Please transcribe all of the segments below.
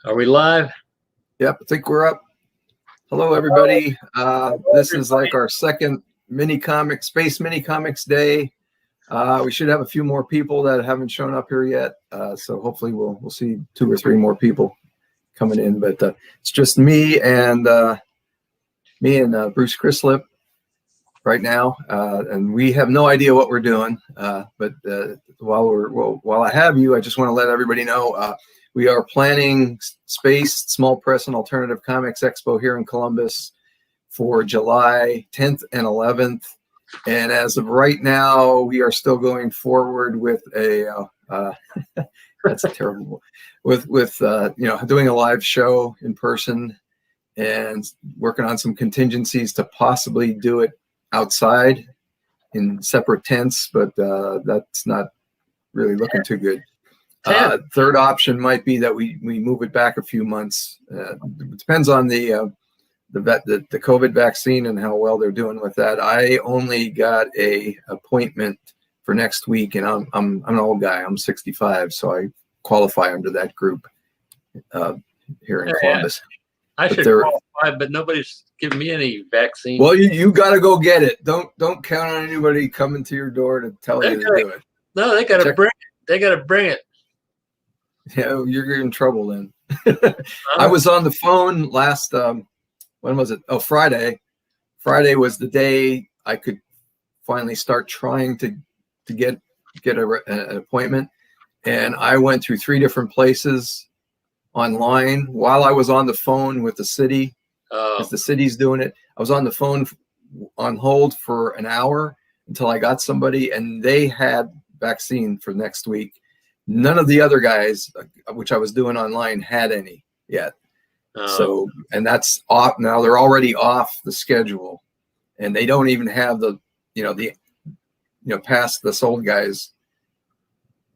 Are we live? Yep, I think we're up. Hello, everybody. This is like our second Space Minicomics Day. We should have a few more people that haven't shown up here yet. So hopefully we'll see 2 or 3 more people coming in. But it's just me and Bruce Crislip right now, and we have no idea what we're doing. But while I have you, I just want to let everybody know we are planning Space Small Press and Alternative Comics Expo here in Columbus for July 10th and 11th. And as of right now, we are still going forward with a that's a terrible with doing a live show in person and working on some contingencies to possibly do it outside in separate tents, but that's not really looking too good. Third option might be that we move it back a few months. It depends on the COVID vaccine and how well they're doing with that. I only got a appointment for next week, and I'm an old guy. I'm 65, so I qualify under that group here in Columbus. I should qualify, but nobody's giving me any vaccine. Well, you got to go get it. Don't count on anybody coming to your door to tell you to do it. No, they got to bring it. They got to bring it. Yeah, you're in trouble then. I was on the phone last, when was it? Oh, Friday. Friday was the day I could finally start trying to get an appointment. And I went through 3 different places online while I was on the phone with the city, because the city's doing it. I was on the phone on hold for an hour until I got somebody, and they had vaccine for next week. None of the other guys, which I was doing online, had any yet. So, and that's off now. They're already off the schedule, and they don't even have the past the old guys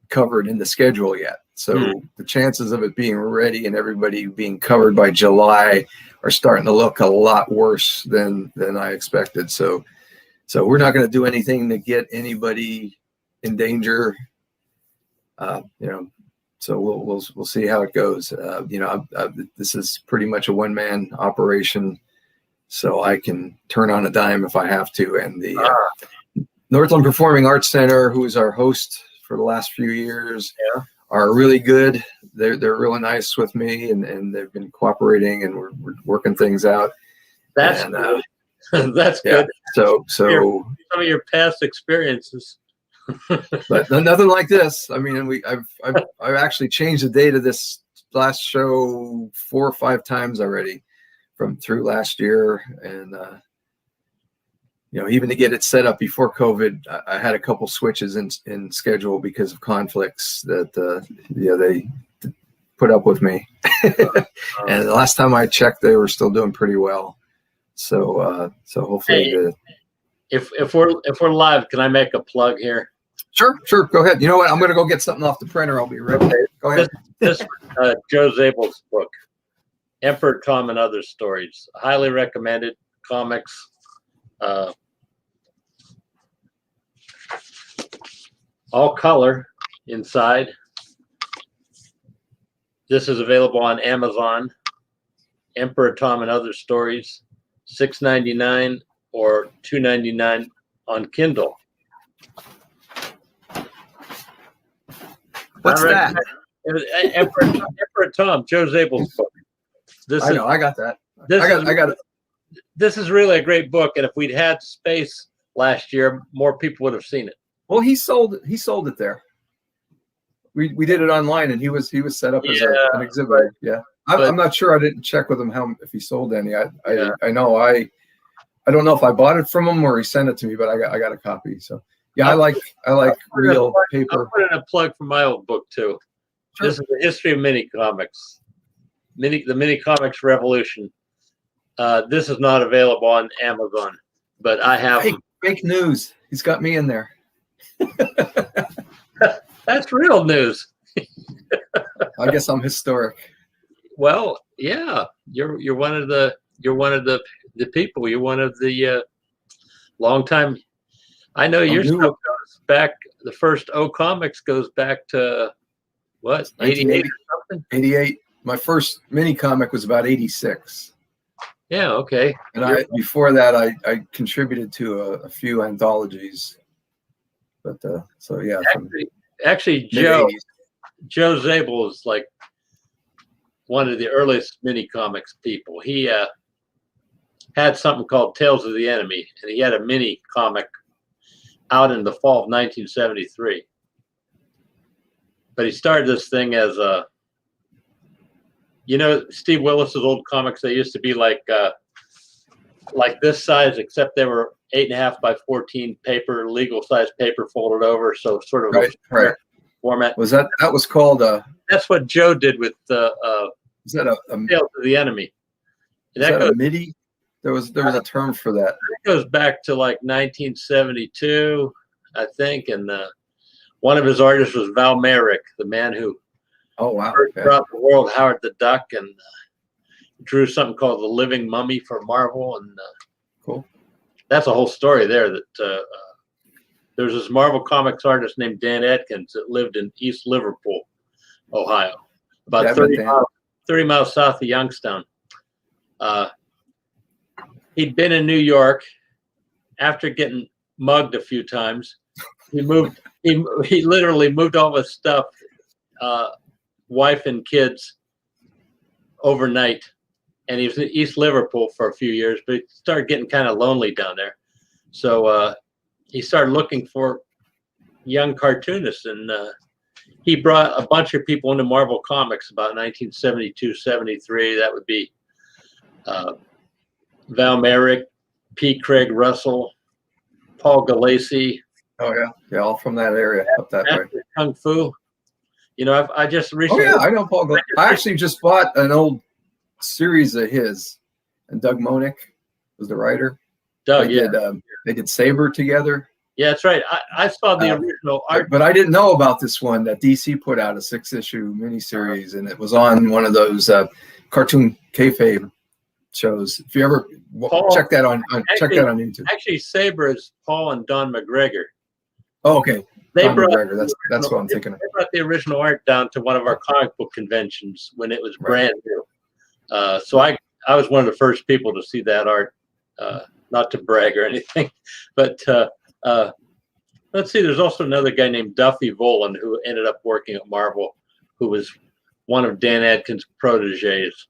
covered in the schedule yet. So the chances of it being ready and everybody being covered by July are starting to look a lot worse than I expected. So we're not going to do anything to get anybody in danger. So we'll see how it goes. This is pretty much a one-man operation, so I can turn on a dime if I have to. And the Northland Performing Arts Center, who is our host for the last few years, are really good. They're really nice with me, and they've been cooperating, and we're working things out. That's good. That's good. So some of your past experiences. But nothing like this. I mean, I've actually changed the date of this last show 4 or 5 times already through last year, and even to get it set up before COVID, I had a couple switches in schedule because of conflicts that they put up with me. And the last time I checked, they were still doing pretty well. So hopefully, if we're live, can I make a plug here? Sure. Go ahead. You know what? I'm going to go get something off the printer. I'll be right back. Go ahead. This Joe Zabel's book, Emperor Tom and Other Stories. Highly recommended comics. All color inside. This is available on Amazon. Emperor Tom and Other Stories, $6.99 or $2.99 on Kindle. What's that? Emperor Tom, Joe Zabel's book. I got that. I got it. This is really a great book, and if we'd had space last year, more people would have seen it. Well, he sold it there. We did it online, and he was set up as an exhibit. Yeah, I'm not sure. I didn't check with him if he sold any. I know I don't know if I bought it from him or he sent it to me, but I got a copy. So yeah, I like real paper. I'll put in a plug for my old book too. Sure. This is the history of Minicomics. The Minicomics Revolution. This is not available on Amazon, but I have fake news. He's got me in there. That's real news. I guess I'm historic. Well, yeah, you're one of the people. You're one of the long time. I know your stuff goes back. The first O Comics goes back to what, 88 or something? 88. my first mini comic was about 86. Yeah, okay. And before that, I contributed to a few anthologies. But so yeah, actually, Joe Zabel is like one of the earliest mini comics people. He had something called Tales of the Enemy, and he had a mini comic out in the fall of 1973. But he started this thing as a, Steve Willis's old comics. They used to be like this size, except they were 8.5 by 14 paper, legal size paper folded over, so sort of right. format. Was that was called That's what Joe did with is that a Tales of the Enemy. And that goes, a MIDI? There was a term for that. It goes back to like 1972, I think, and one of his artists was Val Merrick, the man who brought the world Howard the Duck, and drew something called The Living Mummy for Marvel, and cool. That's a whole story there. That there's this Marvel Comics artist named Dan Atkins that lived in East Liverpool, Ohio, about 30 miles south of Youngstown. He'd been in New York after getting mugged a few times. He moved. He literally moved all his stuff, wife and kids, overnight, and he was in East Liverpool for a few years. But he started getting kind of lonely down there, so he started looking for young cartoonists, and he brought a bunch of people into Marvel Comics about 1972, 73. That would be Val Merrick, P. Craig Russell, Paul Galassi. Oh yeah, all from that area up that way. Kung Fu. I just recently. Oh yeah, I know Paul Galassi. I actually just bought an old series of his, and Doug Monick was the writer. Doug, they did Saber together. Yeah, that's right. I saw the original art, but I didn't know about this one that DC put out, a 6-issue miniseries, and it was on one of those cartoon kayfabe shows. If you ever check that on YouTube. Actually, Saber is Paul and Don McGregor. Oh, okay. They Don brought McGregor. That's what I'm thinking of. They brought the original art down to one of our comic book conventions when it was brand new. So I was one of the first people to see that art. Not to brag or anything, but let's see. There's also another guy named Duffy Volan who ended up working at Marvel, who was one of Dan Adkins' proteges.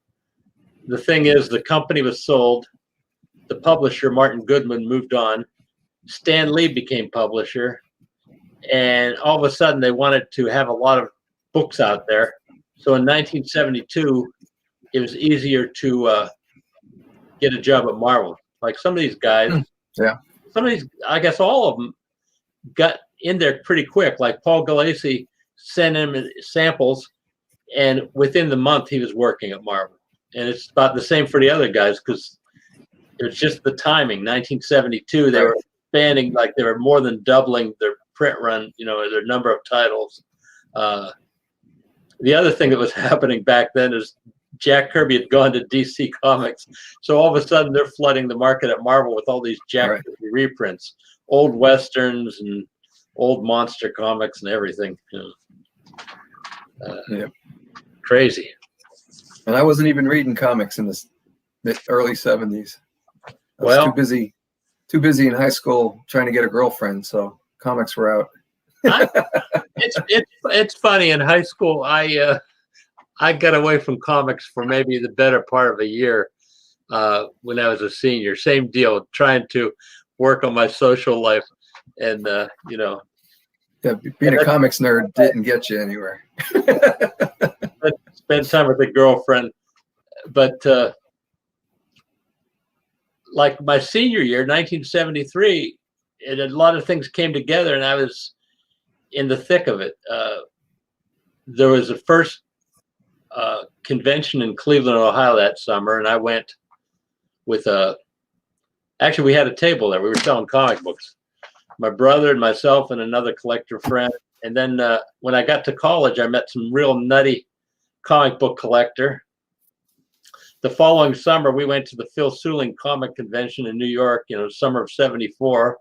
The thing is, the company was sold. The publisher, Martin Goodman, moved on. Stan Lee became publisher. And all of a sudden, they wanted to have a lot of books out there. So in 1972, it was easier to get a job at Marvel. Like some of these guys, I guess all of them got in there pretty quick. Like Paul Galassi sent him samples, and within the month, he was working at Marvel. And it's about the same for the other guys because it was just the timing. 1972, they were expanding, like they were more than doubling their print run, their number of titles. The other thing that was happening back then is Jack Kirby had gone to DC Comics. So all of a sudden they're flooding the market at Marvel with all these Jack Kirby reprints, old Westerns and old monster comics and everything. Crazy. And I wasn't even reading comics in the early 70s. I was too busy in high school trying to get a girlfriend, so comics were out. It's funny. In high school, I got away from comics for maybe the better part of a year when I was a senior. Same deal, trying to work on my social life, and being a comics nerd didn't get you anywhere. Spend time with a girlfriend, but like my senior year, 1973, a lot of things came together, and I was in the thick of it. There was a first convention in Cleveland, Ohio that summer, and I went with actually we had a table there. We were selling comic books. My brother and myself and another collector friend. And then when I got to college, I met some real nutty comic book collector. The following summer, we went to the Phil Suling Comic Convention in New York, summer of '74.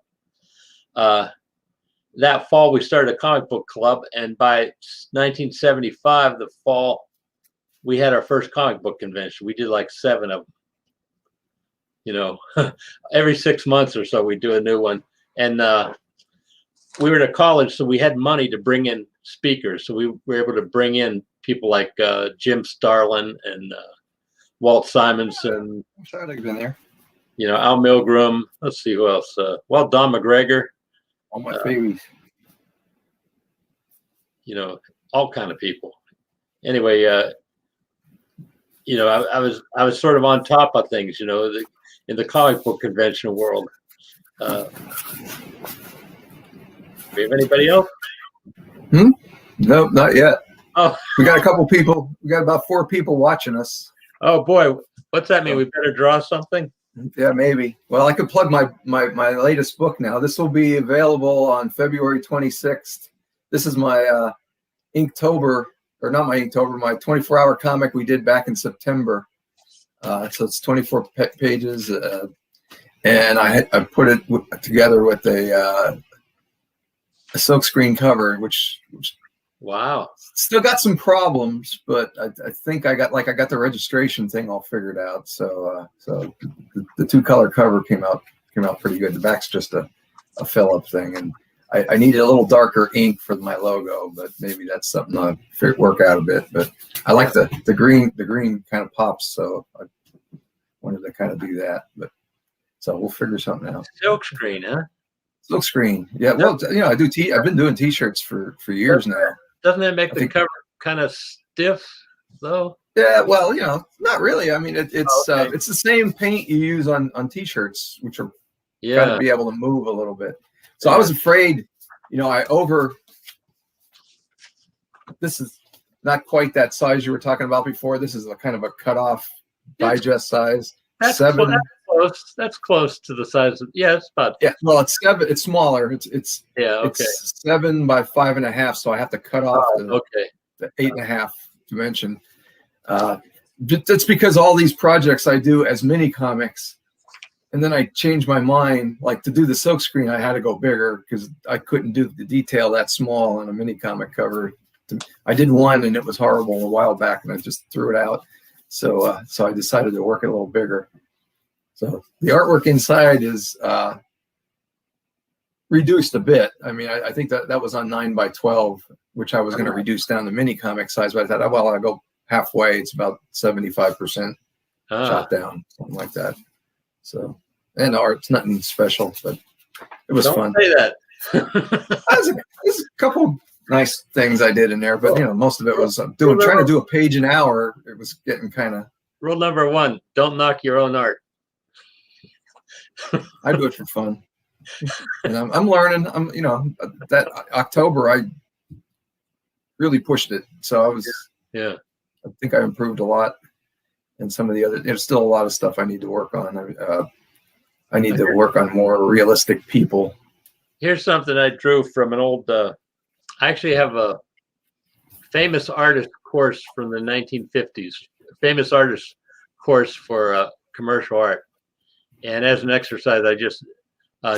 That fall, we started a comic book club, and by 1975, the fall, we had our first comic book convention. We did like 7 of them. You know, every 6 months or so we do a new one. And we were at a college, so we had money to bring in speakers. So we were able to bring in people like Jim Starlin and Walt Simonson. I'm sorry I've been there. You know, Al Milgram. Let's see who else. Well, Don McGregor. All my babies. You know, all kind of people. Anyway, you know, I was sort of on top of things. You know, in the comic book convention world. Do we have anybody else? Nope, not yet. Oh, we got a couple people. We got about 4 people watching us. Oh boy, what's that mean? We better draw something? Yeah, maybe. Well, I could plug my latest book now. This will be available on February 26th. This is my Inktober, or not my Inktober, my 24-hour comic we did back in September. So it's 24 pages, and I put it together with a silkscreen cover, which wow, still got some problems, but I think I got the registration thing all figured out. So the 2-color cover came out pretty good. The back's just a fill-up thing, and I needed a little darker ink for my logo, but maybe that's something I'll work out a bit. But I like the green kind of pops, so I wanted to kind of do that. But so we'll figure something out. Silkscreen, huh? Silkscreen, yeah. Well, you know, I've been doing T-shirts for years now. Doesn't that make the cover kind of stiff, though? Yeah, well, you know, not really. I mean, it's the same paint you use on T-shirts, which are got to be able to move a little bit. So I was afraid, you know, this is not quite that size you were talking about before. This is a kind of a cutoff digest size. That's 7. close. That's close to the size of, it's about. Yeah, well, it's 7. It's smaller. It's okay. It's 7 by 5.5. So I have to cut off the 8.5 dimension. That's because all these projects I do as mini comics, and then I changed my mind. Like to do the silkscreen, I had to go bigger because I couldn't do the detail that small on a mini comic cover. I did one and it was horrible a while back, and I just threw it out. So I decided to work it a little bigger. So the artwork inside is reduced a bit. I mean, I think that was on 9 by 12, which I was going to reduce down the mini comic size, but I thought, well, I'll go halfway. It's about 75% shot down, something like that. So, and art's nothing special, but it was fun. Don't say that. There's a couple nice things I did in there, but you know, most of it was trying to do a page an hour. It was getting kind of. Rule number 1: don't knock your own art. I do it for fun, and I'm learning. You know, that October I really pushed it, so I was. Yeah. I think I improved a lot, and some of the other. There's still a lot of stuff I need to work on. I need to work on more realistic people. Here's something I drew from an old. I actually have a famous artist course from the 1950s. Famous artist course for commercial art. And as an exercise, I just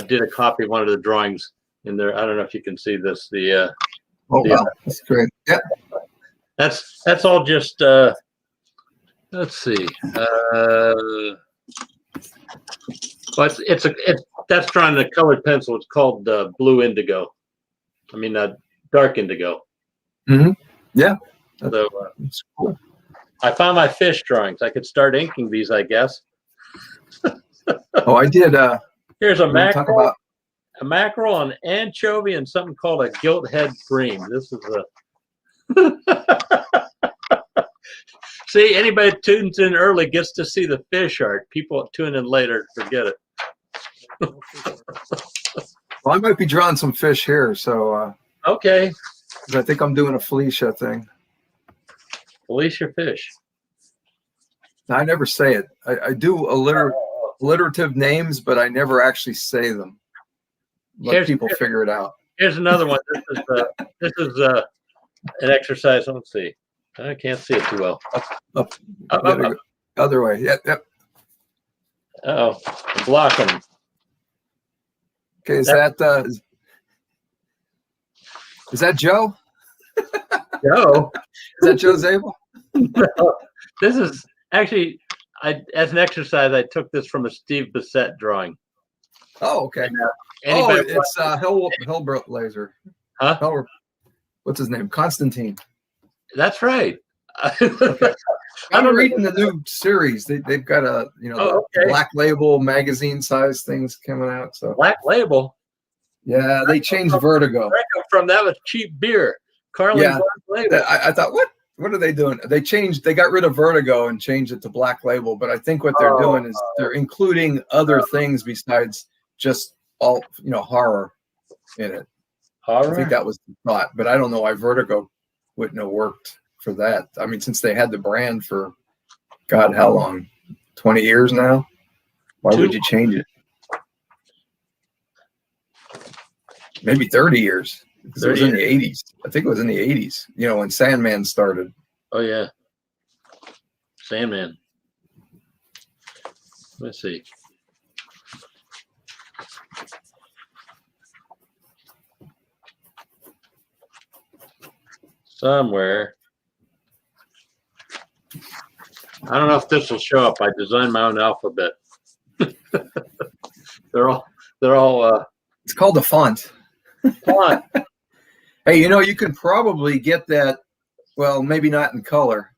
did a copy of one of the drawings in there. I don't know if you can see this. Wow, that's great. Yeah, that's all just. Let's see. But that's drawn in a colored pencil. It's called blue indigo. I mean, dark indigo. Mm-hmm. Yeah. So that's cool. I found my fish drawings. I could start inking these, I guess. Oh, I did. Here's a mackerel, an anchovy, and something called a gilt head bream. This is a. See, anybody that tunes in early gets to see the fish art. People tune in later forget it. Well, I might be drawing some fish here, so. Okay. I think I'm doing a Felicia thing. Felicia fish. I never say it. I do alliterative names, but I never actually say them. Let people figure it out. Here's another one. This is an exercise. Let's see. I can't see it too well. Up. Other way. Yep. Uh-oh. I'm blocking them. Okay, is that Joe? Joe? Is that Joe Zabel? This is actually, as an exercise, I took this from a Steve Bissett drawing. Oh, okay. And, Oh, it's Hellblazer. huh? What's his name? Constantine. That's right. Okay. I'm reading the new series. They've got a Black Label magazine size things coming out. So Black Label. Yeah, they changed Vertigo. From that was cheap beer. Carlin Yeah, Black Label. I thought, what are they doing? They got rid of Vertigo and changed it to Black Label. But I think what they're doing is they're including other things besides just all horror in it. Horror? I think that was the thought, but I don't know why Vertigo wouldn't have worked for that. I mean, since they had the brand for God, how long? 20 years now? Why would you change it? Maybe 30 years. Because it was in the 80s. I think it was in the 80s, when Sandman started. Oh, yeah. Sandman. Let's see. Somewhere. I don't know if this will show up. I designed my own alphabet. They're all. It's called the font. Font. Hey, you can probably get that. Well, maybe not in color,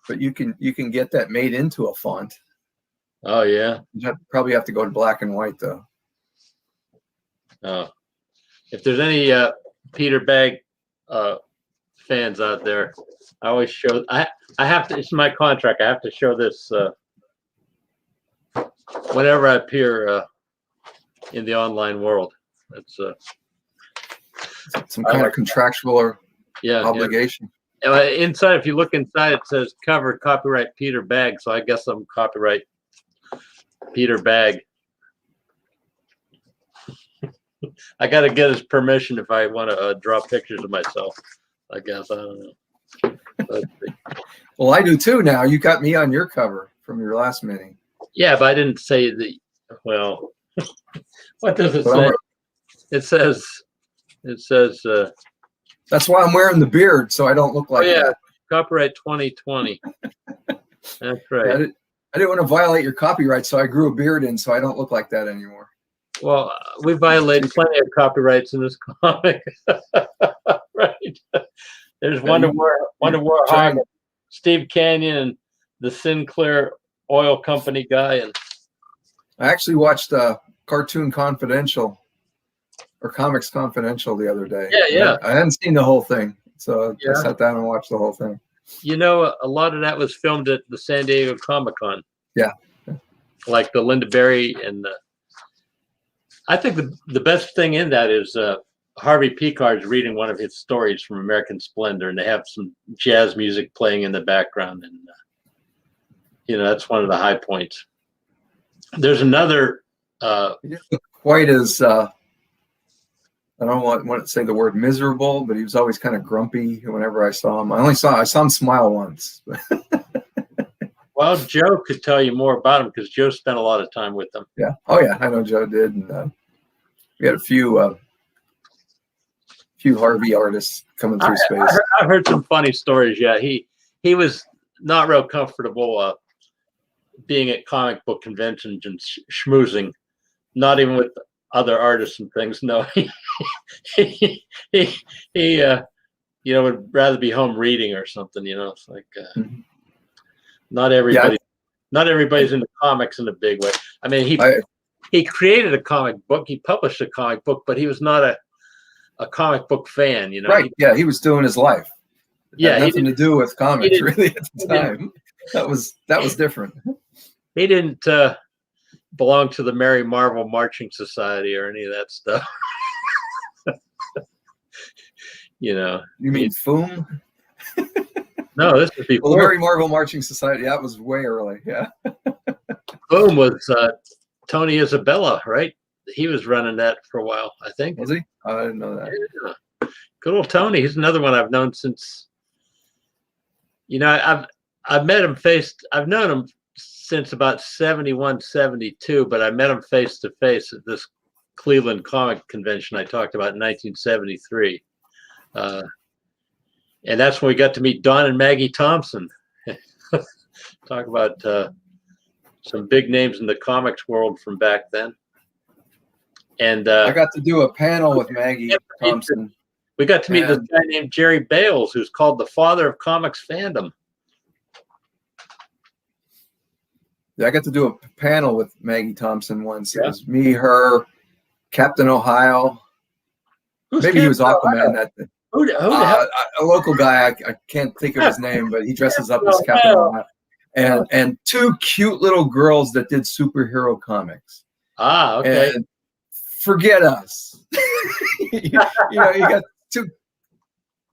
but you can get that made into a font. Oh yeah. You probably have to go to black and white though. Oh, if there's any Peter Bagg fans out there, I always show. I have to. It's my contract. I have to show this whenever I appear in the online world. That's some kind of contractual or obligation. Yeah. Inside, if you look inside, it says cover copyright Peter Bagg. So I guess I'm copyright Peter Bagg. I got to get his permission if I want to draw pictures of myself. I guess I don't know. Well, I do too now. You got me on your cover from your last mini. Yeah, but I didn't say the. Well, what does it say? It says. That's why I'm wearing the beard, so I don't look like that. Copyright 2020. That's right. I didn't want to violate your copyright, so I grew a beard in, so I don't look like that anymore. Well, we violated plenty of copyrights in this comic. Right. There's Wonder War Hog, Steve Canyon, and the Sinclair Oil Company guy. And I actually watched Cartoon Confidential or Comics Confidential the other day. Yeah. I hadn't seen the whole thing, so I sat down and watched the whole thing. A lot of that was filmed at the San Diego Comic-Con. Yeah. Like the Linda Berry and I think the best thing in that is Harvey Picard's reading one of his stories from American Splendor, and they have some jazz music playing in the background, and that's one of the high points. There's another. Quite as I don't want to say the word miserable, but he was always kind of grumpy whenever I saw him. I saw him smile once. Well, Joe could tell you more about him because Joe spent a lot of time with them. Yeah. Oh yeah, I know Joe did, and we had a few Harvey artists coming through space. I've heard some funny stories. Yeah, he was not real comfortable being at comic book conventions and schmoozing, not even with other artists and things. No, he would rather be home reading or something. It's like not everybody's into comics in a big way. I mean, he created a comic book, he published a comic book, but he was not a comic book fan. Right? He was doing his life. It had nothing to do with comics really at the time. That was different. He didn't belong to the Mary Marvel Marching Society or any of that stuff. You mean FOOM? No, this is before. Well, the Mary Marvel Marching Society, that was way early. Yeah. FOOM was Tony Isabella, right? He was running that for a while, I think. Was he? I didn't know that. Yeah. Good old Tony. He's another one I've known since. I've met him I've known him since about 71, 72, but I met him face to face at this Cleveland comic convention I talked about in 1973. And that's when we got to meet Don and Maggie Thompson. Talk about some big names in the comics world from back then. And I got to do a panel with Maggie Thompson. We got to meet this guy named Jerry Bales, who's called the father of comics fandom. Yeah, I got to do a panel with Maggie Thompson once. It was me, her, Captain Ohio. Maybe he was Aquaman that day. Who the hell? A local guy. I can't think of his name, but he dresses up as Captain Ohio. And two cute little girls that did superhero comics. Ah, okay. And forget us. you got two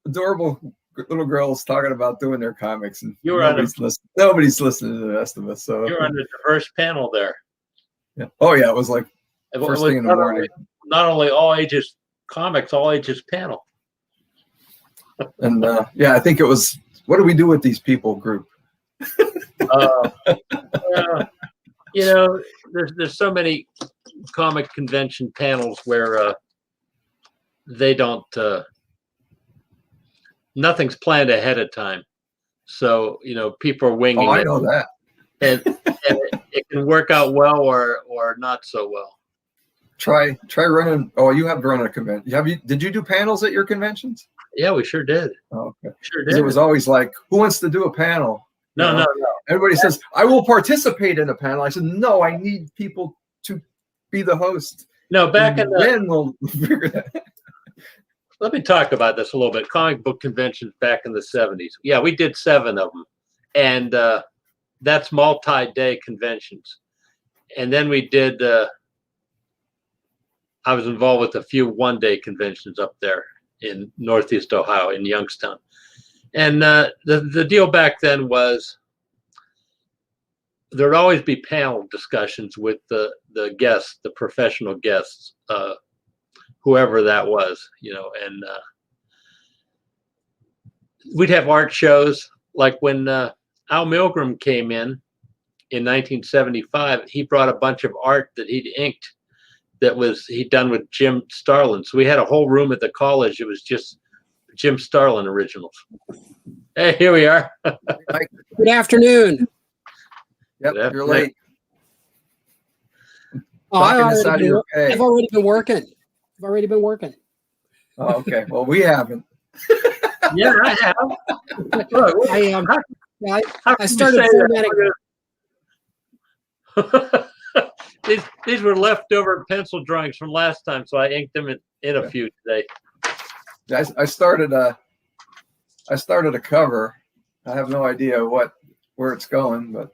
adorable little girls talking about doing their comics, and nobody's listening to the rest of us. So you're on a diverse panel there. Yeah. Oh yeah, it was like first thing in the morning. Not only all ages comics, all ages panel. And I think it was, what do we do with these people group? There's so many comic convention panels where they don't nothing's planned ahead of time, so people are winging I know that. and it can work out well or not so well. Try running. Oh, you have run a convention. Did you do panels at your conventions? Yeah, we sure did. Oh, okay. Sure did. It was always like, who wants to do a panel? No. Everybody says, I will participate in a panel. I said, no, I need people to be the host. No, then we'll figure that out. Let me talk about this a little bit. Comic book conventions back in the 70s. Yeah, we did 7 of them. And that's multi-day conventions. And then we did, I was involved with a few one-day conventions up there in Northeast Ohio, in Youngstown. And the deal back then was there'd always be panel discussions with the guests, the professional guests, whoever that was, and we'd have art shows. Like when Al Milgram came in 1975, he brought a bunch of art that he'd inked he'd done with Jim Starlin. So we had a whole room at the college. It was just Jim Starlin originals. Hey, here we are. Good afternoon. Yep, Good you're late. I've already been working. Oh, okay. Well, we haven't. Yeah, I have. I started formatting. These were leftover pencil drawings from last time, so I inked them in a few today. I started a cover. I have no idea where it's going, but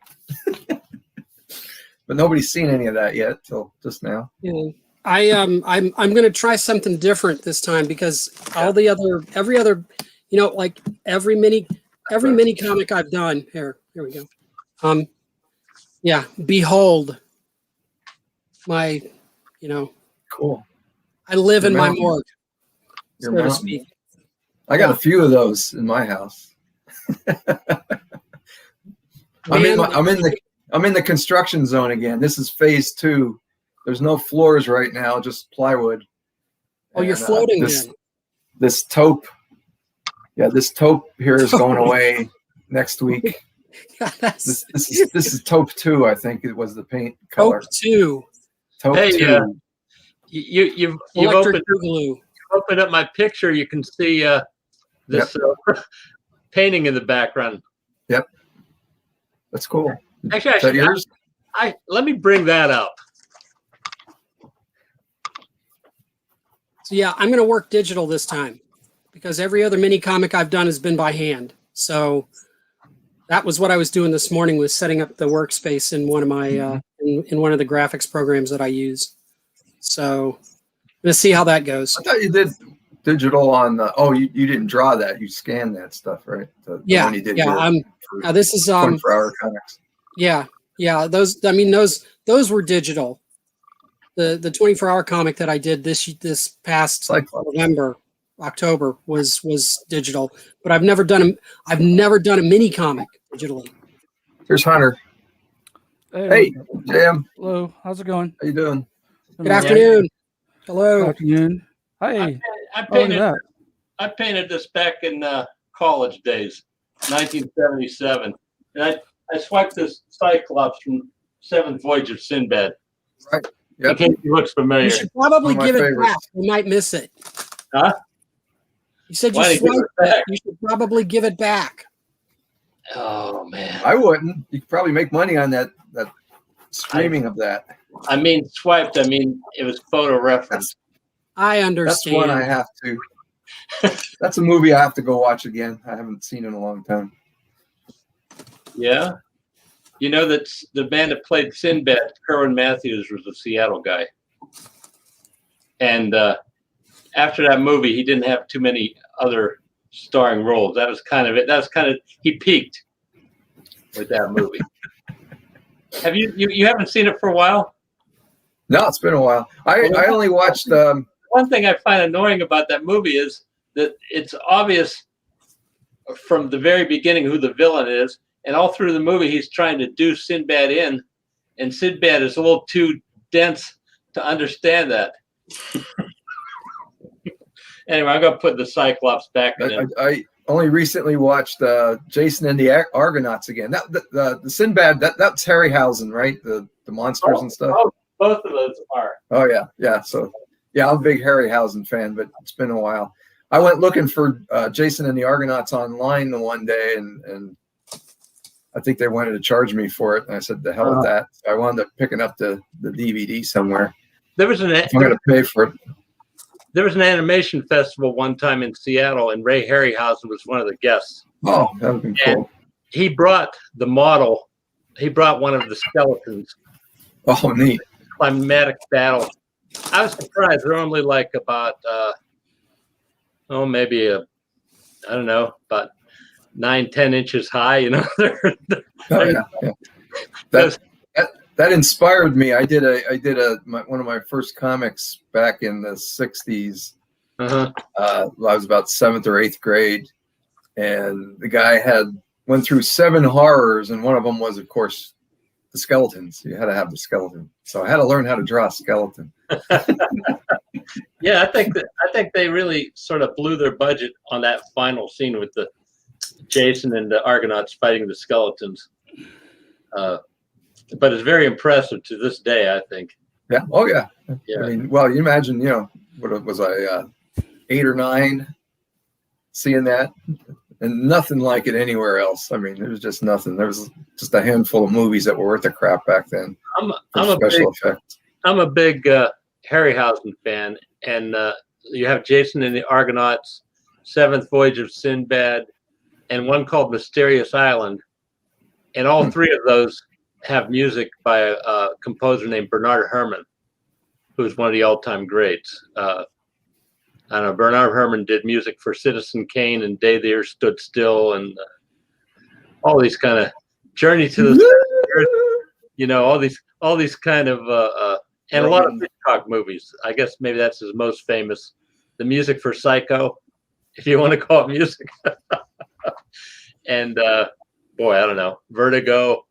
but nobody's seen any of that yet till just now. Yeah. I'm going to try something different this time because every other, like every mini comic I've done here we go. Behold my, cool. I live in my morgue, Your so to mountain. speak. I got a few of those in my house. I'm in the construction zone again. This is phase 2. There's no floors right now, just plywood. Oh, you're floating then. This taupe. Yeah, this taupe here is going away next week. This is taupe 2, I think it was the paint color. Taupe 2. Taupe Hey, 2. You've opened up my picture. You can see this painting in the background. Yep. That's cool. Actually, is that yours? Let me bring that up. So yeah, I'm going to work digital this time because every other mini comic I've done has been by hand. So that was what I was doing this morning, was setting up the workspace in one of my in one of the graphics programs that I use. So let's see how that goes. I thought you did digital on the. Oh, you didn't draw that. You scanned that stuff, right? The one you did this is 24-hour comics. Yeah. Those were digital. The 24-hour comic that I did this past October was digital, but I've never done a mini comic digitally. Here's Hunter. Hey, Jam. Hello. How's it going? How you doing? Good afternoon. Hello. Good afternoon. Hi. I painted this back in college days, 1977, and I swiped this Cyclops from Seventh Voyage of Sinbad. Right. In Yep. case he looks familiar. You should probably One of my give it favorites. back. You might miss it. Huh? You said Why you did you give swiped it it. back? You should probably give it back. Oh man. I wouldn't. You could probably make money on that streaming of that. I mean swiped. I mean it was photo reference. I That's understand. one I have to. That's a movie I have to go watch again. I haven't seen in a long time. Yeah. You know that the band that played Sinbad, Kerwin Matthews, was a Seattle guy. And after that movie, he didn't have too many other starring roles. That was kind of it. He peaked with that movie. Have you haven't seen it for a while? No, it's been a while. I only watched. One thing I find annoying about that movie is that it's obvious from the very beginning who the villain is, and all through the movie he's trying to do Sinbad in, and Sinbad is a little too dense to understand that. Anyway, I'm gonna put the Cyclops back in it. I only recently watched Jason and the Argonauts again. The Sinbad. That's Harryhausen, right? The monsters and stuff. Oh, both of those are. Oh yeah. So yeah, I'm a big Harryhausen fan, but it's been a while. I went looking for Jason and the Argonauts online the one day, and I think they wanted to charge me for it, and I said, "The hell with that!" So I wound up picking up the DVD somewhere. There was I'm going to pay for it. There was an animation festival one time in Seattle, and Ray Harryhausen was one of the guests. Oh, that would be cool. And he brought the model. He brought one of the skeletons. Oh, neat. Climatic battle. I was surprised. They're only like about, maybe about 9-10 inches high. You know, Oh yeah. That inspired me. I did one of my first comics back in the '60s. I was about 7th or 8th grade, and the guy went through 7 horrors, and one of them was, of course, the skeletons. You had to have the skeleton, so I had to learn how to draw a skeleton. Yeah, I think they really sort of blew their budget on that final scene with the Jason and the Argonauts fighting the skeletons. But it's very impressive to this day, I think. Yeah. Oh yeah. Yeah. I mean, well, you imagine, what was I, 8 or 9, seeing that, and nothing like it anywhere else. I mean, there was just nothing. There was just a handful of movies that were worth the crap back then. I'm a big Harryhausen fan, and you have Jason and the Argonauts, Seventh Voyage of Sinbad, and one called Mysterious Island, and all 3 of those have music by a composer named Bernard Herrmann, who's one of the all-time greats. I don't know, Bernard Herrmann did music for Citizen Kane and Day the Earth Stood Still, and all these kind of Journey to the Earth, all these kind of and a lot of Hitchcock movies. I guess maybe that's his most famous. The music for Psycho, if you want to call it music. And boy, I don't know, Vertigo.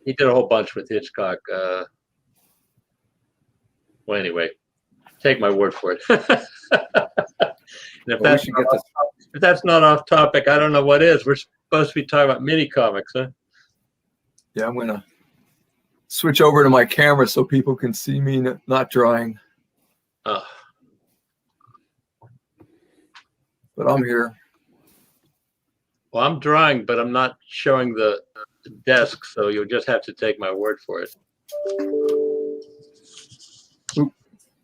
He did a whole bunch with Hitchcock. Well, anyway, take my word for it. And if that's not off topic, I don't know what is. We're supposed to be talking about mini comics, huh? Yeah, I'm gonna switch over to my camera so people can see me not drawing. But I'm here. Well, I'm drawing, but I'm not showing the desk, so you'll just have to take my word for it. Oop,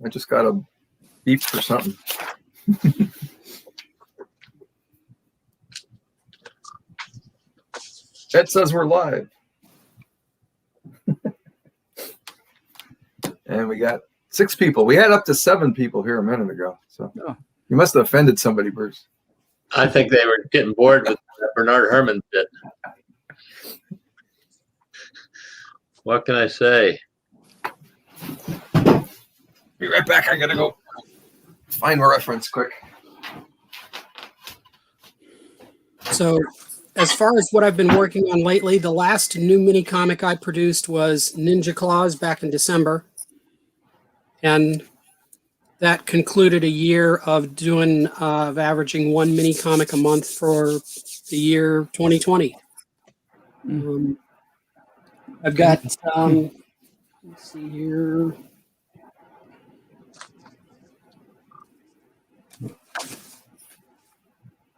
I just got a beep for something. Ed says we're live. And we got 6 people. We had up to 7 people here a minute ago. So you must have offended somebody, Bruce. I think they were getting bored with Bernard Herrmann bit. What can I say? Be right back. I gotta go find my reference quick. So, as far as what I've been working on lately, the last new mini comic I produced was Ninja Claws back in December. And that concluded a year of doing of averaging one mini comic a month for the year 2020. I've got let's see here.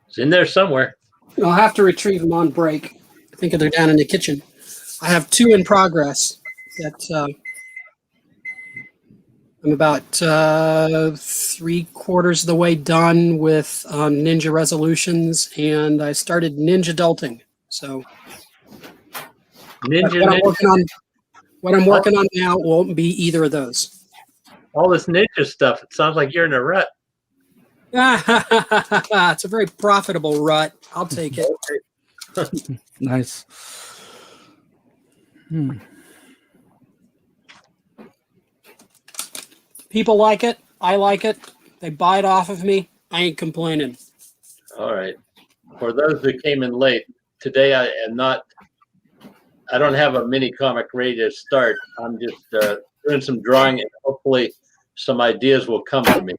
It's in there somewhere. I'll have to retrieve them on break. I think they're down in the kitchen. I have 2 in progress that I'm about 3/4 of the way done with Ninja Resolutions, and I started Ninja Adulting. So what I'm working on now won't be either of those. All this ninja stuff. It sounds like you're in a rut. It's a very profitable rut. I'll take it. Nice. People like it. I like it. They buy it off of me. I ain't complaining. All right. For those that came in late, today I don't have a mini comic ready to start. I'm just doing some drawing, and hopefully some ideas will come to me.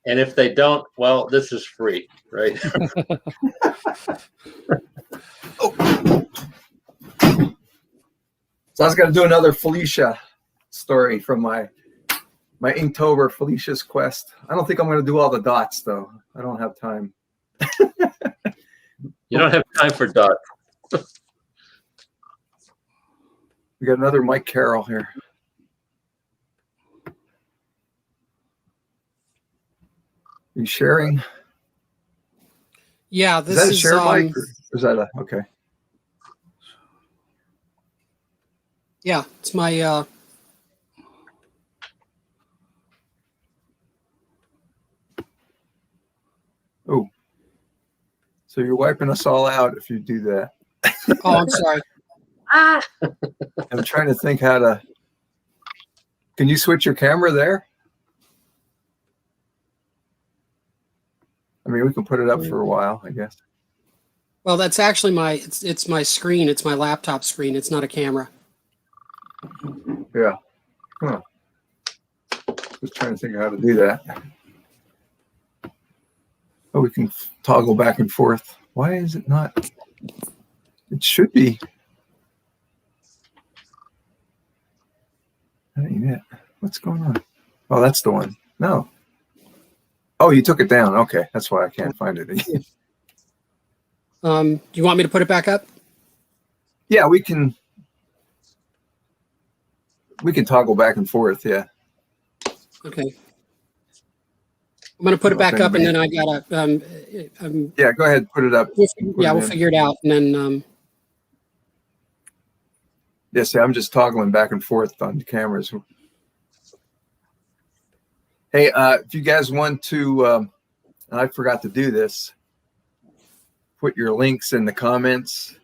And if they don't, well, this is free, right? So I was going to do another Felicia story from my Inktober Felicia's Quest. I don't think I'm going to do all the dots, though. I don't have time. You don't have time for dots. We got another Mike Carroll here. Are you sharing? Yeah, this is that a is share mic, or is that a okay? Yeah, it's my Oh, so you're wiping us all out if you do that. Oh, I'm sorry. I'm trying to think how to. Can you switch your camera there? I mean, we can put it up for a while, I guess. Well, that's actually it's my screen. It's my laptop screen. It's not a camera. Yeah. Huh. Just trying to think of how to do that. Oh, we can toggle back and forth. Why is it not? It should be. That ain't it. What's going on? Oh, that's the one. No. Oh, you took it down. Okay, that's why I can't find it. Do you want me to put it back up? Yeah, we can toggle back and forth. Yeah. Okay. I'm going to put it back up, and then I gotta. Yeah, go ahead. Put it up. We'll figure it out, and then. Yeah, see, I'm just toggling back and forth on the cameras. Hey, if you guys want to, and I forgot to do this, put your links in the comments.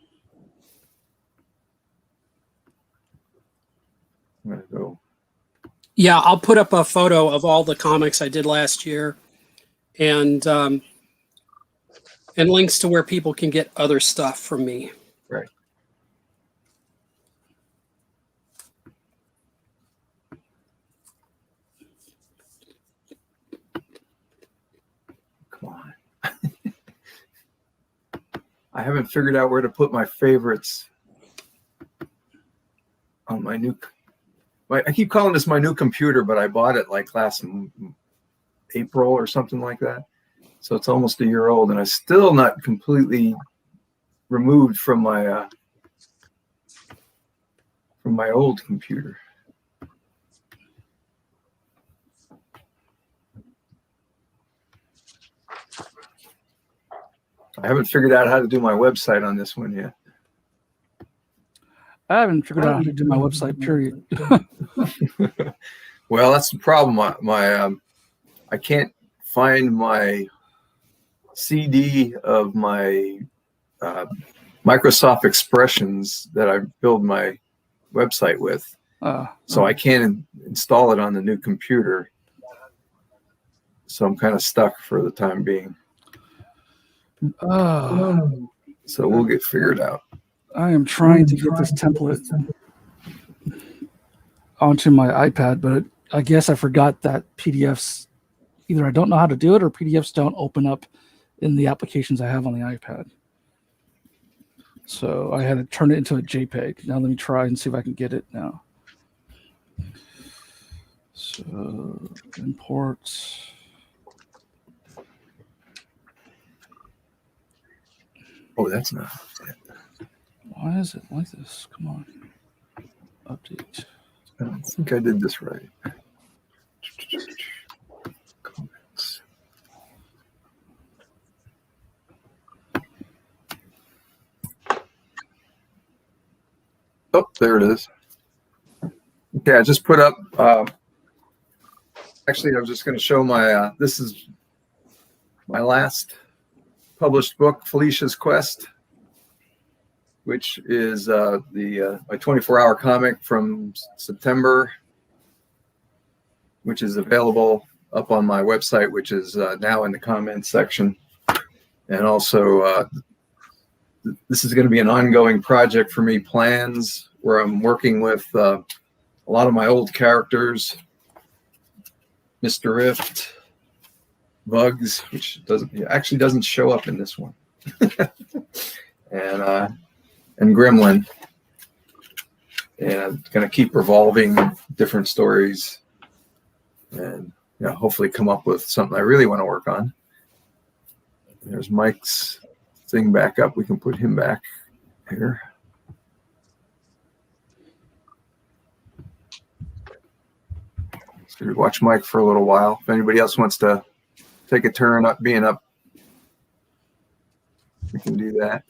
I'm going to go. Yeah, I'll put up a photo of all the comics I did last year, and links to where people can get other stuff from me. Right. Come on. I haven't figured out where to put my favorites on my new. I keep calling this my new computer, but I bought it like last April or something like that. So it's almost a year old, and I'm still not completely removed from my old computer. I haven't figured out how to do my website on this one yet. I haven't figured out how to do my website, period. Well, that's the problem. I can't find my CD of my Microsoft Expressions that I build my website with. So I can't install it on the new computer. So I'm kind of stuck for the time being. So we'll get figured out. I am trying to get this template onto my iPad, but I guess I forgot that PDFs, either I don't know how to do it or PDFs don't open up in the applications I have on the iPad. So I had to turn it into a JPEG. Now let me try and see if I can get it now. So import. Oh, that's not. Why is it like this? Come on. Update. I don't think I did this right. Comments. Oh, there it is. Okay, I just put up. Actually, I was just going to show my. This is my last published book, Felicia's Quest, which is my 24-hour comic from September, which is available up on my website, which is now in the comments section. And also, this is going to be an ongoing project for me, Plans, where I'm working with a lot of my old characters, Mr. Rift, Bugs, which actually doesn't show up in this one, and Gremlin, and going to keep revolving different stories, and hopefully come up with something I really want to work on. There's Mike's thing back up. We can put him back here. So watch Mike for a little while. If anybody else wants to take a turn up being up, we can do that.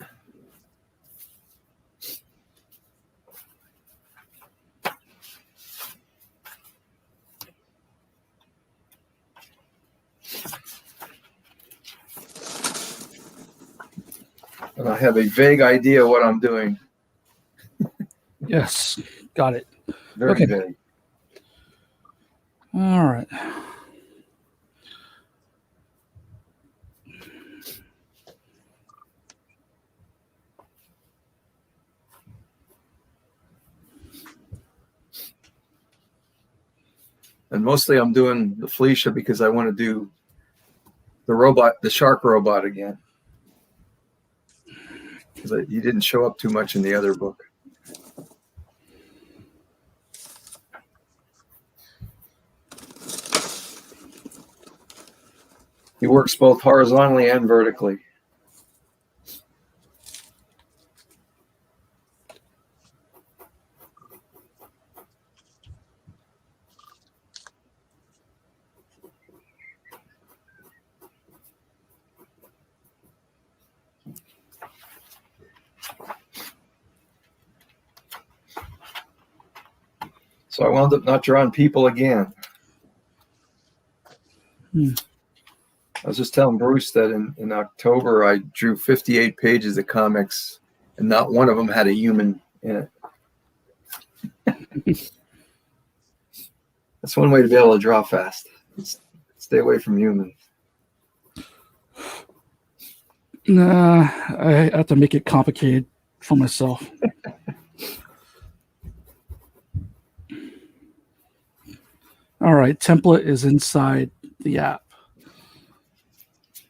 And I have a vague idea what I'm doing. Yes, got it. Very Okay. vague. All right. And mostly I'm doing the Felicia because I want to do the shark robot again. Because he didn't show up too much in the other book. He works both horizontally and vertically. So I wound up not drawing people again. I was just telling Bruce that in October I drew 58 pages of comics and not one of them had a human in it. That's one way to be able to draw fast. Stay away from humans. Nah, I have to make it complicated for myself. All right, template is inside the app.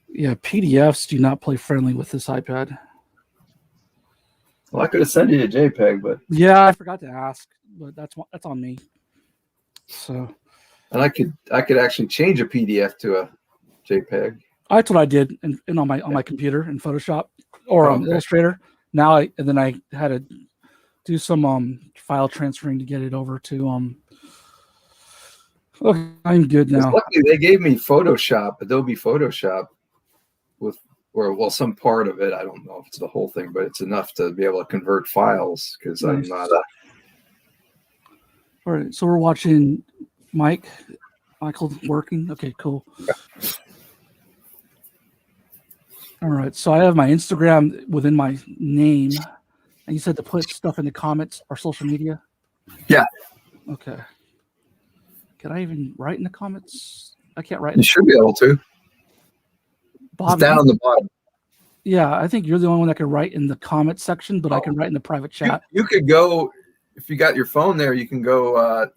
Yeah, PDFs do not play friendly with this iPad. Well, I could have sent you a JPEG, but Yeah, I forgot to ask, but that's on me. So, and I could actually change a PDF to a JPEG. that's what I did in on my computer in Photoshop or Illustrator. Now I had to do some file transferring to get it over to Okay, I'm good now. Luckily, they gave me Photoshop, Adobe Photoshop, some part of it. I don't know if it's the whole thing, but it's enough to be able to convert files because I'm not. All right, so we're watching Michael working. Okay, cool. All right, so I have my Instagram within my name, and you said to put stuff in the comments or social media. Yeah. Okay. Can I even write in the comments? I can't write. You should be able to. Bob, It's down on the bottom. Yeah, I think you're the only one that can write in the comment section, but I can write in the private chat. You could go, if you got your phone there, you can go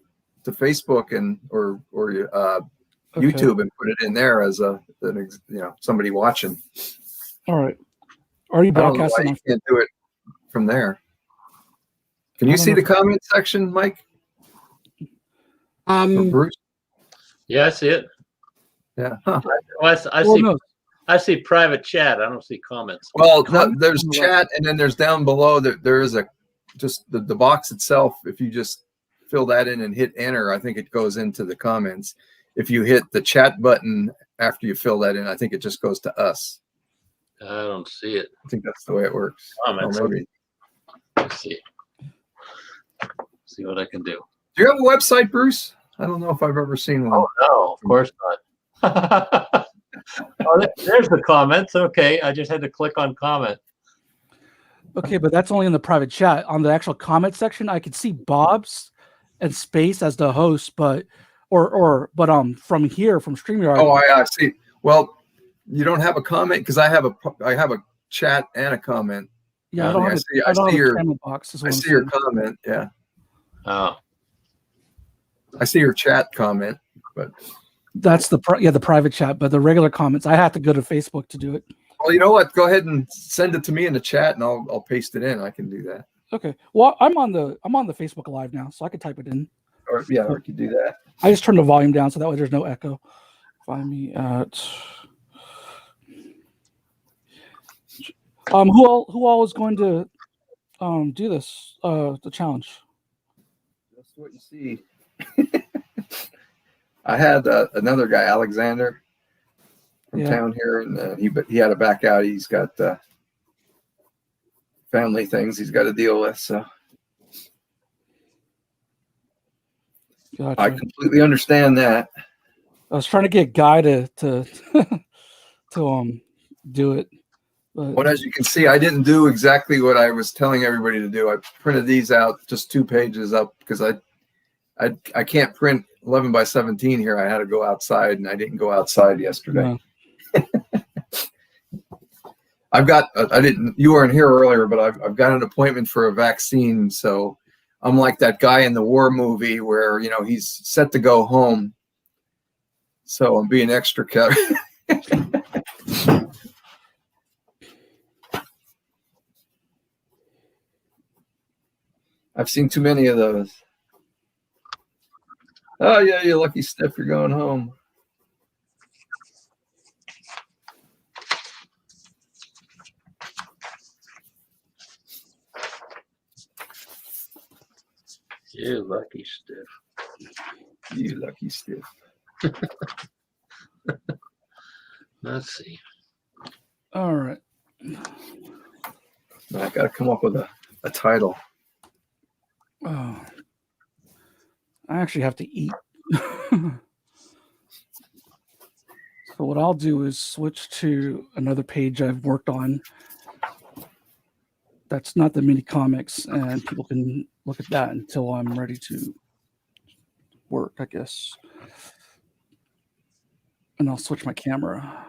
to Facebook and or Okay. YouTube and put it in there as somebody watching. All right. Are you I don't know why broadcasting? you can't do it from there. Can you see the comment section, Mike? Bruce? Yeah, I see it. Yeah. Huh. I see private chat. I don't see comments. Well, no, there's chat, and then there's down below there is just the box itself. If you just fill that in and hit enter, I think it goes into the comments. If you hit the chat button after you fill that in, I think it just goes to us. I don't see it. I think that's the way it works. Comments. Oh, maybe. Let's see. See what I can do. Do you have a website, Bruce? I don't know if I've ever seen one. Oh no, of course not. Oh, there's the comments. Okay, I just had to click on comment. Okay, but that's only in the private chat. On the actual comment section, I could see Bob's and Space as the host, but from here from StreamYard. Oh, I see. Well, you don't have a comment because I have a chat and a comment. Yeah, I don't have a comment box. I see your comment. Yeah. Oh. I see your chat comment, but that's the private chat. But the regular comments, I have to go to Facebook to do it. Well, you know what? Go ahead and send it to me in the chat, and I'll paste it in. I can do that. Okay. Well, I'm on the Facebook Live now, so I can type it in. Or I could do that. I just turned the volume down so that way there's no echo. Find me at who all is going to do this the challenge? That's what you see. I had another guy, Alexander, from town here, and he had to back out. He's got family things he's got to deal with. So gotcha. I completely understand that. I was trying to get Guy to do it. But as you can see, I didn't do exactly what I was telling everybody to do. I printed these out, just 2 pages up, because I can't print 11 by 17 here. I had to go outside, and I didn't go outside yesterday. Yeah. You weren't here earlier, but I've got an appointment for a vaccine. So I'm like that guy in the war movie where, he's set to go home. So I'm being extra careful. I've seen too many of those. Oh yeah, you lucky stiff, you're going home. You lucky stiff. You lucky stiff. Let's see. All right. I got to come up with a title. Oh, I actually have to eat. So what I'll do is switch to another page I've worked on. That's not the Minicomics, and people can look at that until I'm ready to work, I guess. And I'll switch my camera.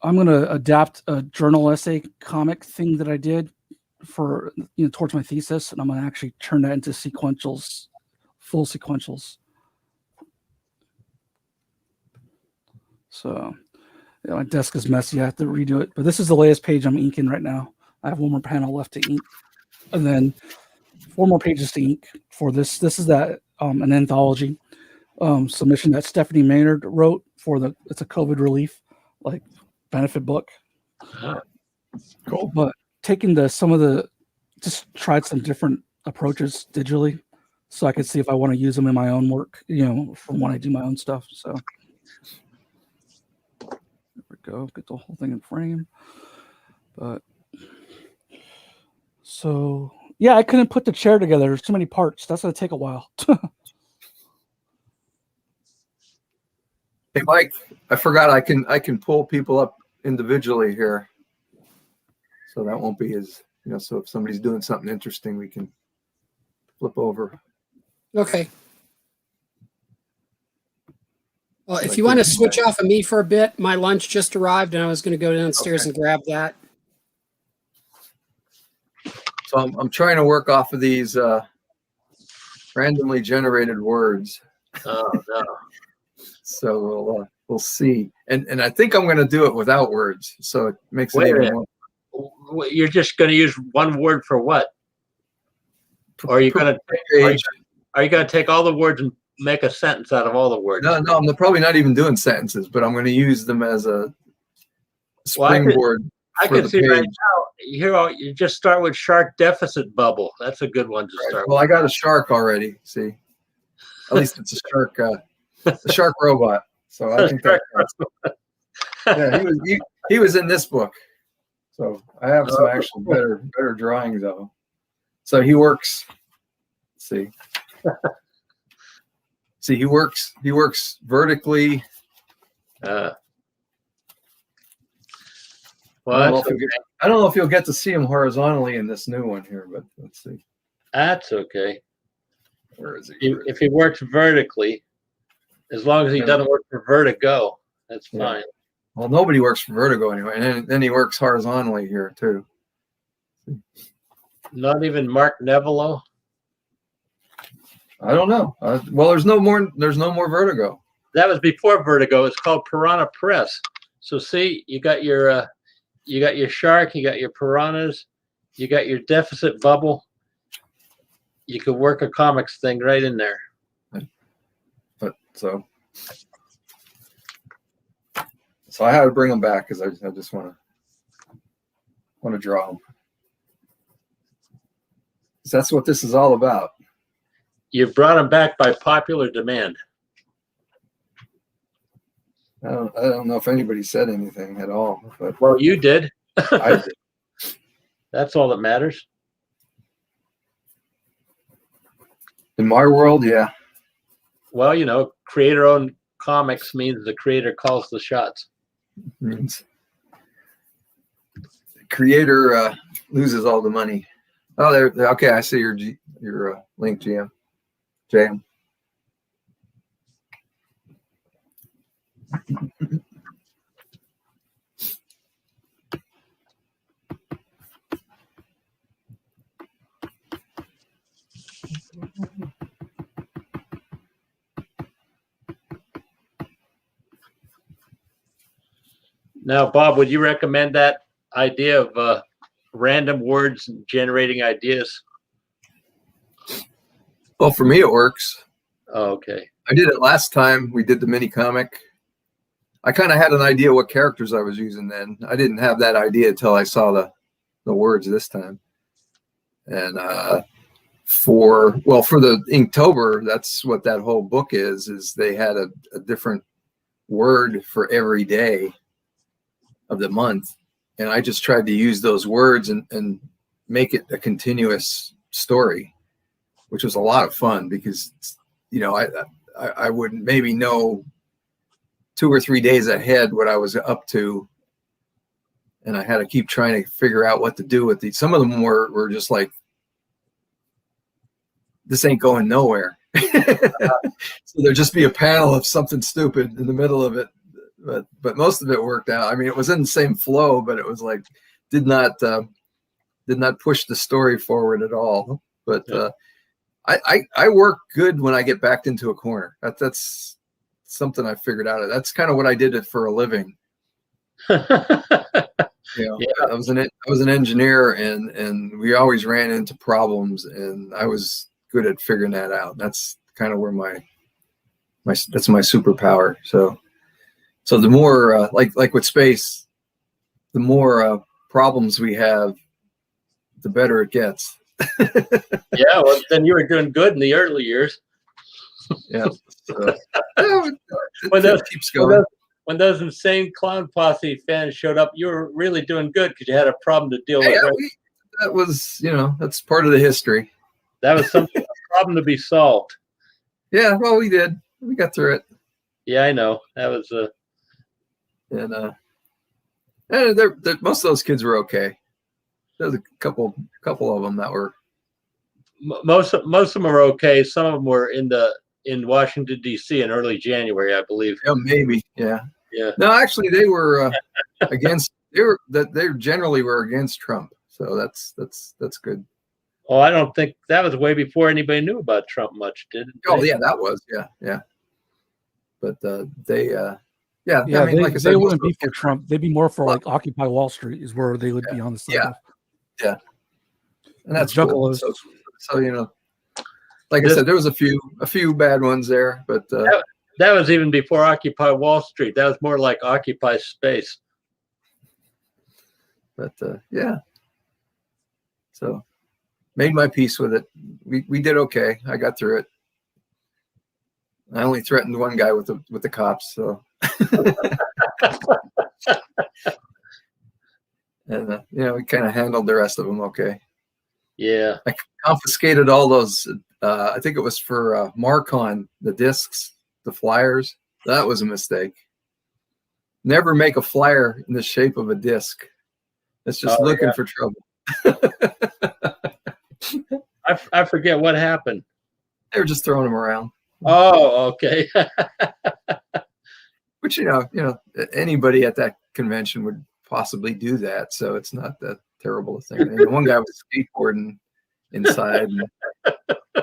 I'm going to adapt a journal essay comic thing that I did for towards my thesis, and I'm going to actually turn that into sequentials, full sequentials. So my desk is messy. I have to redo it, but this is the latest page I'm inking right now. I have one more panel left to ink, and then 4 more pages to ink for this. This is that an anthology submission that Stephanie Maynard wrote for it's a COVID relief benefit book. Cool. But taking just tried some different approaches digitally, so I could see if I want to use them in my own work, from when I do my own stuff. So there we go. Get the whole thing in frame. But so yeah, I couldn't put the chair together. There's too many parts. That's gonna take a while. Hey Mike, I forgot I can pull people up individually here, so that won't be as so if somebody's doing something interesting, we can flip over. Okay. Well, if you want to switch off of me for a bit, my lunch just arrived, and I was going to go downstairs and grab that. So I'm trying to work off of these randomly generated words. Oh no. So we'll see. And I think I'm going to do it without words, so it makes it Wait a even minute. more. You're just going to use one word for what? Or are you going to Page. are you going to take all the words and make a sentence out of all the words? No, I'm probably not even doing sentences, but I'm going to use them as a Well, springboard. I for can the see right page. now. You just start with shark deficit bubble. That's a good one to Right. start Well, with. I got a shark already. See, at least it's a shark robot. So I think that counts. Yeah, he was in this book. So I have some actual better drawings of him. So he works. Let's see. See, he works vertically. Well, I don't know if you'll get to see him horizontally in this new one here, but let's see. that's okay. Where is he? If he works vertically, as long as he doesn't work for vertigo, that's fine. Well, nobody works for Vertigo anyway, and then he works horizontally here too. Not even Mark Nevelo. I don't know. Well, there's no more Vertigo. That was before Vertigo. It's called Piranha Press. So see, you got your shark, you got your piranhas, you got your deficit bubble. You could work a comics thing right in there. But so I had to bring them back because I just want to draw them. That's what this is all about. You brought them back by popular demand. I don't know if anybody said anything at all, but Well, you did. I did. That's all that matters. In my world, yeah. Well, creator-owned comics means the creator calls the shots. Means the creator loses all the money. Oh, there. Okay, I see your link, GM. JM. Now, Bob, would you recommend that idea of random words and generating ideas? Well, for me, it works. Oh, okay. I did it last time we did the mini comic. I kind of had an idea what characters I was using then. I didn't have that idea until I saw the words this time. And for the Inktober, that's what that whole book is they had a different word for every day of the month. And I just tried to use those words and make it a continuous story, which was a lot of fun because, I would maybe know 2 or 3 days ahead what I was up to. And I had to keep trying to figure out what to do with these. Some of them were just like, this ain't going nowhere. So there'd just be a panel of something stupid in the middle of it. But most of it worked out. I mean, it was in the same flow, but it was like, did not push the story forward at all. But I work good when I get backed into a corner. That's something I figured out. That's kind of what I did for a living. I was an engineer, and we always ran into problems, and I was good at figuring that out. That's kind of where that's my superpower. So the more like with space, the more problems we have, the better it gets. Yeah, well, then you were doing good in the early years. Yeah. When keeps going. When those insane Clown Posse fans showed up, you were really doing good because you had a problem to deal with. That was, that's part of the history. That was a problem to be solved. Yeah, well, we did. We got through it. Yeah, I know. That was and most of those kids were okay. There's a couple of them that were. Most of them were okay. Some of them were in Washington D.C. in early January, I believe. Yeah, maybe. Yeah. Yeah. No, actually, they were against. They generally were against Trump. So that's good. Oh, I don't think that was way before anybody knew about Trump much, did it? Oh yeah, that was yeah. But they yeah, Yeah, I mean, like I said, they most wouldn't be of for Trump. They'd be more for like Occupy Wall Street is where they would be on the side yeah. of. and that's The cool. Juggalos. So you know, like I said, there was a few bad ones there, but That was even before Occupy Wall Street. That was more like Occupy Space. yeah. So made my peace with it. We did okay. I got through it. I only threatened one guy with the cops, so and you know, we kind of handled the rest of them okay. Yeah. I confiscated all those. I think it was for Marcon, the discs, the flyers. That was a mistake. Never make a flyer in the shape of a disc. It's just looking for trouble. I forget what happened. They were just throwing them around. Oh, okay. Which you know, anybody at that convention would possibly do that, so it's not that terrible a thing. And one guy was skateboarding inside, and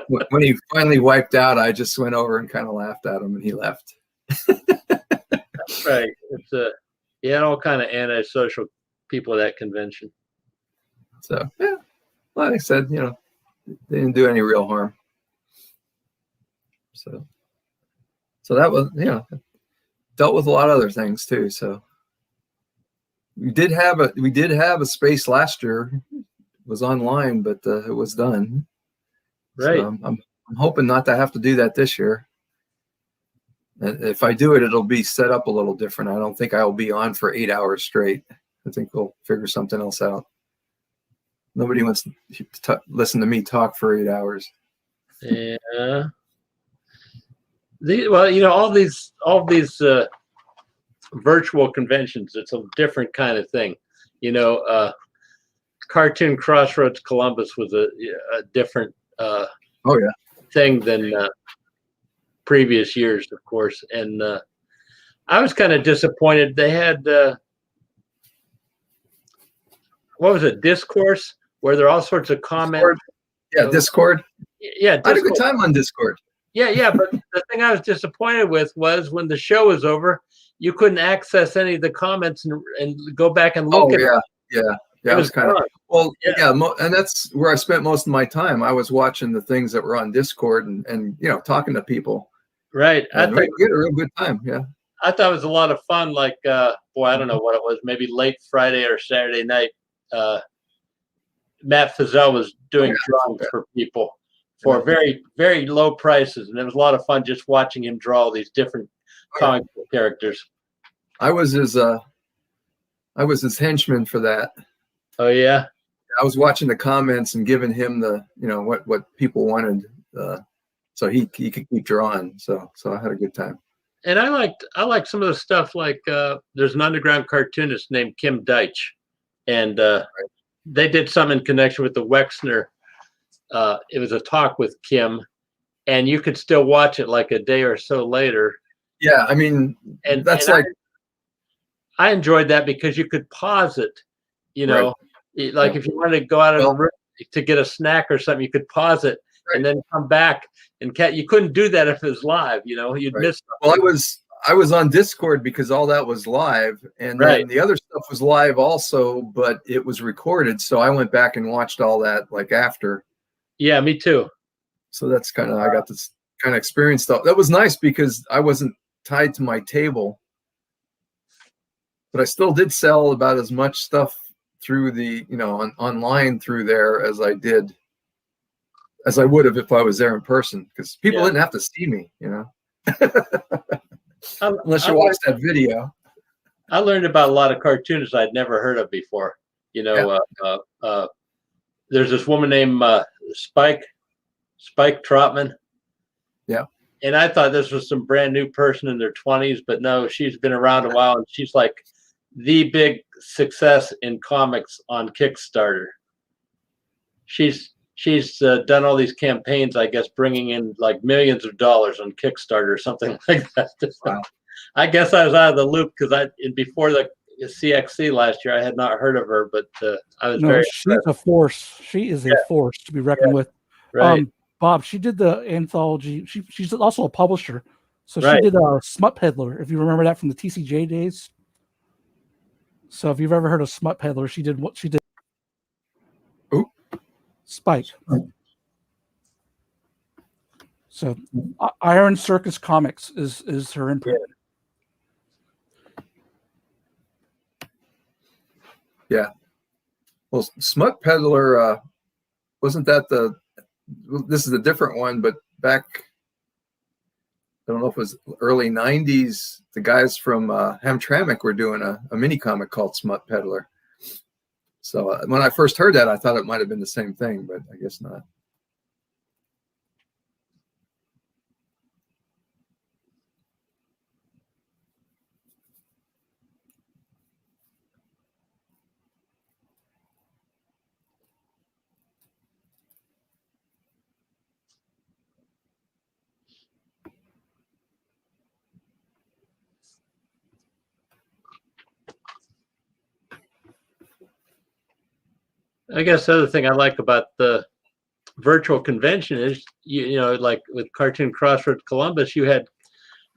when he finally wiped out, I just went over and kind of laughed at him, and he left. Right. It's you had all kind of antisocial people at that convention. So yeah, like I said, you know, they didn't do any real harm. So that was, you know, dealt with a lot of other things too. So we did have a space last year. It was online, but it was done. Right. So I'm hoping not to have to do that this year. And if I do it, it'll be set up a little different. I don't think I'll be on for 8 hours straight. I think we'll figure something else out. Nobody wants to listen to me talk for 8 hours. Yeah. Well, you know, all these virtual conventions, it's a different kind of thing. You know, Cartoon Crossroads Columbus was a different thing than previous years, of course. And I was kind of disappointed. They had what was it, Discourse, where there are all sorts of comments. Yeah, Discord. Yeah, Discord. I had a good time on Discord. Yeah, but the thing I was disappointed with was when the show was over, you couldn't access any of the comments and go back and look at it. Yeah. It was kind of and that's where I spent most of my time. I was watching the things that were on Discord and you know, talking to people. Right. We had a real good time. Yeah. I thought it was a lot of fun. Like, boy, I don't know what it was. Maybe late Friday or Saturday night. Matt Fazell was doing drawings for people for very, very low prices, and it was a lot of fun just watching him draw all these different comic book characters. I was his henchman for that. Oh yeah. I was watching the comments and giving him the, you know, what people wanted, so he could keep drawing. So I had a good time. And I liked some of the stuff, like there's an underground cartoonist named Kim Deitch, and they did some in connection with the Wexner. It was a talk with Kim, and you could still watch it like a day or so later. Yeah, I mean, and that's I enjoyed that because you could pause it. You know, like if you wanted to go out of the room to get a snack or something, you could pause it and then come back. And you couldn't do that if it was live. You know, you'd miss something. Well, I was on Discord because all that was live, and then the other stuff was live also, but it was recorded. So I went back and watched all that like after. Yeah, me too. So that's kind of I got this kind of experience stuff. That was nice because I wasn't tied to my table, but I still did sell about as much stuff through the, you know, online through there as I would have if I was there in person, because people didn't have to see me, you know. Unless you watch that video. I learned about a lot of cartoonists I'd never heard of before. You know, there's this woman named Spike Trotman. Yeah. And I thought this was some brand new person in their 20s, but no, she's been around a while, and she's like the big success in comics on Kickstarter. She's done all these campaigns, I guess, bringing in like millions of dollars on Kickstarter or something like that. Wow. I guess I was out of the loop because before the CXC last year. I had not heard of her, but I was No, very she's impressed. a force. She is a force to be reckoned with. Right, Bob, she did the anthology. She's also a publisher. So she right. did Smut Peddler, if you remember that from the TCJ days. So if you've ever heard of Smut Peddler, she did what she did. Ooh. Spike. So Iron Circus Comics is her imprint. Yeah. Well, Smut Peddler, wasn't that this is a different one, but back, I don't know if it was early 90s, the guys from Hamtramck were doing a mini comic called Smut Peddler. So when I first heard that, I thought it might have been the same thing, but I guess not. I guess the other thing I like about the virtual convention is, you know, like with Cartoon Crossroads Columbus, you had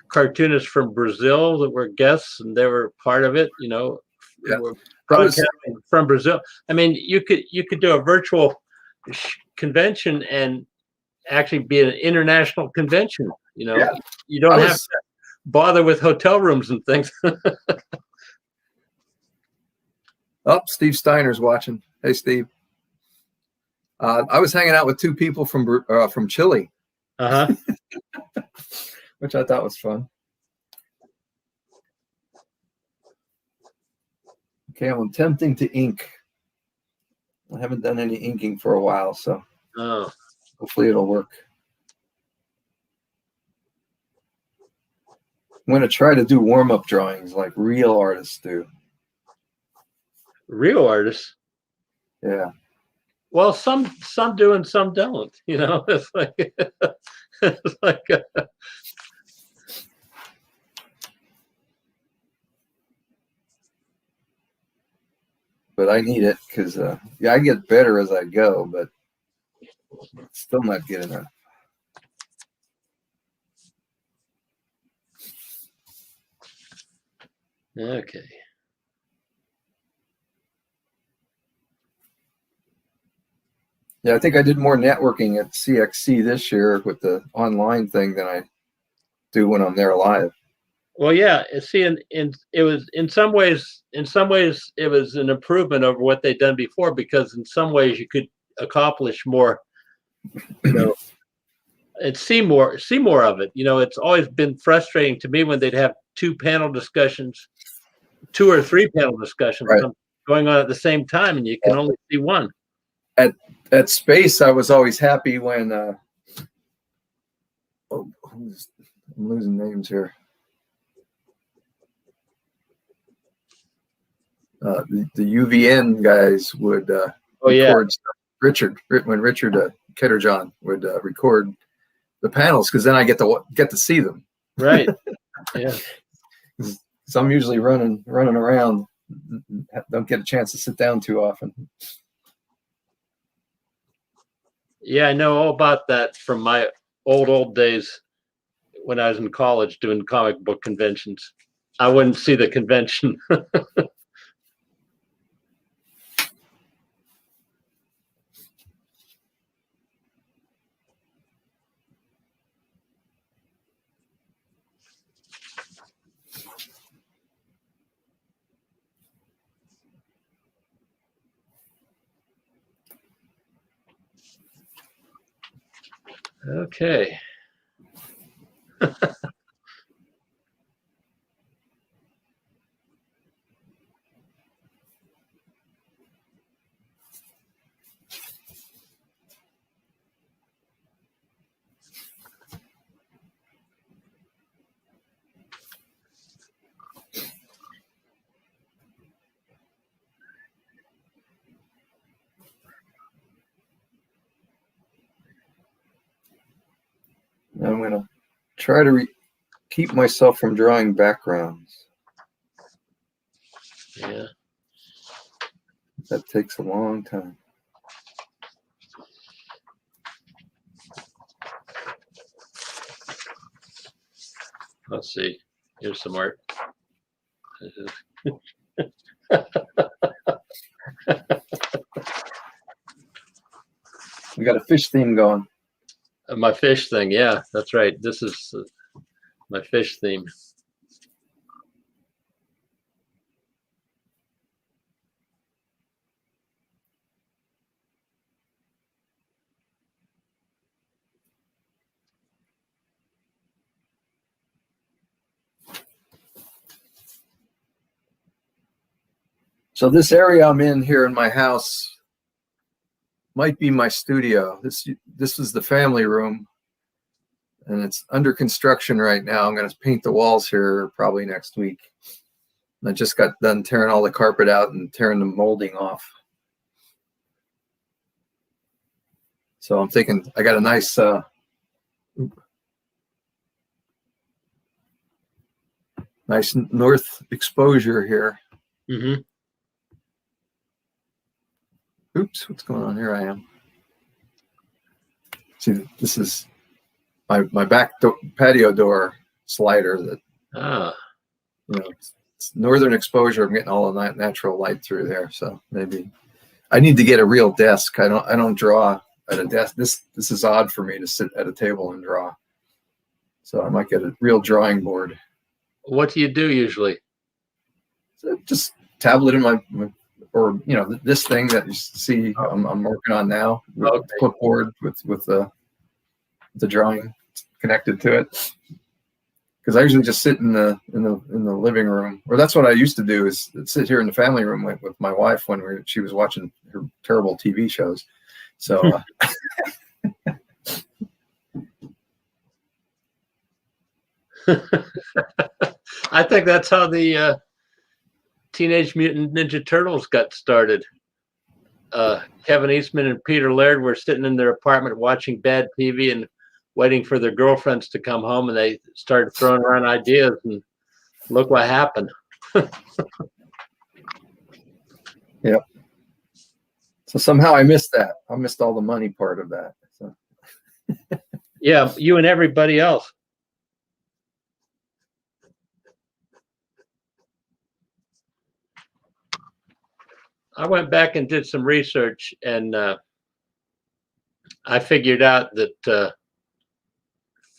cartoonists from Brazil that were guests, and they were part of it. You know, Yeah. were broadcasting from Brazil. I mean, you could do a virtual convention and actually be an international convention. You know, Yeah. you don't have to bother with hotel rooms and things. Oh, Steve Steiner's watching. Hey, Steve. I was hanging out with two people from Chile, which I thought was fun. Okay, I'm attempting to ink. I haven't done any inking for a while, so hopefully it'll work. I'm going to try to do warm-up drawings like real artists do. Real artists? Yeah. Well, some do and some don't. You know, it's like it's like. But I need it because yeah, I get better as I go, but still not good enough. Okay. Yeah, I think I did more networking at CXC this year with the online thing than I do when I'm there live. Well, yeah. See, it was in some ways it was an improvement over what they'd done before, because in some ways you could accomplish more, you know, and see more of it. You know, it's always been frustrating to me when they'd have two or three panel discussions right, going on at the same time, and you can only see one. At Space, I was always happy when I'm losing names here. The UVN guys would record stuff. When Richard Ketterjohn would record the panels, because then I get to see them. Right. Yeah. Because I'm usually running around, don't get a chance to sit down too often. Yeah, I know all about that from my old days when I was in college doing comic book conventions. I wouldn't see the convention. Okay. I'm going to try to keep myself from drawing backgrounds. Yeah. That takes a long time. Let's see. Here's some art. We got a fish theme going. My fish thing. Yeah, that's right. This is my fish theme. So this area I'm in here in my house might be my studio. This is the family room, and it's under construction right now. I'm going to paint the walls here probably next week. I just got done tearing all the carpet out and tearing the molding off. So I'm thinking I got a nice nice north exposure here. Mm-hmm. Oops, what's going on here? I am. See, this is my back patio door slider that, you know, it's northern exposure. I'm getting all of that natural light through there. So maybe I need to get a real desk. I don't draw at a desk. This is odd for me to sit at a table and draw. So I might get a real drawing board. What do you do usually? So just tablet in my or you know, this thing that you see I'm working on now with the clipboard with the drawing connected to it. Because I usually just sit in the living room, or that's what I used to do, is sit here in the family room with my wife when she was watching her terrible TV shows. So I think that's how the Teenage Mutant Ninja Turtles got started. Kevin Eastman and Peter Laird were sitting in their apartment watching bad TV and waiting for their girlfriends to come home, and they started throwing around ideas, and look what happened. Yep. So somehow I missed that. I missed all the money part of that. So. Yeah, you and everybody else. I went back and did some research, and I figured out that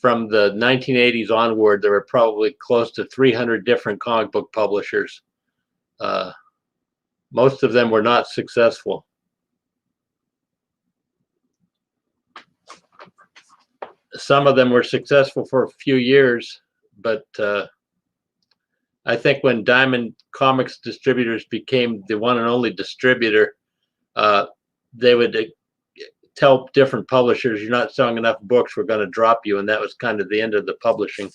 from the 1980s onward, there were probably close to 300 different comic book publishers. Most of them were not successful. Some of them were successful for a few years, but I think when Diamond Comics Distributors became the one and only distributor, they would tell different publishers, you're not selling enough books, we're going to drop you. And that was kind of the end of the publishing.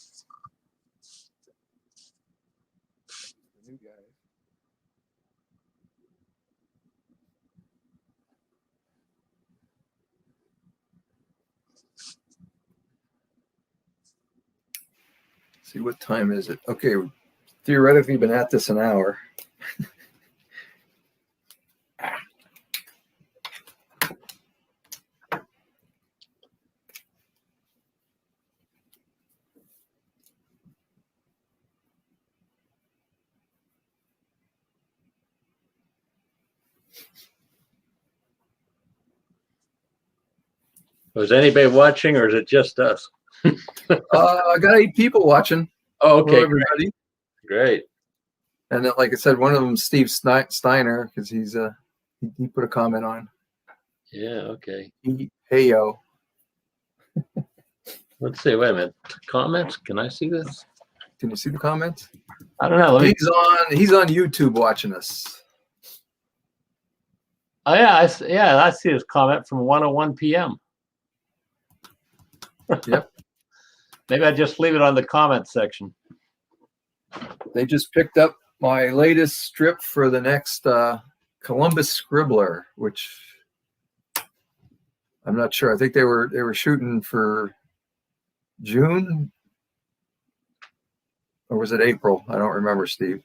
See, what time is it? Okay, theoretically been at this an hour. Was anybody watching, or is it just us? I got 8 people watching. Oh, okay. Hello, everybody. Great. And then, like I said, one of them, Steve Steiner, because he put a comment on. Yeah, okay. Hey yo. Let's see. Wait a minute. Comments? Can I see this? Can you see the comments? I don't know. He's on YouTube watching us. Oh yeah, I see his comment from 1:01 p.m. Yep. Maybe I just leave it on the comment section. They just picked up my latest strip for the next Columbus Scribbler, which I'm not sure. I think they were shooting for June, or was it April? I don't remember, Steve.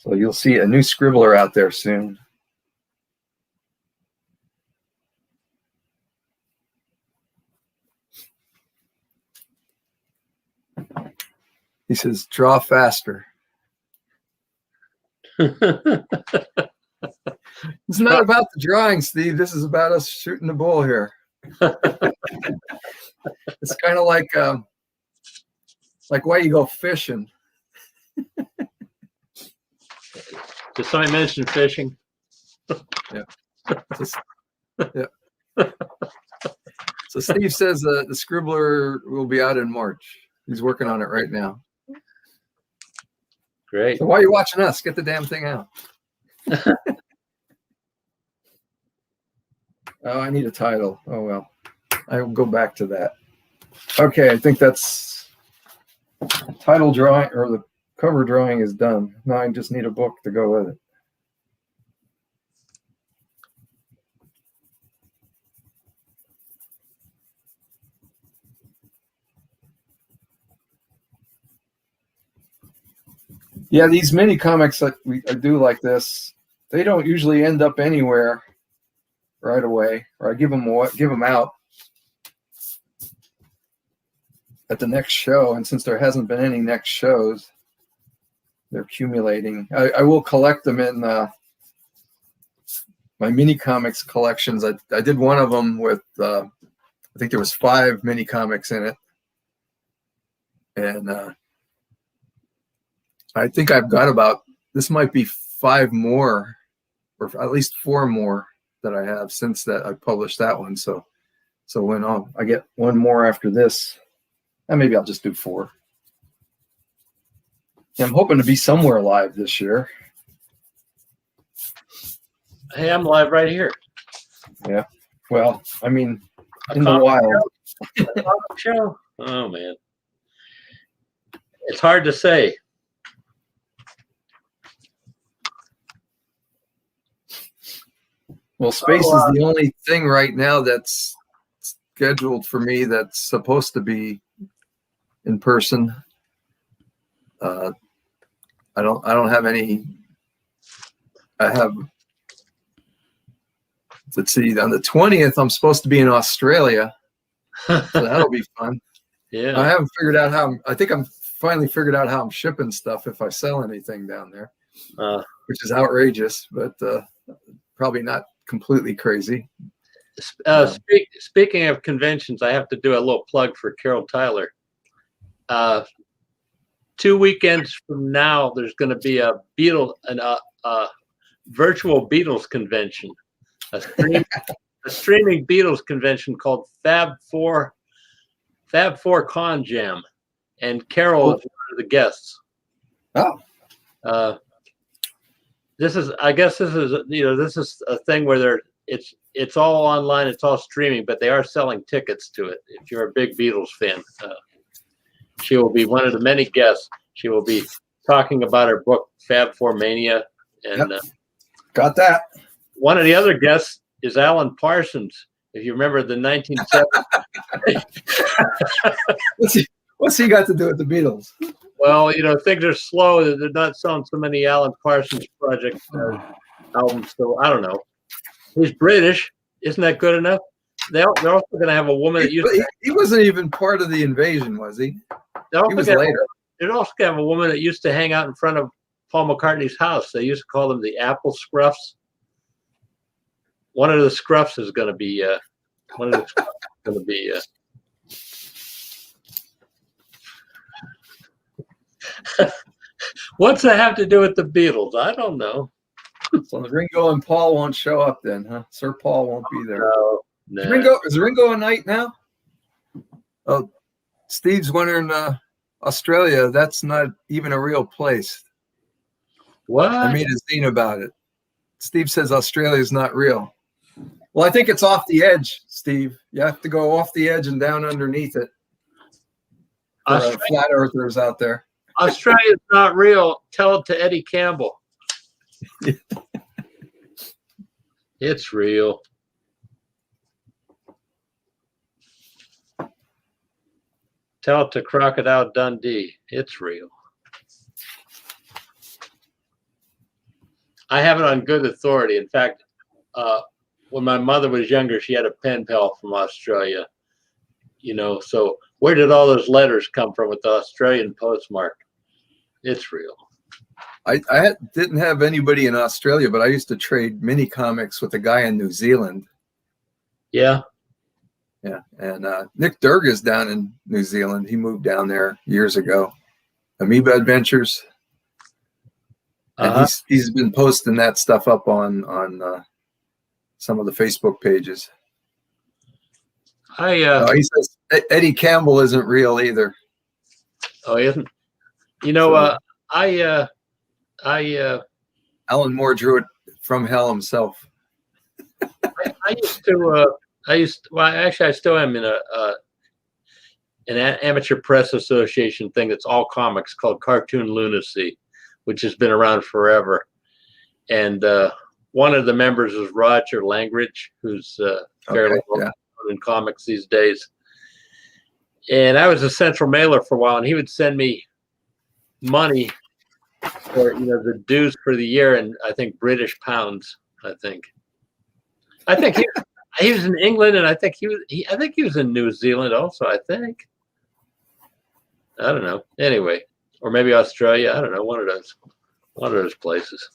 So you'll see a new scribbler out there soon. He says, draw faster. It's not about the drawing, Steve. This is about us shooting the bull here. It's kind of like why you go fishing. Did somebody mention fishing? Yeah. Yeah. So Steve says the scribbler will be out in March. He's working on it right now. Great. So why are you watching us? Get the damn thing out. Oh, I need a title. Oh, well. I will go back to that. Okay, I think that's title drawing, or the cover drawing is done. Now I just need a book to go with it. Yeah, these mini comics that I do like this, they don't usually end up anywhere right away, or I give them out at the next show. And since there hasn't been any next shows, they're accumulating. I will collect them in my Minicomics collections. I did one of them with I think there was 5 Minicomics in it, and I think I've got about, this might be 5 more, or at least 4 more that I have since that I published that one. So when I get one more after this, and maybe I'll just do 4. I'm hoping to be somewhere live this year. Hey, I'm live right here. Yeah. Well, I mean, in the wild. Show? Oh, man. It's hard to say. Well, space is the only thing right now that's scheduled for me that's supposed to be in person. I don't have any. I have. Let's see. On the 20th, I'm supposed to be in Australia, so that'll be fun. Yeah. I haven't figured out how. I think I'm finally figured out how I'm shipping stuff if I sell anything down there, which is outrageous, but probably not completely crazy. Speaking of conventions, I have to do a little plug for Carol Tyler. 2 weekends from now, there's going to be a virtual Beatles convention, a streaming Beatles convention called Fab 4 Con Jam, and Carol is one of the guests. Oh. I guess this is a thing where it's all online, it's all streaming, but they are selling tickets to it. If you're a big Beatles fan, she will be one of the many guests. She will be talking about her book Fab Four Mania, and got that. One of the other guests is Alan Parsons. If you remember the 1970s. What's he got to do with the Beatles? Well, things are slow. They're not selling so many Alan Parsons project albums, so I don't know. He's British. Isn't that good enough? They're also going to have a woman that used to... He wasn't even part of the invasion, was he? He was later. They're also going to have a woman that used to hang out in front of Paul McCartney's house. They used to call them the Apple Scruffs. One of the Scruffs is going to be... What's that have to do with the Beatles? I don't know. So Ringo and Paul won't show up then, huh? Sir Paul won't be there. No. Is Ringo a knight now? Oh, Steve's wondering, Australia, that's not even a real place. What? I made a zine about it. Steve says Australia is not real. Well, I think it's off the edge, Steve. You have to go off the edge and down underneath it. Flat earthers out there. Australia's not real. Tell it to Eddie Campbell. It's real. Tell it to Crocodile Dundee. It's real. I have it on good authority. In fact, when my mother was younger, she had a pen pal from Australia. You know, so where did all those letters come from with the Australian postmark? It's real. Didn't have anybody in Australia, but I used to trade mini comics with a guy in New Zealand. Yeah. Yeah. And Nick Durga's down in New Zealand. He moved down there years ago. Amoeba Adventures. And he's been posting that stuff up on some of the Facebook pages. He says Eddie Campbell isn't real either. Oh, he isn't. You know, Alan Moore drew it from hell himself. I still am in an amateur press association thing that's all comics called Cartoon Lunacy, which has been around forever. And one of the members is Roger Langridge, who's fairly well known in comics these days. And I was a central mailer for a while, and he would send me money for, you know, the dues for the year, and I think British pounds. I think he was in England, and I think he was in New Zealand also. I don't know. Anyway, or maybe Australia. I don't know. One of those places.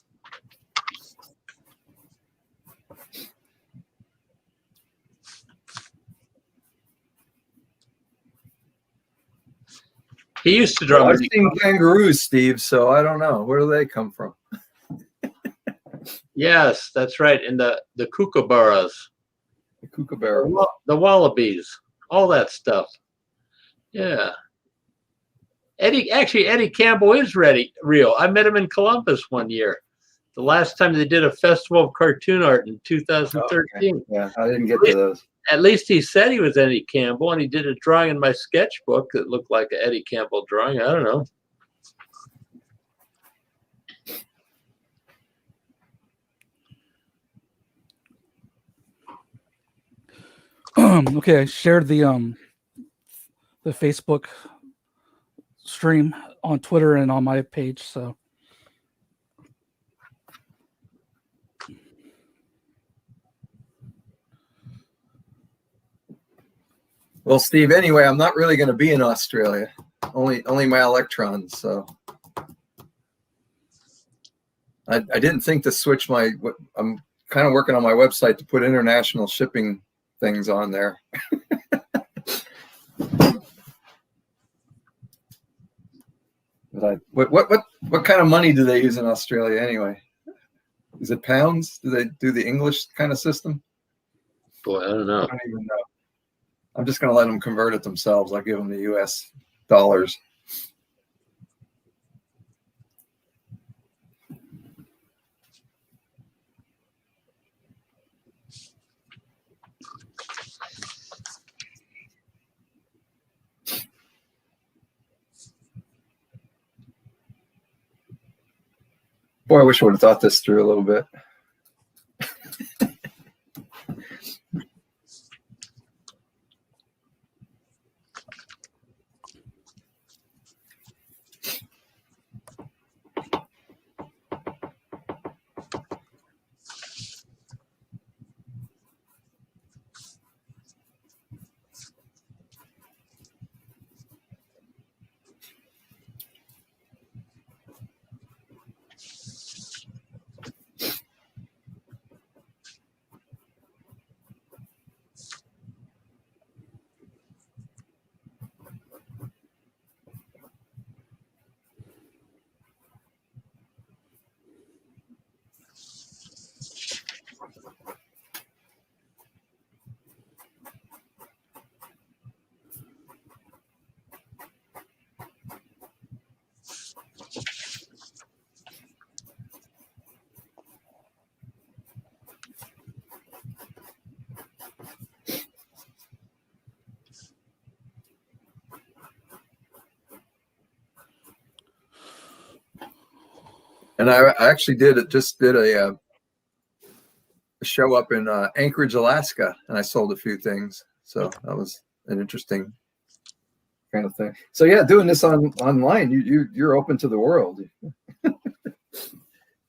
He used to draw. I've seen kangaroos, Steve, so I don't know. Where do they come from? Yes, that's right. And the kookaburras. The kookaburra. The wallabies. All that stuff. Yeah. Eddie Campbell is real. I met him in Columbus one year. The last time they did a festival of cartoon art in 2013. Okay. Yeah, I didn't get to those. At least he said he was Eddie Campbell, and he did a drawing in my sketchbook that looked like an Eddie Campbell drawing. I don't know. Okay, I shared the Facebook stream on Twitter and on my page. So well, Steve, anyway, I'm not really going to be in Australia. Only my electrons. So I didn't think to switch I'm kind of working on my website to put international shipping things on there. But what kind of money do they use in Australia anyway? Is it pounds? Do they do the English kind of system? Boy, I don't know. I don't even know. I'm just going to let them convert it themselves. I'll give them the US dollars. Boy, I wish I would have thought this through a little bit. And I actually did a show up in Anchorage, Alaska, and I sold a few things. So that was an interesting kind of thing. So yeah, doing this online, you're open to the world.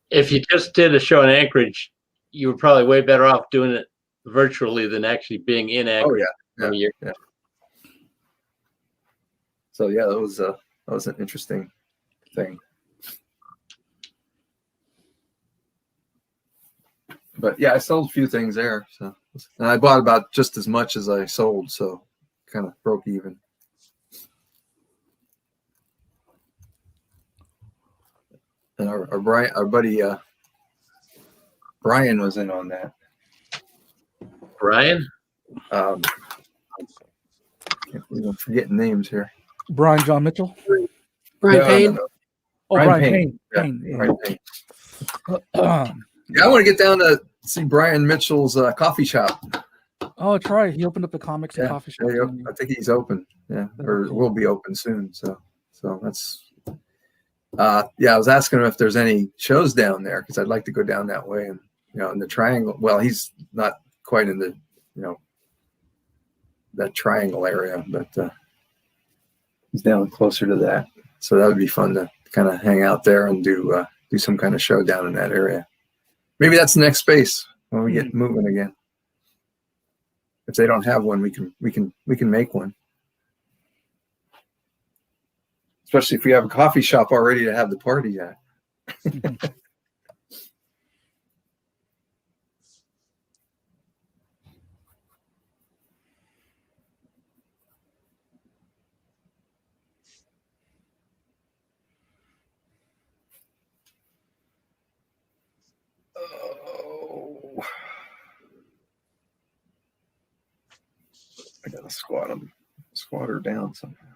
if you just did a show in Anchorage, you were probably way better off doing it virtually than actually being in Anchorage. Oh yeah. So yeah, that was an interesting thing. But yeah, I sold a few things there. So, and I bought about just as much as I sold, so kind of broke even. And our buddy Brian was in on that. Brian? I'm forgetting names here. Brian John Mitchell. Brian Payne. No. Oh, Brian Brian Payne. Payne. Yeah, Payne. Brian Payne. Um, Yeah, I want to get down to see Brian Mitchell's coffee shop. oh, that's right. He opened up the comics and Yeah, coffee shop. there you go. I think he's open. Yeah, or will be open soon. So that's. Yeah, I was asking him if there's any shows down there because I'd like to go down that way and in the triangle. Well, he's not quite in the that triangle area, but he's down closer to that. So that would be fun to kind of hang out there and do some kind of show down in that area. Maybe that's the next space when we get moving again. If they don't have one, we can make one. Especially if we have a coffee shop already to have the party at. Oh, I gotta squat her down somehow.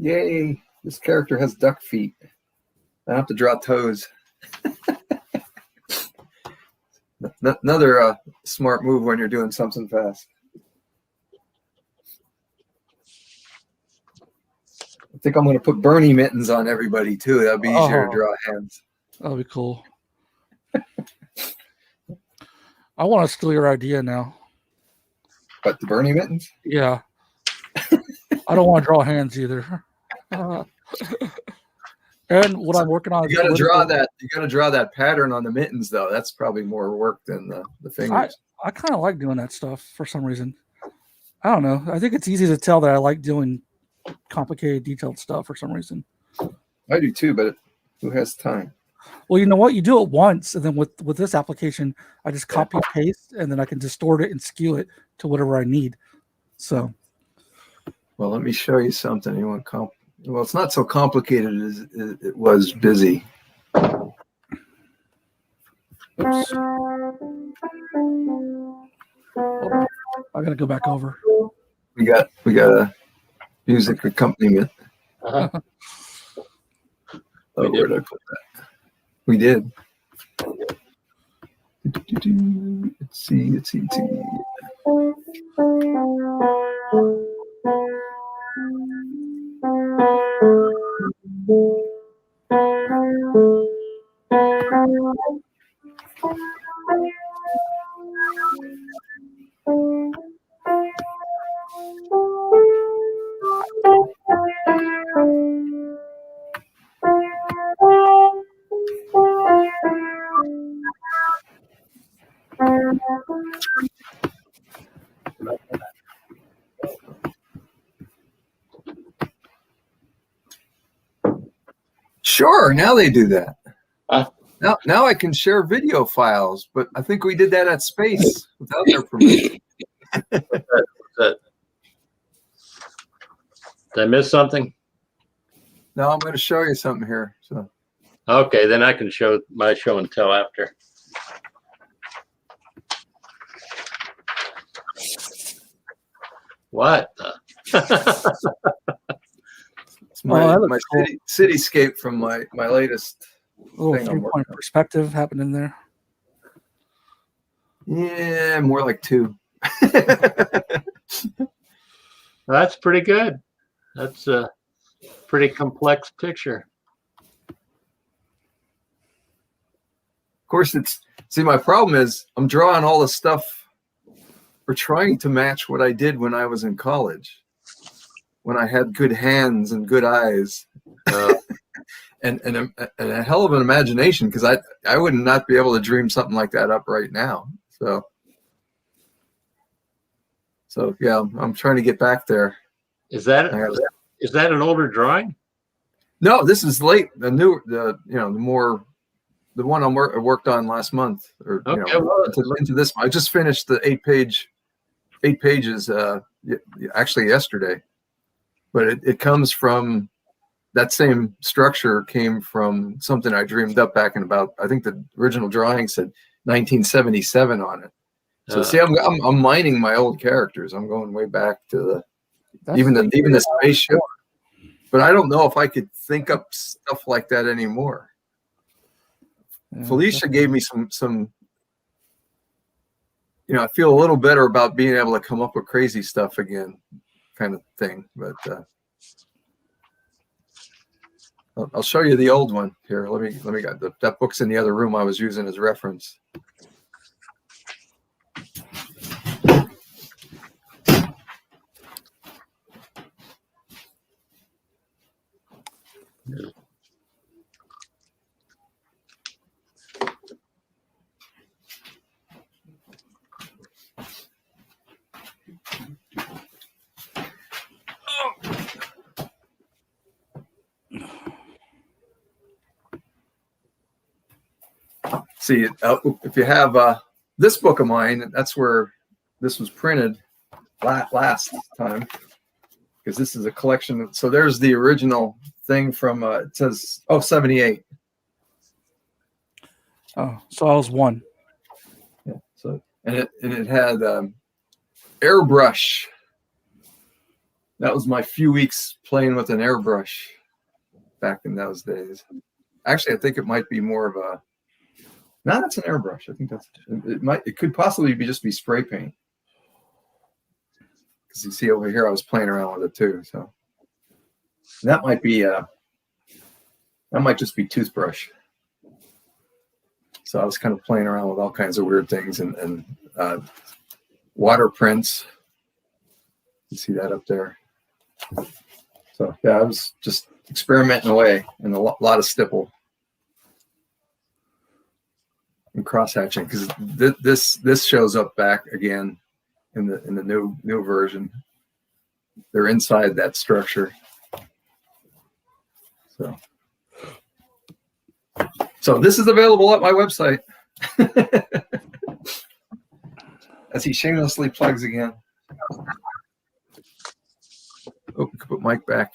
Yay! This character has duck feet. I have to draw toes. Another smart move when you're doing something fast. I think I'm going to put Bernie mittens on everybody too. That'll be easier to draw hands. That'll be cool. I want to steal your idea now. But the Bernie mittens? Yeah. I don't want to draw hands either. And what I'm working on, you got to draw that. You got to draw that pattern on the mittens, though. That's probably more work than the fingers. I kind of like doing that stuff for some reason. I don't know. I think it's easy to tell that I like doing complicated, detailed stuff for some reason. I do too, but who has time? Well, you know what? You do it once, and then with this application, I just copy paste, and then I can distort it and skew it to whatever I need. So, well, let me show you something. You want well, it's not so complicated as it was busy. oops. Oh, I gotta go back over. We got a music accompaniment. Uh-huh. Oh, where did I put that? We did. Let's see. Sure, now they do that. Huh? Now I can share video files, but I think we did that at Space without their permission. That- Did I miss something? Now I'm going to show you something here. So Okay, then I can show my show and tell after. What? it's my, that looks my cool. cityscape from my latest A little thing I'm working 3-point on. perspective happening there. Yeah, more like 2. That's pretty good. That's a pretty complex picture. Of course, my problem is I'm drawing all the stuff or trying to match what I did when I was in college, when I had good hands and good eyes, and a hell of an imagination, because I would not be able to dream something like that up right now. So yeah, I'm trying to get back there. Is that an older drawing? No, this is late. The one I worked on last month, or Okay, well, into this. I just finished the 8 pages actually yesterday, but it comes from that same structure. Came from something I dreamed up back in about, I think the original drawing said 1977 on it. So see, I'm mining my old characters. I'm going way back to even the spaceship. But I don't know if I could think up stuff like that anymore. Yeah, Felicia gave me some. I feel a little better about being able to come up with crazy stuff again, kind of thing. But I'll show you the old one here. Let me get that book's in the other room I was using as reference. See, if you have this book of mine, that's where this was printed last time, because this is a collection. So there's the original thing from, it says, 78. Oh, so I was 1. Yeah. So, and it had airbrush. That was my few weeks playing with an airbrush back in those days. Actually, I think it might be more of a, no, that's an airbrush. I think it could possibly just be spray paint. Because you see over here, I was playing around with it too. So that might just be toothbrush. So I was kind of playing around with all kinds of weird things and water prints. You see that up there. So yeah, I was just experimenting away and a lot of stipple and cross hatching, because this shows up back again in the new version. They're inside that structure. So this is available at my website. As he shamelessly plugs again. Oh, we could put Mike back.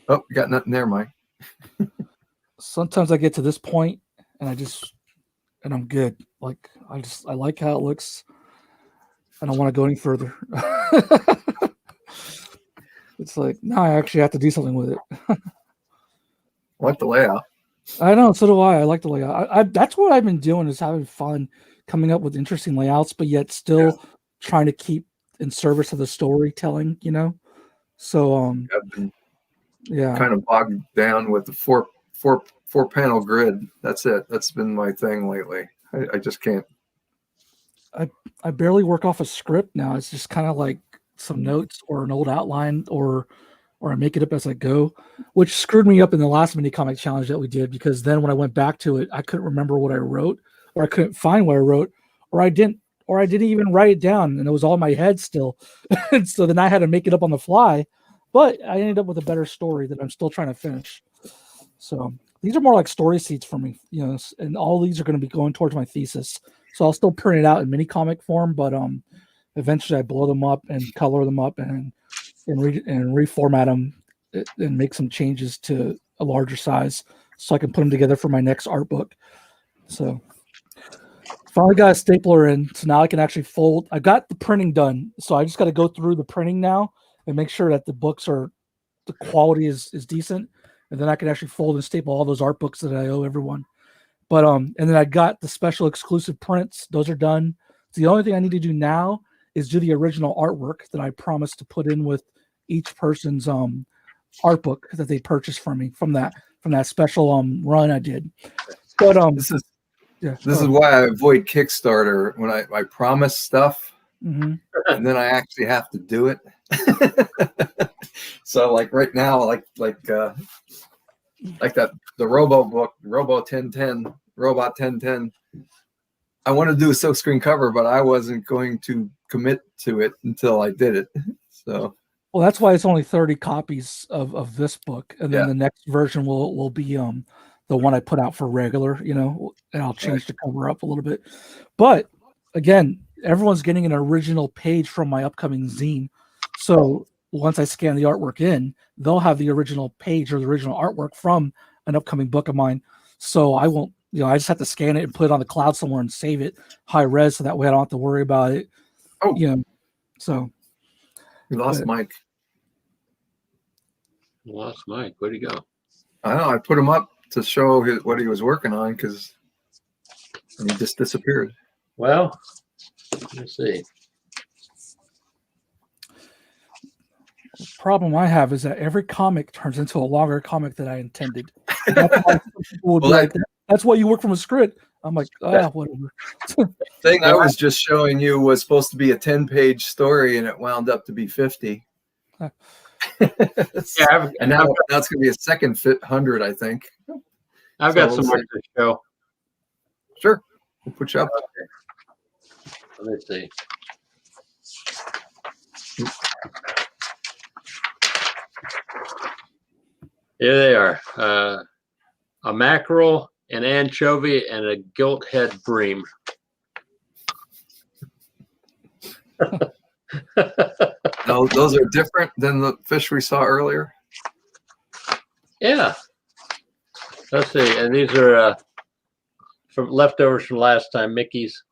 Oh, you got nothing there, Mike. Sometimes I get to this point and I'm good. Like I like how it looks. I don't want to go any further. It's like, no, I actually have to do something with it. I like the layout. I know, so do I. I like the layout. I that's what I've been doing, is having fun coming up with interesting layouts, but yet still trying to keep in service of the storytelling, So I've been yeah, kind of bogged down with the four panel grid. That's it. That's been my thing lately. I just can't. I barely work off a script now. It's just kind of like some notes or an old outline, or I make it up as I go, which screwed me up in the last mini comic challenge that we did, because then when I went back to it, I couldn't remember what I wrote, or I couldn't find what I wrote, or I didn't or I didn't even write it down, and it was all in my head still. And so then I had to make it up on the fly. But I ended up with a better story that I'm still trying to finish. So these are more like story seeds for me, and all these are going to be going towards my thesis. So I'll still print it out in mini comic form, but eventually I blow them up and color them up and reformat them and make some changes to a larger size so I can put them together for my next art book. So finally got a stapler in, so now I can actually fold. I got the printing done, so I just got to go through the printing now and make sure that the quality is decent, and then I can actually fold and staple all those art books that I owe everyone. But and then I got the special exclusive prints; those are done. So the only thing I need to do now is do the original artwork that I promised to put in with each person's art book that they purchased from me from that special run I did. But this is why I avoid Kickstarter when I promise stuff, and then I actually have to do it. So like right now, like that the Robo book, Robot 1010. I want to do a silkscreen cover, but I wasn't going to commit to it until I did it. So well, that's why it's only 30 copies of this book, and then the next version will be the one I put out for regular, and I'll change the cover up a little bit. But again, everyone's getting an original page from my upcoming zine. So once I scan the artwork in, they'll have the original page or the original artwork from an upcoming book of mine. So I won't, I just have to scan it and put it on the cloud somewhere and save it high res, so that way I don't have to worry about it. So we lost Mike. Lost Mike. Where'd he go? I know. I put him up to show what he was working on because he just disappeared. Well, let's see. The problem I have is that every comic turns into a longer comic than I intended. That's why people would be like, that's why you work from a script. I'm like, whatever. Thing I was just showing you was supposed to be a 10-page story, and it wound up to be 50. And now it's going to be a second 100, I think. I've got some more to show. Sure. We'll put you up. Okay. Let me see. Here they are. A mackerel, an anchovy, and a gilt head bream. No, those are different than the fish we saw earlier. Yeah. Let's see. And these are from leftovers from last time, Mickey's.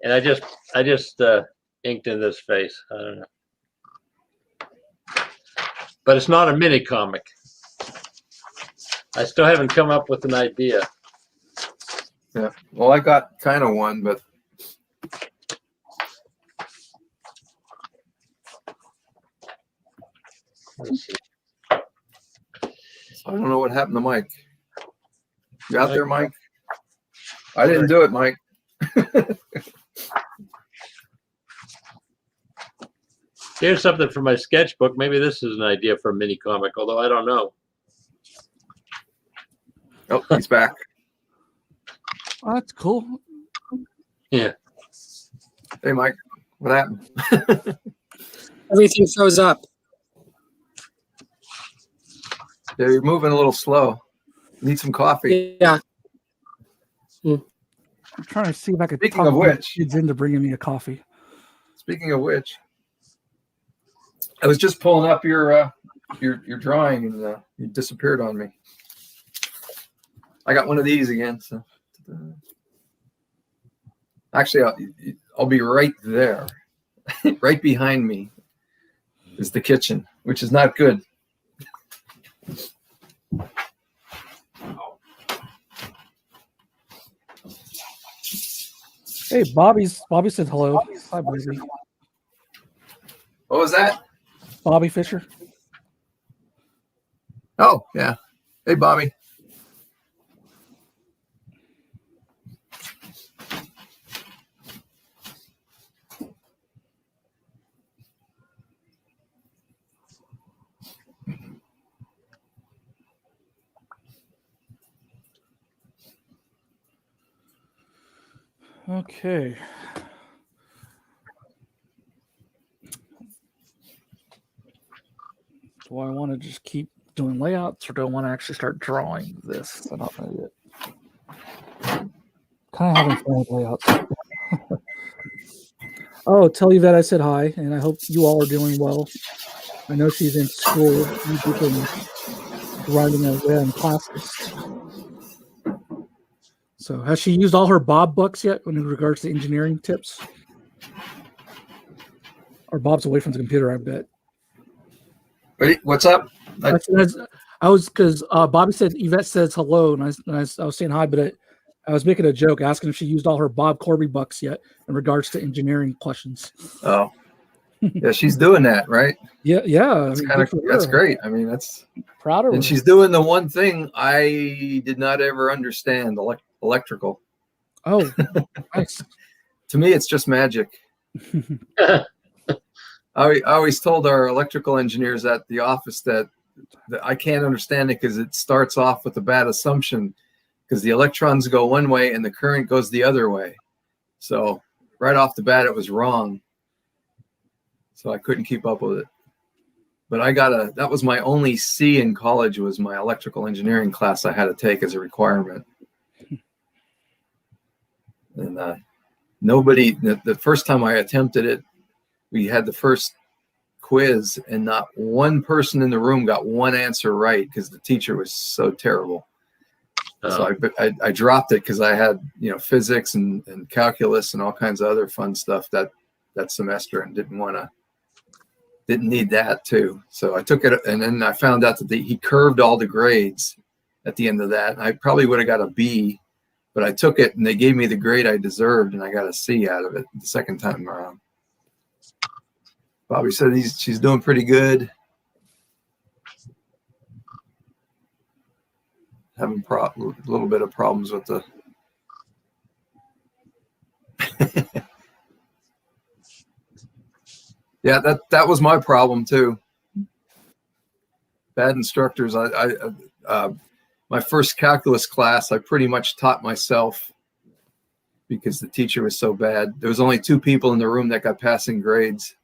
And I just inked in this face. I don't know. But it's not a mini comic. I still haven't come up with an idea. Yeah. Well, I got kind of one, but let's see. I don't know what happened to Mike. You out there, Mike? I didn't do it, Mike. Here's something from my sketchbook. Maybe this is an idea for a mini comic, although I don't know. Oh, he's back. Oh, that's cool. Yeah. Hey, Mike, what happened? Everything shows up. Yeah, you're moving a little slow. Need some coffee. Yeah. I'm trying to see if I could Speaking talk of which, kids into bringing me a coffee. Speaking of which, I was just pulling up your drawing, and you disappeared on me. I got one of these again. So actually, I'll be right there. Right behind me is the kitchen, which is not good. Hey, Bobby said hello. Hi, Bobby. What was that? Bobby Fisher. Oh, yeah. Hey, Bobby. Okay. Do I want to just keep doing layouts, or do I want to actually start drawing this? I don't know yet. Kind of having fun with layouts. Oh, tell Yvette I said hi, and I hope you all are doing well. I know she's in school. You've been grinding away in classes. So, has she used all her Bob bucks yet in regards to engineering tips? Or Bob's away from the computer, I bet. Wait, what's up? I was because Bobby said Yvette says hello, and I was saying hi, but I was making a joke asking if she used all her Bob Corby bucks yet in regards to engineering questions. Oh, yeah, she's doing that, right? Yeah. That's great. I mean, that's proud of her. And she's doing the one thing I did not ever understand: electrical. Oh, nice. To me, it's just magic. I always told our electrical engineers at the office that I can't understand it because it starts off with a bad assumption, because the electrons go one way and the current goes the other way. So right off the bat, it was wrong. So I couldn't keep up with it. But that was my only C in college, was my electrical engineering class I had to take as a requirement. And the first time I attempted it, we had the first quiz, and not one person in the room got one answer right because the teacher was so terrible. So I dropped it because I had physics and calculus and all kinds of other fun stuff that semester, and didn't need that too. So I took it, and then I found out that he curved all the grades at the end of that. I probably would have got a B, but I took it and they gave me the grade I deserved, and I got a C out of it the second time around. Bobby said she's doing pretty good. Having a little bit of problems with the yeah, that was my problem too. Bad instructors. My first calculus class, I pretty much taught myself because the teacher was so bad. There was only 2 people in the room that got passing grades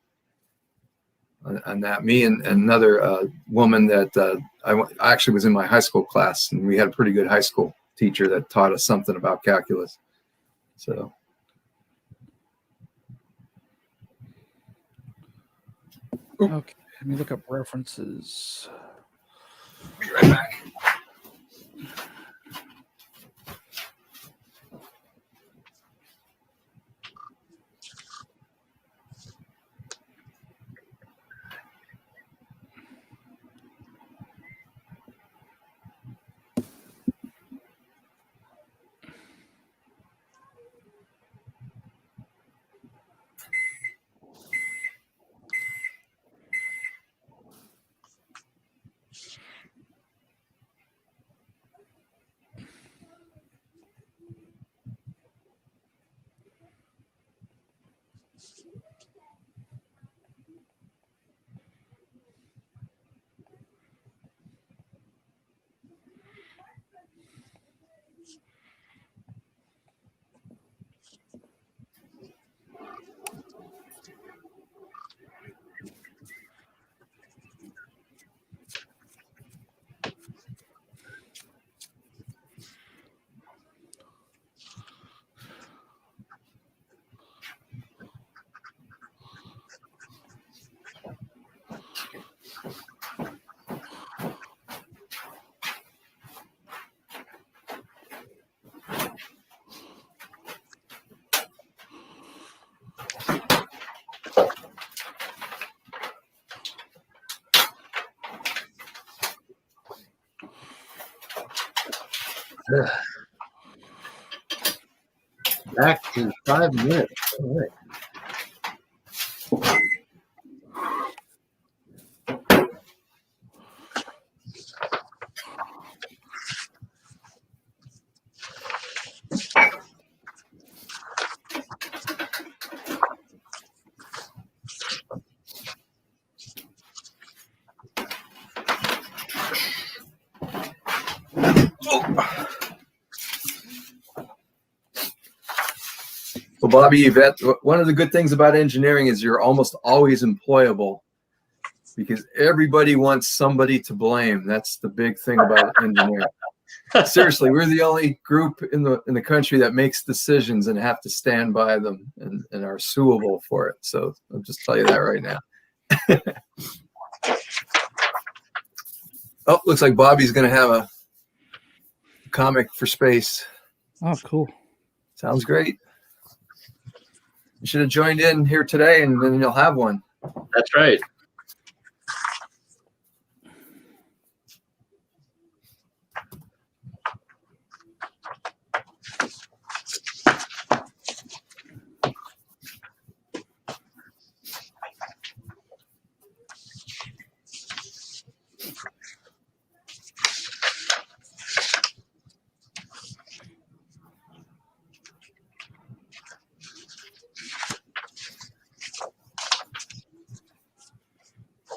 on that. Me and another woman that I actually was in my high school class, and we had a pretty good high school teacher that taught us something about calculus. So. Okay, let me look up references. Be right back. Back in 5 minutes. All right. Bobby, Yvette, one of the good things about engineering is you're almost always employable because everybody wants somebody to blame. That's the big thing about engineering. Seriously, we're the only group in the country that makes decisions and have to stand by them and are suable for it. So I'll just tell you that right now. Oh, looks like Bobby's going to have a comic for space. Oh, cool. Sounds great. You should have joined in here today, and then you'll have one. That's right.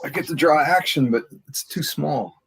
I get to draw action, but it's too small.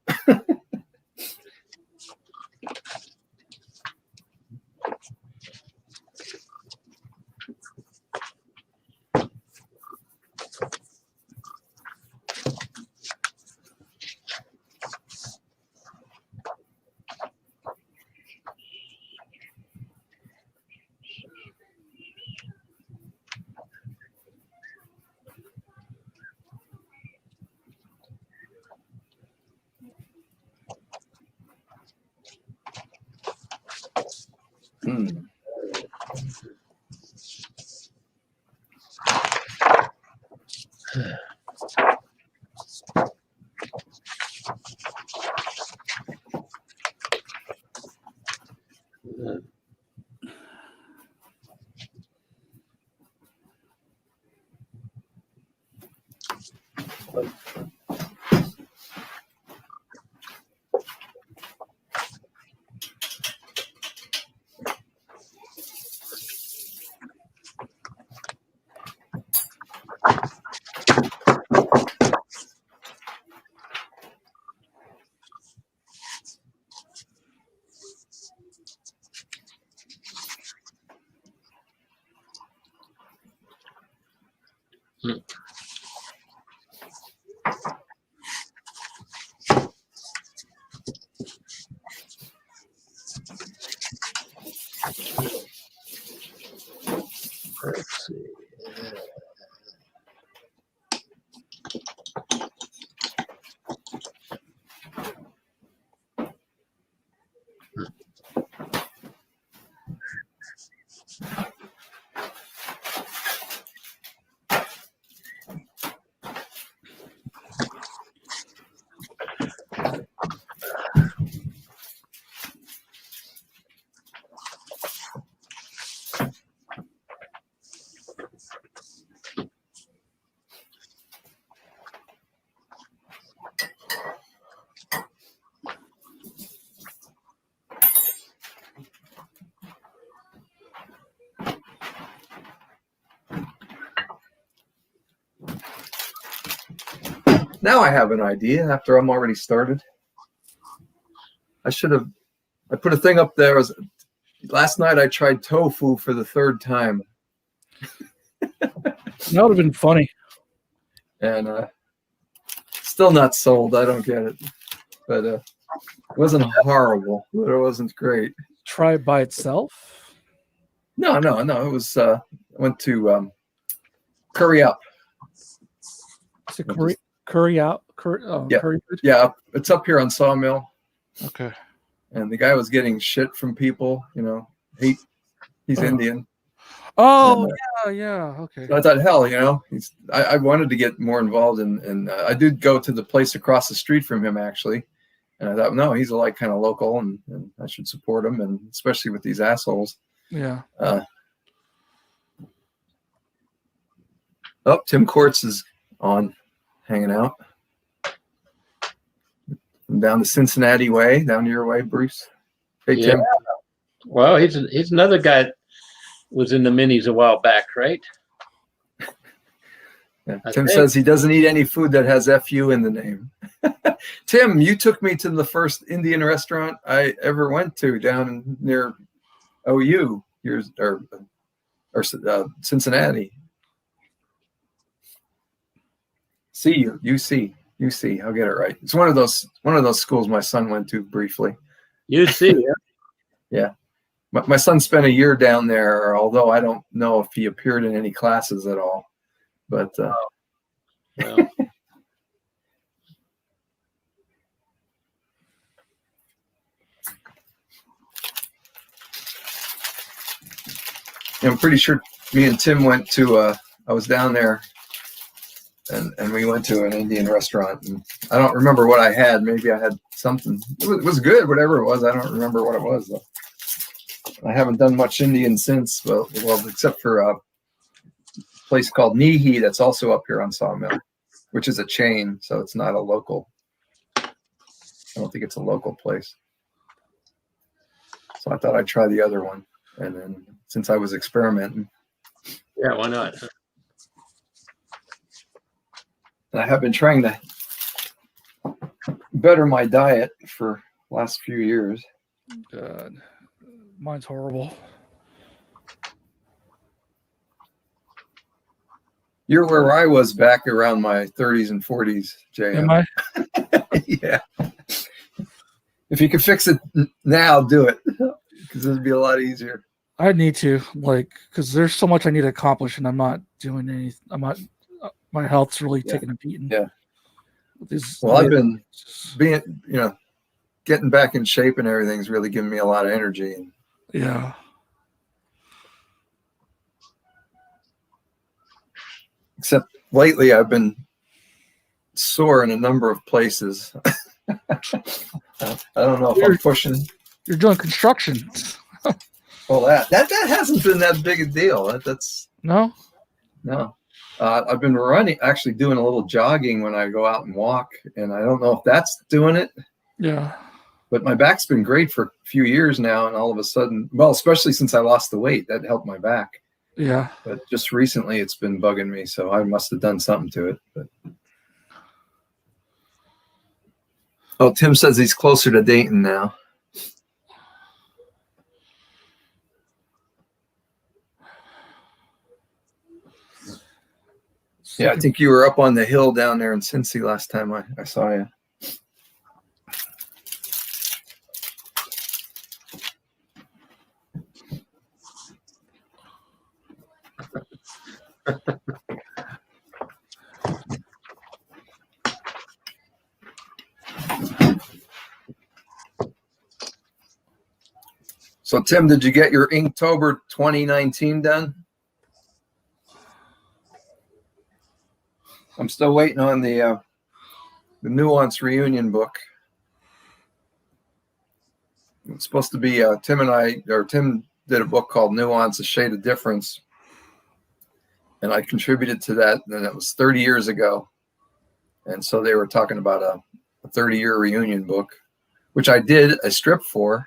Let's see. Now I have an idea after I'm already started. I put a thing up there. Last night I tried tofu for the third time. That would have been funny. And still not sold. I don't get it. But it wasn't horrible, but it wasn't great. Try it by itself? No. It was, I went to Curry Up. Is it curry out? Yeah. Curry food? Yeah, it's up here on Sawmill. Okay. And the guy was getting shit from people, he's Indian. Oh, And, yeah. Okay. So I thought, hell, I wanted to get more involved and I did go to the place across the street from him actually. And I thought, no, he's kind of local and I should support him, and especially with these assholes. Yeah. Tim Quartz is on, hanging out. I'm down the Cincinnati way, down your way, Bruce. Hey, Yeah. Tim. Well, he's another guy that was in the minis a while back, right? Yeah. Tim says he doesn't eat any food that has FU in the name. Tim, you took me to the first Indian restaurant I ever went to down near OU. or Cincinnati. UC. I'll get it right. It's one of those schools my son went to briefly. UC. Yeah. My son spent a year down there, although I don't know if he appeared in any classes at all. But Well, I'm pretty sure me and Tim went to I was down there and we went to an Indian restaurant, and I don't remember what I had. Maybe I had something. It was good, whatever it was. I don't remember what it was though. I haven't done much Indian since, well except for a place called Nihi that's also up here on Sawmill, which is a chain, so it's not a local. I don't think it's a local place. So I thought I'd try the other one, and then since I was experimenting. yeah, why not? And I have been trying to better my diet for the last few years. God, mine's horrible. You're where I was back around my 30s and 40s, Jay. Am I? Yeah. If you could fix it now, do it, because it'd be a lot easier. I need to, because there's so much I need to accomplish, and I'm not doing anything. I'm not. My health's really taking a beating. Yeah. Well, I've been getting back in shape and everything's really giving me a lot of energy. And yeah. except lately, I've been sore in a number of places. I don't know if I'm pushing. You're doing construction. Well, that hasn't been that big a deal. That's no. I've been actually doing a little jogging when I go out and walk, and I don't know if that's doing it. Yeah. But my back's been great for a few years now, and all of a sudden, well, especially since I lost the weight, that helped my back. Yeah. But just recently, it's been bugging me, so I must have done something to it. But oh, Tim says he's closer to Dayton now. Yeah, I think you were up on the hill down there in Cincy last time I saw you. So, Tim, did you get your Inktober 2019 done? I'm still waiting on the Nuance reunion book. It's supposed to be Tim did a book called Nuance, A Shade of Difference. And I contributed to that, and it was 30 years ago. And so they were talking about a 30-year reunion book, which I did a strip for.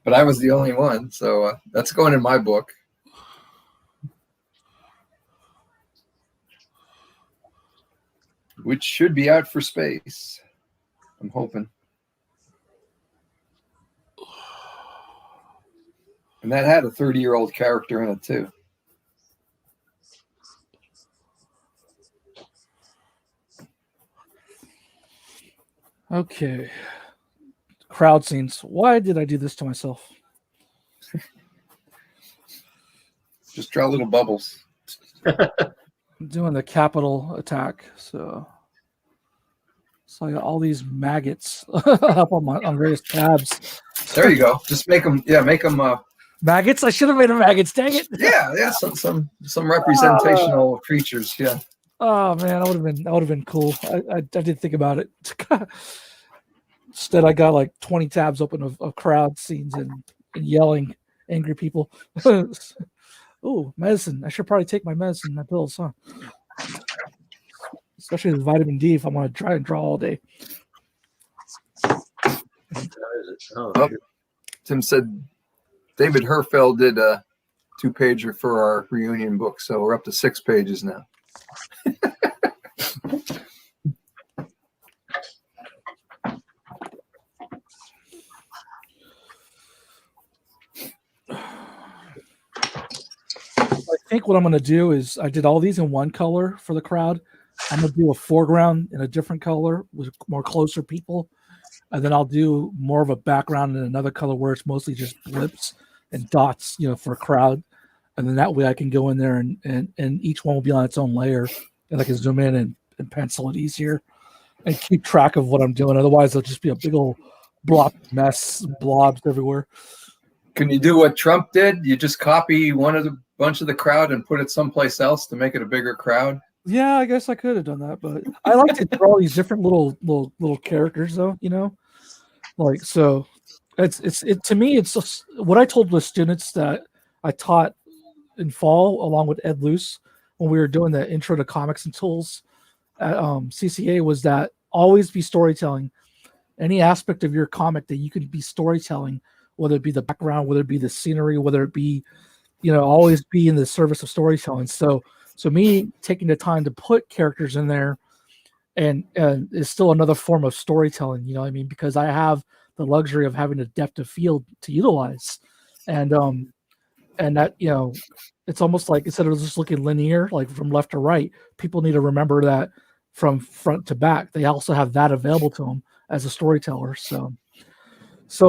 But I was the only one, so that's going in my book. Which should be out for space, I'm hoping. And that had a 30-year-old character in it, too. Okay. Crowd scenes. Why did I do this to myself? Just draw little bubbles. I'm doing the capital attack, so I got all these maggots up on various tabs. There you go. Just make them. Yeah, make them. Maggots. I should have made them maggots. Dang it. Yeah. Some representational creatures. Yeah. Oh man, that would have been cool. I did think about it. Instead, I got like 20 tabs open of crowd scenes and yelling, angry people. Oh, medicine. I should probably take my medicine, my pills, huh? Especially the vitamin D if I'm going to try and draw all day. Oh, Tim said David Herfeld did a 2-pager for our reunion book, so we're up to 6 pages now. think what I'm going to do is I did all these in one color for the crowd. I'm going to do a foreground in a different color with more closer people. And then I'll do more of a background in another color where it's mostly just blips and dots, for a crowd. And then that way I can go in there and each one will be on its own layer. And I can zoom in and pencil it easier and keep track of what I'm doing. Otherwise, it'll just be a big old blob mess, blobs everywhere. Can you do what Trump did? You just copy bunch of the crowd and put it someplace else to make it a bigger crowd? Yeah, I guess I could have done that, but I like to draw these different little characters, though. Like so, it's to me. It's just, what I told the students that I taught in fall along with Ed Luce when we were doing the intro to comics and tools at CCA was that always be storytelling. Any aspect of your comic that you can be storytelling, whether it be the background, whether it be the scenery, whether it be, always be in the service of storytelling. So me taking the time to put characters in there and is still another form of storytelling, because I have the luxury of having a depth of field to utilize. And that, it's almost like instead of just looking linear, like from left to right, people need to remember that from front to back, they also have that available to them as a storyteller. So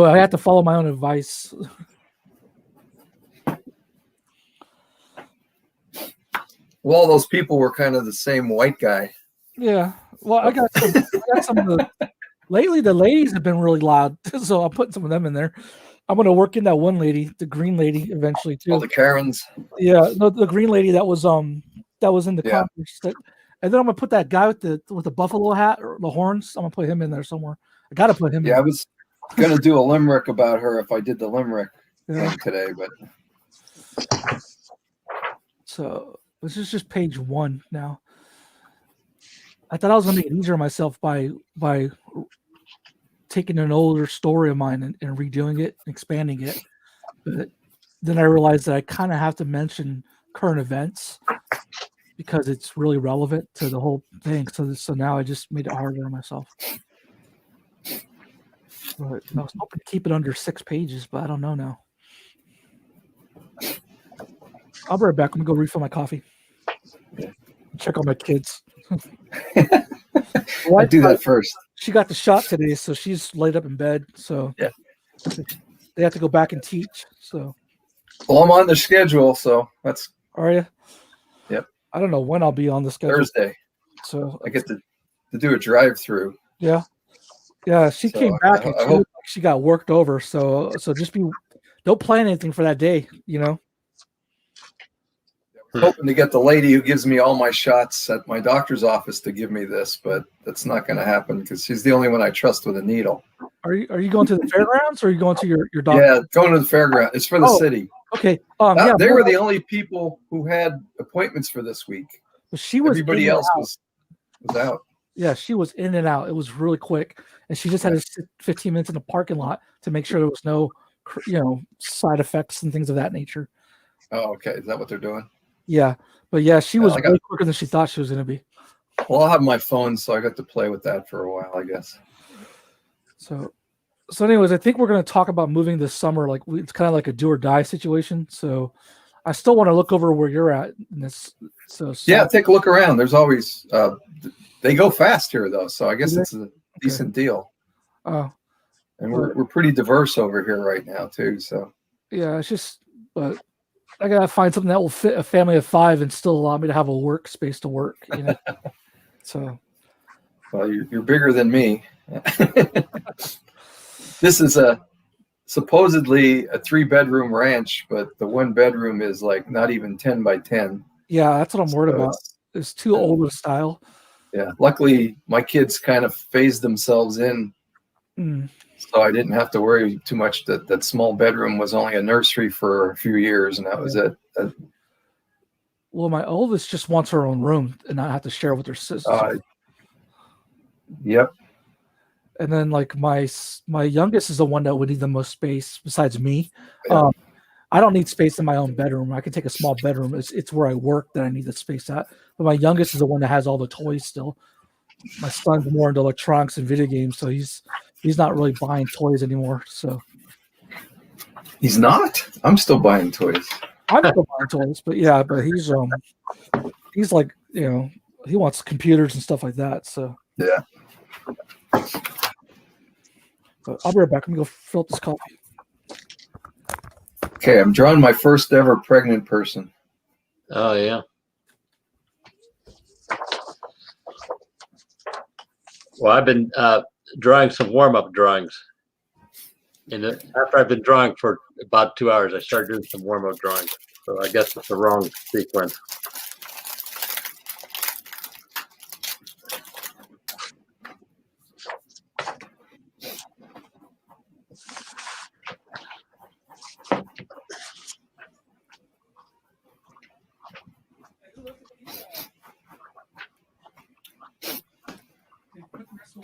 I have to follow my own advice. Well, those people were kind of the same white guy. Yeah. Well, I got some of the lately. The ladies have been really loud, so I'm putting some of them in there. I'm going to work in that one lady, the green lady, eventually too. All the Karens. Yeah, no, the green lady that was in the conference. And then I'm going to put that guy with the buffalo hat or the horns. I'm going to put him in there somewhere. I got to put him. Yeah, I was going to do a limerick about her if I did the limerick thing today, but so. This is just page 1 now. I thought I was going to make it easier on myself by taking an older story of mine and redoing it, expanding it. But then I realized that I kind of have to mention current events because it's really relevant to the whole thing. So now I just made it harder on myself. But I was hoping to keep it under 6 pages, but I don't know now. I'll be right back. I'm going to go refill my coffee. Check on my kids. I do that first. She got the shot today, so she's laid up in bed. So yeah, they have to go back and teach. So, well, I'm on the schedule, so that's. Are you? Yep. I don't know when I'll be on the schedule. Thursday. So I get to do a drive-through. Yeah. Yeah, she came back and she got worked over. So just don't plan anything for that day, Hoping to get the lady who gives me all my shots at my doctor's office to give me this, but that's not going to happen because she's the only one I trust with a needle. Are you going to the fairgrounds or are you going to your doctor? Yeah, going to the fairground. It's for the city. Okay. They were the only people who had appointments for this week. Everybody else was out. Yeah, she was in and out. It was really quick, and she just had to sit 15 minutes in the parking lot to make sure there was no, side effects and things of that nature. Oh, okay. Is that what they're doing? Yeah, but yeah, she was way quicker than she thought she was going to be. Well, I'll have my phone, so I got to play with that for a while, I guess. So anyways, I think we're going to talk about moving this summer. Like it's kind of like a do or die situation. So I still want to look over where you're at in this. So yeah, take a look around. There's always they go fast here though, so I guess it's a decent deal. Oh, and we're pretty diverse over here right now too. So yeah, it's just but. I gotta find something that will fit a family of 5 and still allow me to have a workspace to work. So, well, you're bigger than me. This is supposedly a 3-bedroom ranch, but the 1 bedroom is like not even 10 by 10. Yeah, that's what I'm worried about. It's too old of a style. Yeah, luckily my kids kind of phased themselves in. So I didn't have to worry too much that small bedroom was only a nursery for a few years, and that was it. Well, my oldest just wants her own room and not have to share with her sister. Yep. And then like my youngest is the one that would need the most space besides me. Yeah. I don't need space in my own bedroom. I can take a small bedroom. It's where I work that I need the space at. But my youngest is the one that has all the toys still. My son's more into electronics and video games, so he's not really buying toys anymore. So he's not. I'm still buying toys. I'm still buying toys, but yeah, but he's like, he wants computers and stuff like that. So Yeah. but I'll be right back. I'm gonna go fill up this coffee. Okay, I'm drawing my first ever pregnant person. Oh yeah. Well, I've been drawing some warm-up drawings. And after I've been drawing for about 2 hours, I started doing some warm-up drawings. So I guess it's the wrong sequence.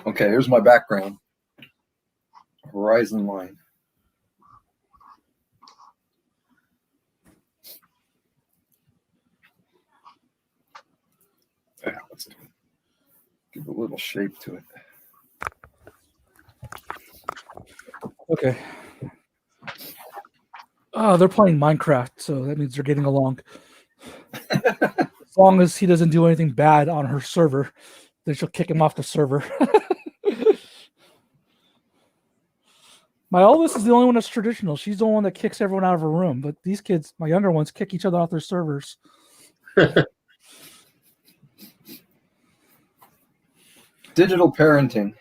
Okay, here's my background. Horizon line. Yeah, let's give a little shape to it. Okay. Oh, they're playing Minecraft, so that means they're getting along. As long as he doesn't do anything bad on her server, then she'll kick him off the server. My oldest is the only one that's traditional. She's the one that kicks everyone out of her room. But these kids, my younger ones, kick each other off their servers. Digital parenting.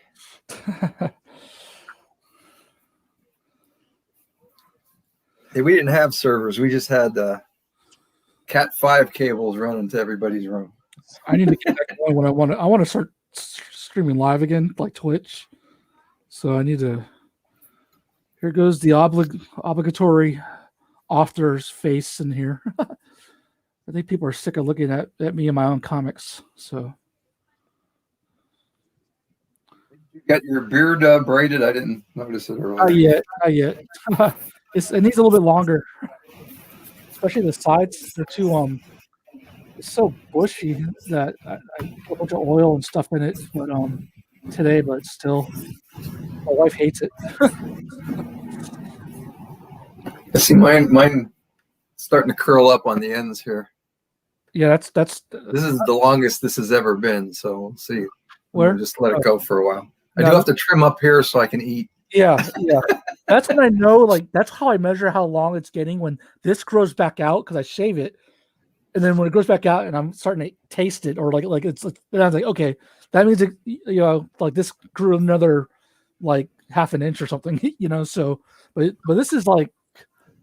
Hey, we didn't have servers. We just had Cat 5 cables running to everybody's room. I need to get back going when I want to start streaming live again, like Twitch. So I need to. Here goes the obligatory author's face in here. I think people are sick of looking at me and my own comics. So You got your beard braided. I didn't notice it earlier. not yet. It needs a little bit longer, especially the sides. They're too it's so bushy that I put a bunch of oil and stuff in it. But today, but still, my wife hates it. I see mine starting to curl up on the ends here. Yeah, that's This is the longest this has ever been, so we'll see. Where? Just let it go for a while. I No. do have to trim up here so I can eat. Yeah. That's when I know. Like that's how I measure how long it's getting when this grows back out because I shave it, and then when it grows back out and I'm starting to taste it or like it's like, and I was like, okay, that means it, like this grew another like half an inch or something, So, but this is like.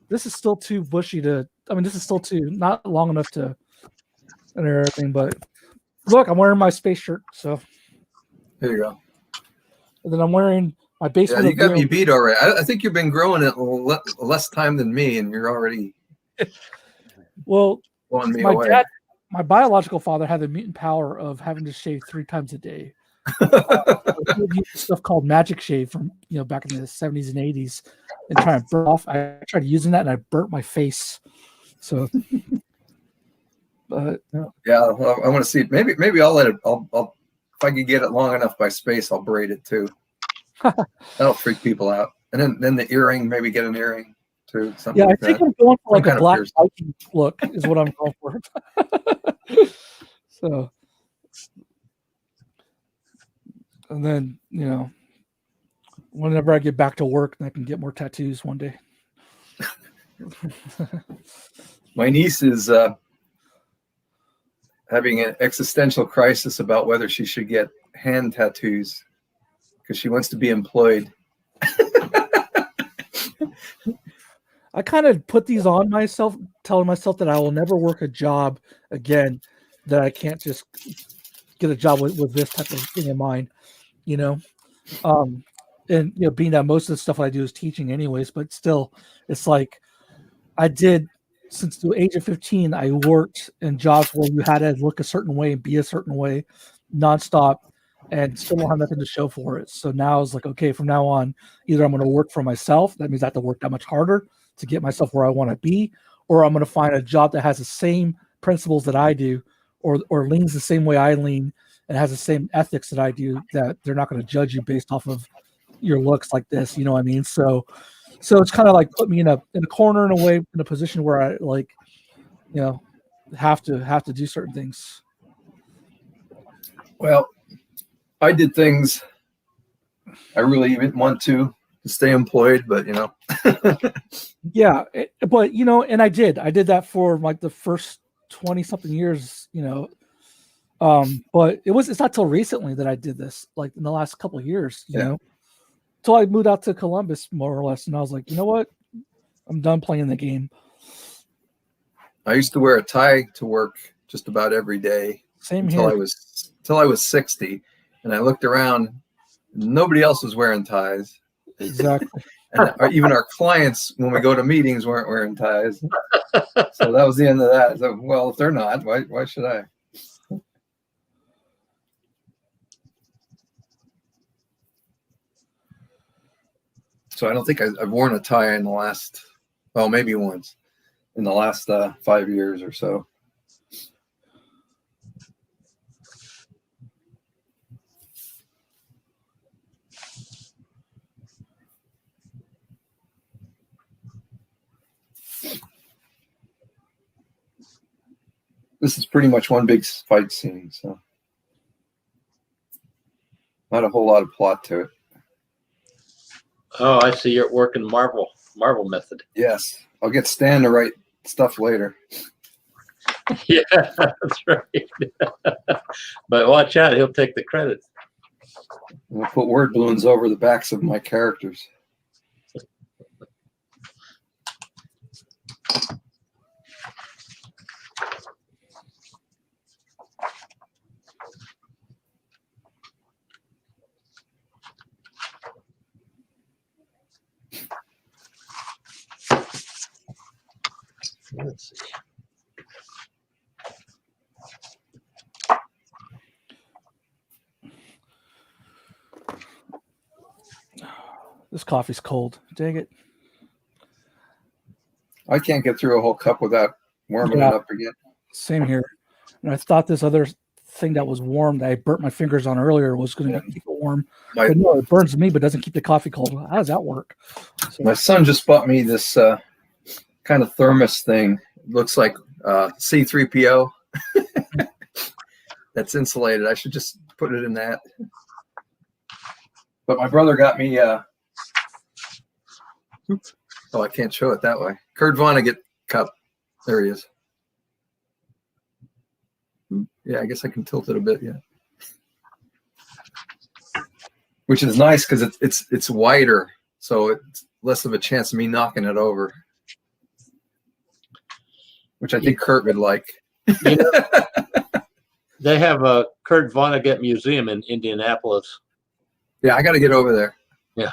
This is still too bushy to. I mean, this is still too not long enough to and everything. But look, I'm wearing my space shirt. So There you go. and then I'm wearing my basement. Yeah, you got me beat already. I think you've been growing it less time than me, and you're already Well, blowing me my away. dad, my biological father, had the mutant power of having to shave 3 times a day. He would use stuff called magic shave from back in the 70s and 80s and try and burn off. I tried using that and I burnt my face. So, but Yeah, well, I want to see it. Maybe I'll let it. I'll if I can get it long enough by space, I'll braid it too. That'll freak people out. And then the earring, maybe get an earring too. Something yeah, I like think that. I'm going for like Some a kind of black piercing. Viking look is what I'm going for. So, and then whenever I get back to work, I can get more tattoos one day. My niece is having an existential crisis about whether she should get hand tattoos because she wants to be employed. I kind of put these on myself, telling myself that I will never work a job again, that I can't just get a job with this type of thing in mind, and being that most of the stuff I do is teaching anyways, but still it's like I did since the age of 15, I worked in jobs where you had to look a certain way and be a certain way nonstop and still don't have nothing to show for it. So now it's like, okay, from now on, either I'm going to work for myself. That means I have to work that much harder to get myself where I want to be, or I'm going to find a job that has the same principles that I do, or leans the same way I lean and has the same ethics that I do, that they're not going to judge you based off of your looks like this. You know what I mean? So it's kind of like put me in a corner in a way, in a position where I like, you know, have to do certain things. Well, I did things I really didn't want to stay employed, but you know. Yeah, but you know, and I did that for like the first 20 something years, you know. But it's not till recently that I did this, like in the last couple of years, you know, till I moved out to Columbus more or less, and I was like, you know what, I'm done playing the game. I used to wear a tie to work just about every day. Same until here. until I was 60, and I looked around, nobody else was wearing ties. Exactly. And even our clients, when we go to meetings, weren't wearing ties. So that was the end of that. So, well, if they're not, why should I? So I don't think I've worn a tie in the last, well, maybe once in the last 5 years or so. This is pretty much one big fight scene, so not a whole lot of plot to it. Oh, I see. You're working Marvel method. Yes, I'll get Stan to write stuff later. Yeah, that's right. But watch out, he'll take the credit. I'll put word balloons over the backs of my characters. Let's see. This coffee's cold. Dang it. I can't get through a whole cup without warming it up again. Same here. And I thought this other thing that was warm that I burnt my fingers on earlier was going to keep it warm. But no, it burns me, but doesn't keep the coffee cold. How does that work? So, my son just bought me this kind of thermos thing. It looks like C3PO. That's insulated. I should just put it in that. But my brother got me. Oh, I can't show it that way. Kurt Vonnegut cup. There he is. Yeah, I guess I can tilt it a bit. Yeah, which is nice because it's wider, so it's less of a chance of me knocking it over. Which I think Kurt would like. You know, they have a Kurt Vonnegut museum in Indianapolis. Yeah, I got to get over there. Yeah,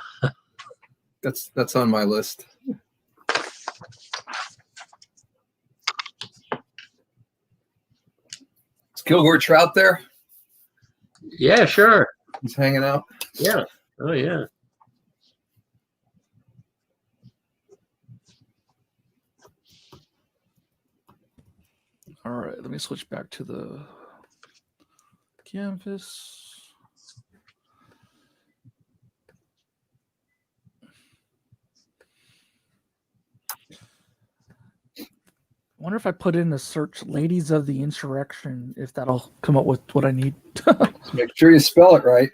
that's on my list. Is Kilgore Trout there? yeah, sure. He's hanging out. Yeah. Oh, yeah. all right, let me switch back to the canvas. I wonder if I put in the search "Ladies of the Insurrection," if that'll come up with what I need. Make sure you spell it right.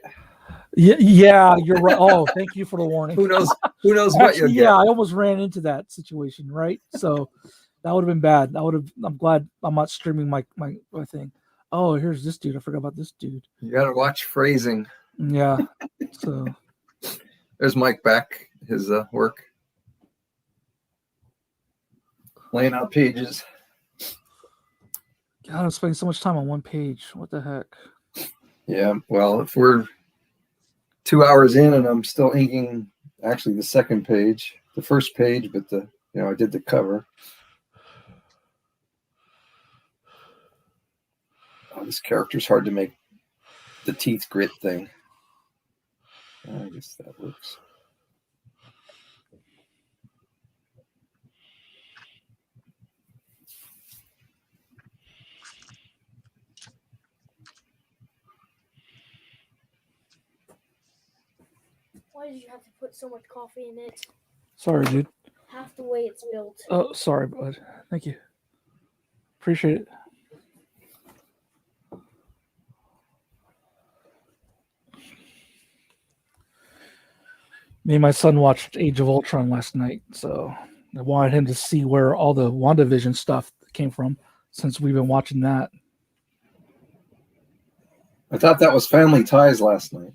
Yeah, you're right. Oh, thank you for the warning. Who knows? Who knows what you'll Actually, get? yeah, I almost ran into that situation, right? So that would have been bad. I'm glad I'm not streaming my thing. Oh, here's this dude. I forgot about this dude. You got to watch phrasing. Yeah. So There's Mike back. His work. Laying out pages. God, I'm spending so much time on one page. What the heck? Yeah. Well, if we're 2 hours in and I'm still inking, actually the second page, the first page, but I did the cover. Oh, this character's hard to make. The teeth grit thing. I guess that works. Why did you have to put so much coffee in it? Sorry, dude. Half the way it's built. Oh, sorry, bud. Thank you. Appreciate it. Me and my son watched Age of Ultron last night, so I wanted him to see where all the WandaVision stuff came from, since we've been watching that. I thought that was Family Ties last night.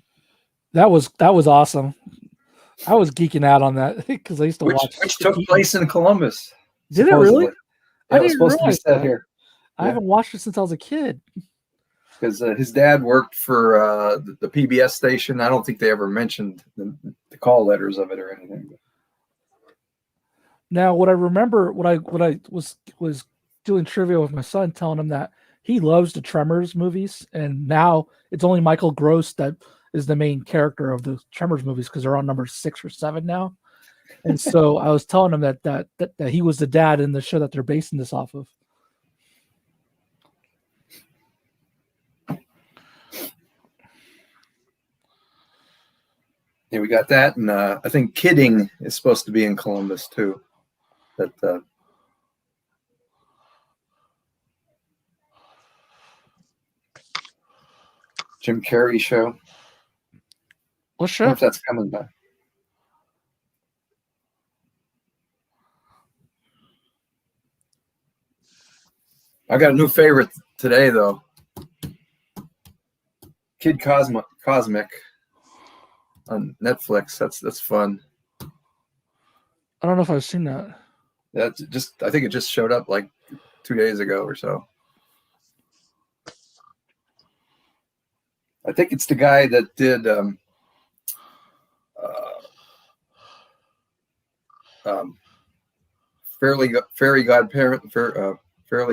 That was awesome. I was geeking out on that because I used to watch. Which took place in Columbus. Did it really? Yeah, I it was didn't supposed to be realize set that. here. I haven't watched it since I was a kid. Because his dad worked for the PBS station. I don't think they ever mentioned the call letters of it or anything. Now, what I remember, what I was doing trivia with my son, telling him that he loves the Tremors movies, and now it's only Michael Gross that is the main character of the Tremors movies because they're on number 6 or 7 now. And so I was telling him that he was the dad in the show that they're basing this off of. Yeah, we got that, and I think Kidding is supposed to be in Columbus too. That Jim Carrey show. What I show? wonder if that's coming back. I got a new favorite today, though. Kid Cosmic on Netflix. That's fun. I don't know if I've seen that. That's just. I think it just showed up like 2 days ago or so. I think it's the guy that did Fairy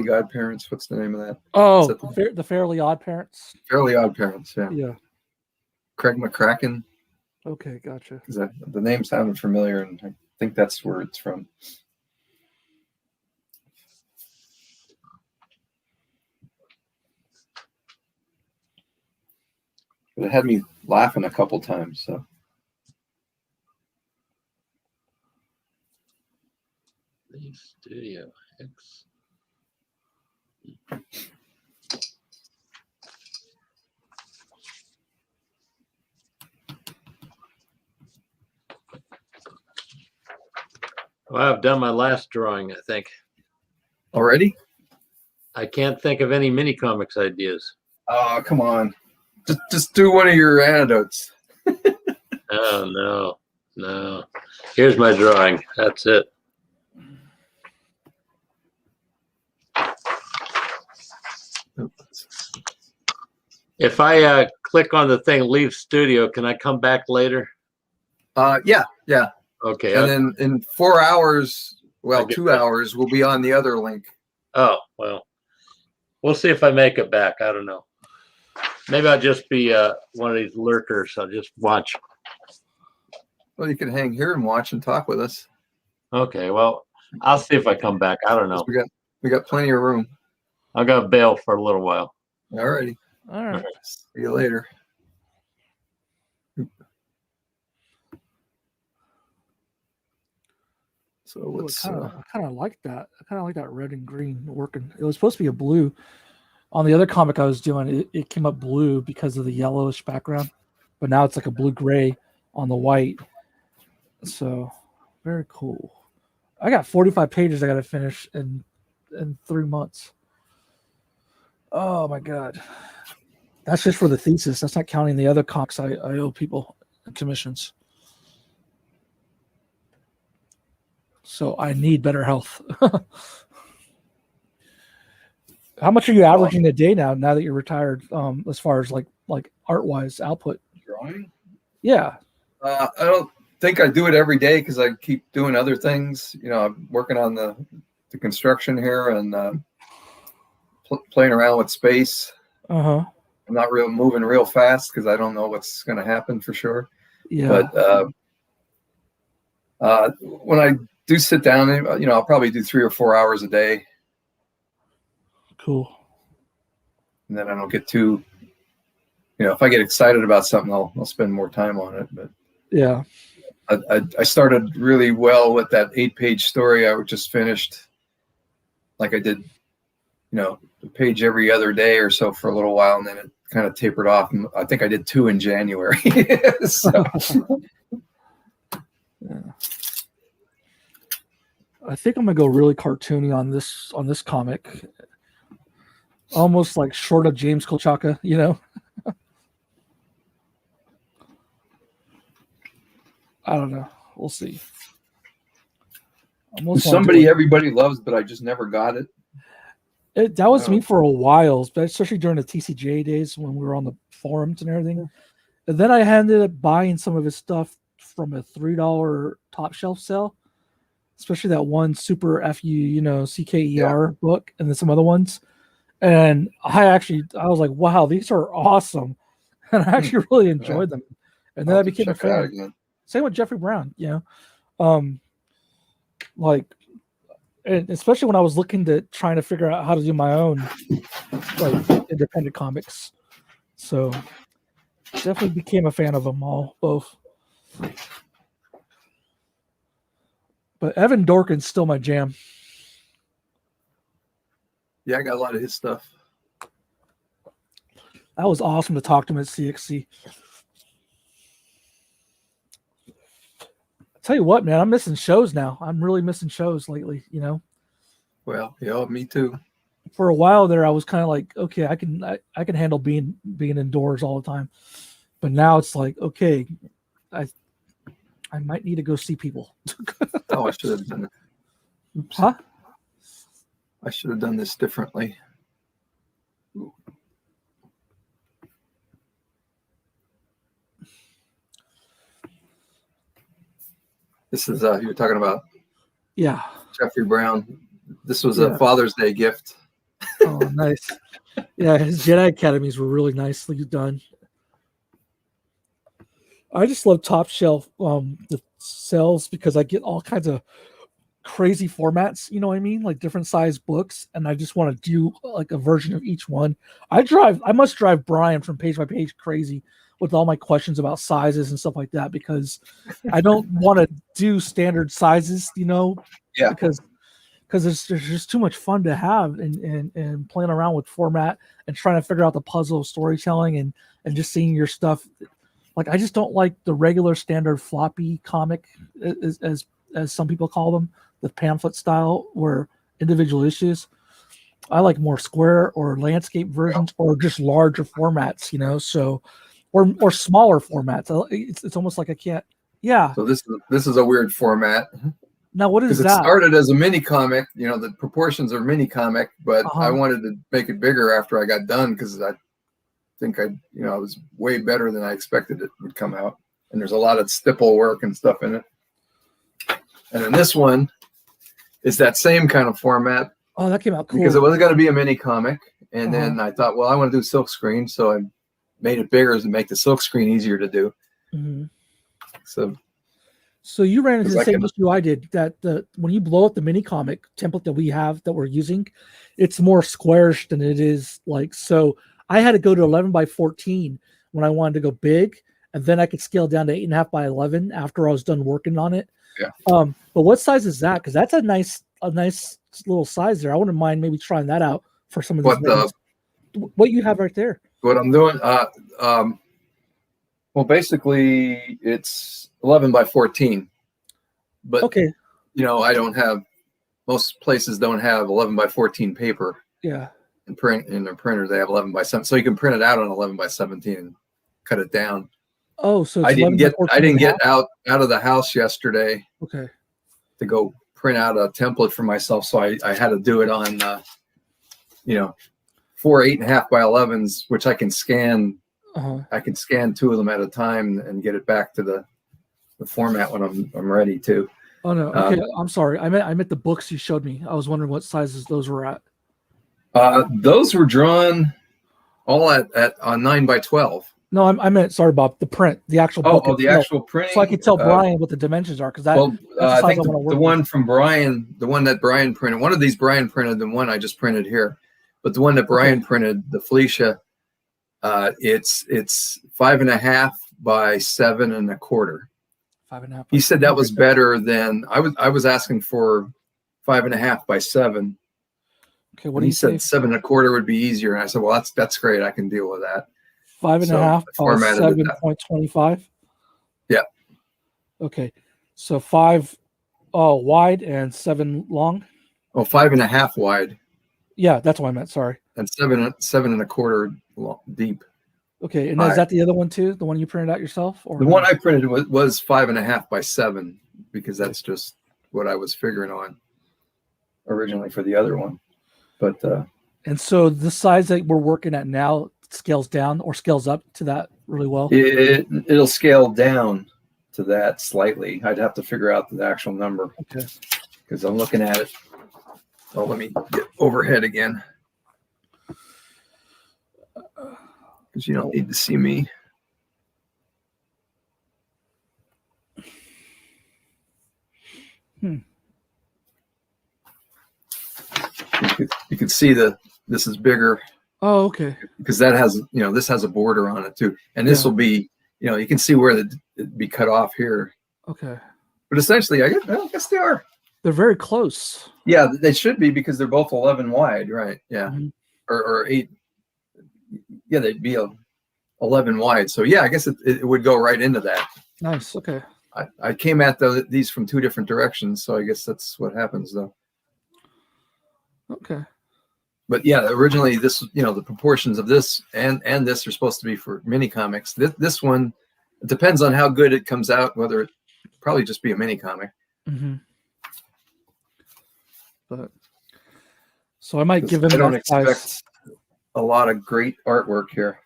Godparents. What's the name of that? Oh, the Fairly Odd Parents. Fairly Odd Parents. Yeah. Yeah. Craig McCracken. Okay, gotcha. The name sounded familiar, and I think that's where it's from. But it had me laughing a couple times. So. Studio X. Well, I've done my last drawing, I think. Already? I can't think of any mini comics ideas. Oh, come on. Just do one of your anecdotes. Oh, no. Here's my drawing. That's it. If I click on the thing, leave studio, can I come back later? Yeah. Okay. And then in 4 hours, well, 2 that. hours, we'll be on the other link. Oh, well, we'll see if I make it back. I don't know. Maybe I'll just be one of these lurkers. I'll just watch. Well, you can hang here and watch and talk with us. Okay, well, I'll see if I come back. I don't know. We got plenty of room. I'll go bail for a little while. All righty. All right. See you later. So let's. I kind of like that. I kind of like that red and green working. It was supposed to be a blue. On the other comic I was doing, it came up blue because of the yellowish background, but now it's like a blue gray on the white. So very cool. I got 45 pages I got to finish in 3 months. Oh my god, that's just for the thesis. That's not counting the other comics I owe people commissions. So I need better health. How much are you averaging a day now that you're retired, as far as like art-wise output? Drawing? Yeah. I don't think I do it every day because I keep doing other things. You know, I'm working on the construction here and playing around with space. Uh-huh. I'm not moving real fast because I don't know what's going to happen for sure. Yeah. But when I do sit down, you know, I'll probably do 3 or 4 hours a day. Cool. And then I don't get too, you know, if I get excited about something, I'll spend more time on it. But yeah, I started really well with that 8-page story I just finished. Like I did a page every other day or so for a little while, and then it kind of tapered off. And I think I did 2 in January. So, Yeah. I think I'm gonna go really cartoony on this comic, almost like short of James Kolchaka, I don't know. We'll see. somebody everybody loves, but I just never got it. That was me for a while, especially during the TCJ days when we were on the forums and everything. And then I ended up buying some of his stuff from a $3 top shelf sale, especially that one Super FU, CKER book, and then some other ones. And I was like, wow, these are awesome. And I actually really enjoyed them. And then I became a fan. Same with Jeffrey Brown, and especially when I was trying to figure out how to do my own independent comics. So definitely became a fan of them both. But Evan Dorkin's still my jam. Yeah, I got a lot of his stuff. That was awesome to talk to him at CXC. Tell you what, man, I'm missing shows now. I'm really missing shows lately, Well, yeah, me too. For a while there, I was kind of like, okay, I can handle being indoors all the time. But now it's like, okay, I might need to go see people. I should have done it. Oops. Huh? I should have done this differently. This is you were talking about Jeffrey Brown. This was a Father's Day gift. Oh, nice. Yeah, his Jedi Academies were really nicely done. I just love top shelf the sales because I get all kinds of crazy formats, you know what I mean? Like different size books, and I just want to do like a version of each one. I must drive Brian from Page by Page crazy with all my questions about sizes and stuff like that, because I don't want to do standard sizes, because there's just too much fun to have and playing around with format and trying to figure out the puzzle of storytelling and just seeing your stuff. Like, I just don't like the regular standard floppy comic, as some people call them, the pamphlet style, where individual issues. I like more square or landscape versions, or just larger formats, so or smaller formats. It's almost like I can't. Yeah. So this is a weird format. Now, what is that? It started as a mini comic. The proportions are mini comic, but I wanted to make it bigger after I got done because I think it was way better than I expected it would come out. And there's a lot of stipple work and stuff in it. And then this one is that same kind of format. Oh, that came out cool. Because it wasn't going to be a mini comic. And then I thought, well, I want to do silk screen. So I made it bigger to make the silk screen easier to do. Mm-hmm. So you ran into the same issue I did, that when you blow up the mini comic template that we have that we're using, it's more squarish than it is so I had to go to 11 by 14 when I wanted to go big, and then I could scale down to 8.5 by 11 after I was done working on it. Yeah. But what size is that? Because that's a nice little size there. I wouldn't mind maybe trying that out for some of these. What you have right there? What I'm doing? Well, basically it's 11 by 14. But okay. I don't have. Most places don't have 11 by 14 paper. Yeah. And print in their printer, they have 11 by 7, so you can print it out on 11 by 17 and cut it down. Oh, so it's I didn't get out of the house yesterday. Okay. To go print out a template for myself, so I had to do it on 4 8.5 by 11s, which I can scan. I can scan 2 of them at a time and get it back to the format when I'm ready to. Oh no! Okay, I'm sorry. I meant the books you showed me. I was wondering what sizes those were at. Those were drawn all on 9 by 12. No, I meant, sorry, Bob, the print, the actual book. Oh, the actual printing. So I could tell Brian what the dimensions are, because I think the one from Brian, the one that Brian printed, one of these Brian printed, the one I just printed here, but the one that Brian printed, the Felicia, it's 5.5 by 7.25. 5.5. He said that was better than I was asking for 5.5 by 7. Okay, what And do he you say? said 7.25 would be easier, and I said, well, that's great. I can deal with that. 5.5 So I by formatted it that way. 7.25. Yeah. Okay, so 5 wide and 7 long. Oh, 5.5 wide Yeah, that's what I meant. Sorry. and 7.25 deep. Okay, and is High. that the other one too? The one you printed out yourself, or The no? one I printed was 5.5 by 7 because that's just what I was figuring on originally for the other one. But And so the size that we're working at now scales down or scales up to that really well. it'll scale down to that slightly. I'd have to figure out the actual number Okay. because I'm looking at it. Oh, let me get overhead again because you don't need to see me. You can see this is bigger Oh, okay. because that has, this has a border on it too, and this will be, you can see where it'd be cut off here. Okay. But essentially, I guess they are. They're very close. Yeah, they should be because they're both 11 wide, right? Yeah, Mhm. or 8. Yeah, they'd be 11 wide. So yeah, I guess it would go right into that. Nice. Okay. I came at these from 2 different directions, so I guess that's what happens though. Okay. But yeah, originally this, the proportions of this and this are supposed to be for mini comics. This one, it depends on how good it comes out, whether it probably just be a mini comic. Mm-hmm. But so I might give him. I don't that expect size. a lot of great artwork here.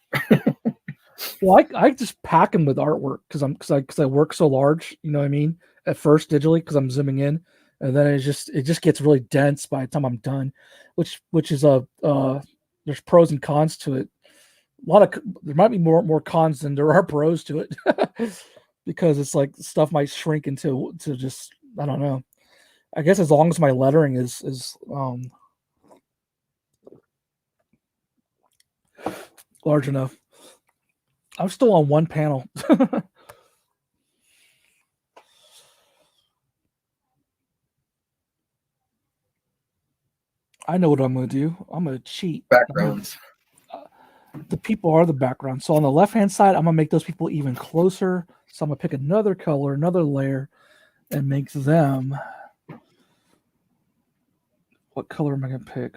Well, I just pack them with artwork because I work so large. You know what I mean? At first digitally because I'm zooming in, and then it just gets really dense by the time I'm done, which is there's pros and cons to it. There might be more cons than there are pros to it because it's like stuff might shrink into just I don't know. I guess as long as my lettering is large enough. I'm still on one panel. I know what I'm going to do. I'm going to cheat. Backgrounds. The people are the background. So on the left-hand side, I'm going to make those people even closer. So I'm going to pick another color, another layer, and make them. What color am I going to pick?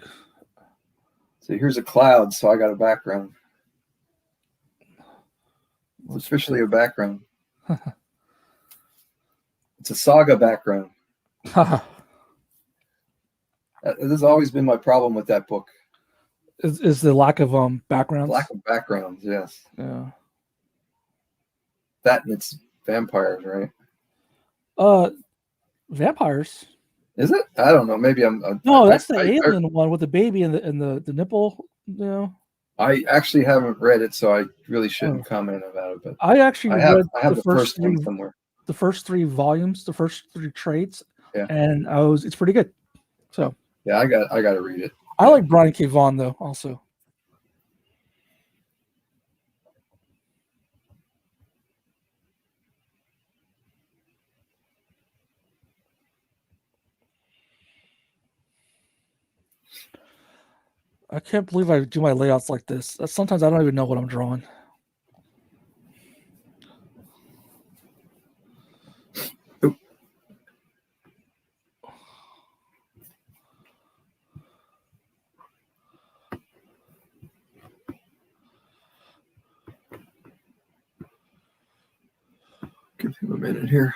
So here's a cloud, so I got a background. It's officially a background. It's a saga background. This has always been my problem with that book. Is the lack of backgrounds? Lack of backgrounds, yes. Yeah. That and it's vampires, right? Vampires. Is it? I don't know. Maybe I'm. No, that's the alien one with the baby and the nipple. You know. I actually haven't read it, so I really shouldn't comment about it. But I actually read the first one somewhere. The first 3 volumes, the first 3 trades, yeah, and it's pretty good. So yeah, I got to read it. I like Brian K. Vaughan though, also. I can't believe I do my layouts like this. Sometimes I don't even know what I'm drawing. Oop. Give him a minute here.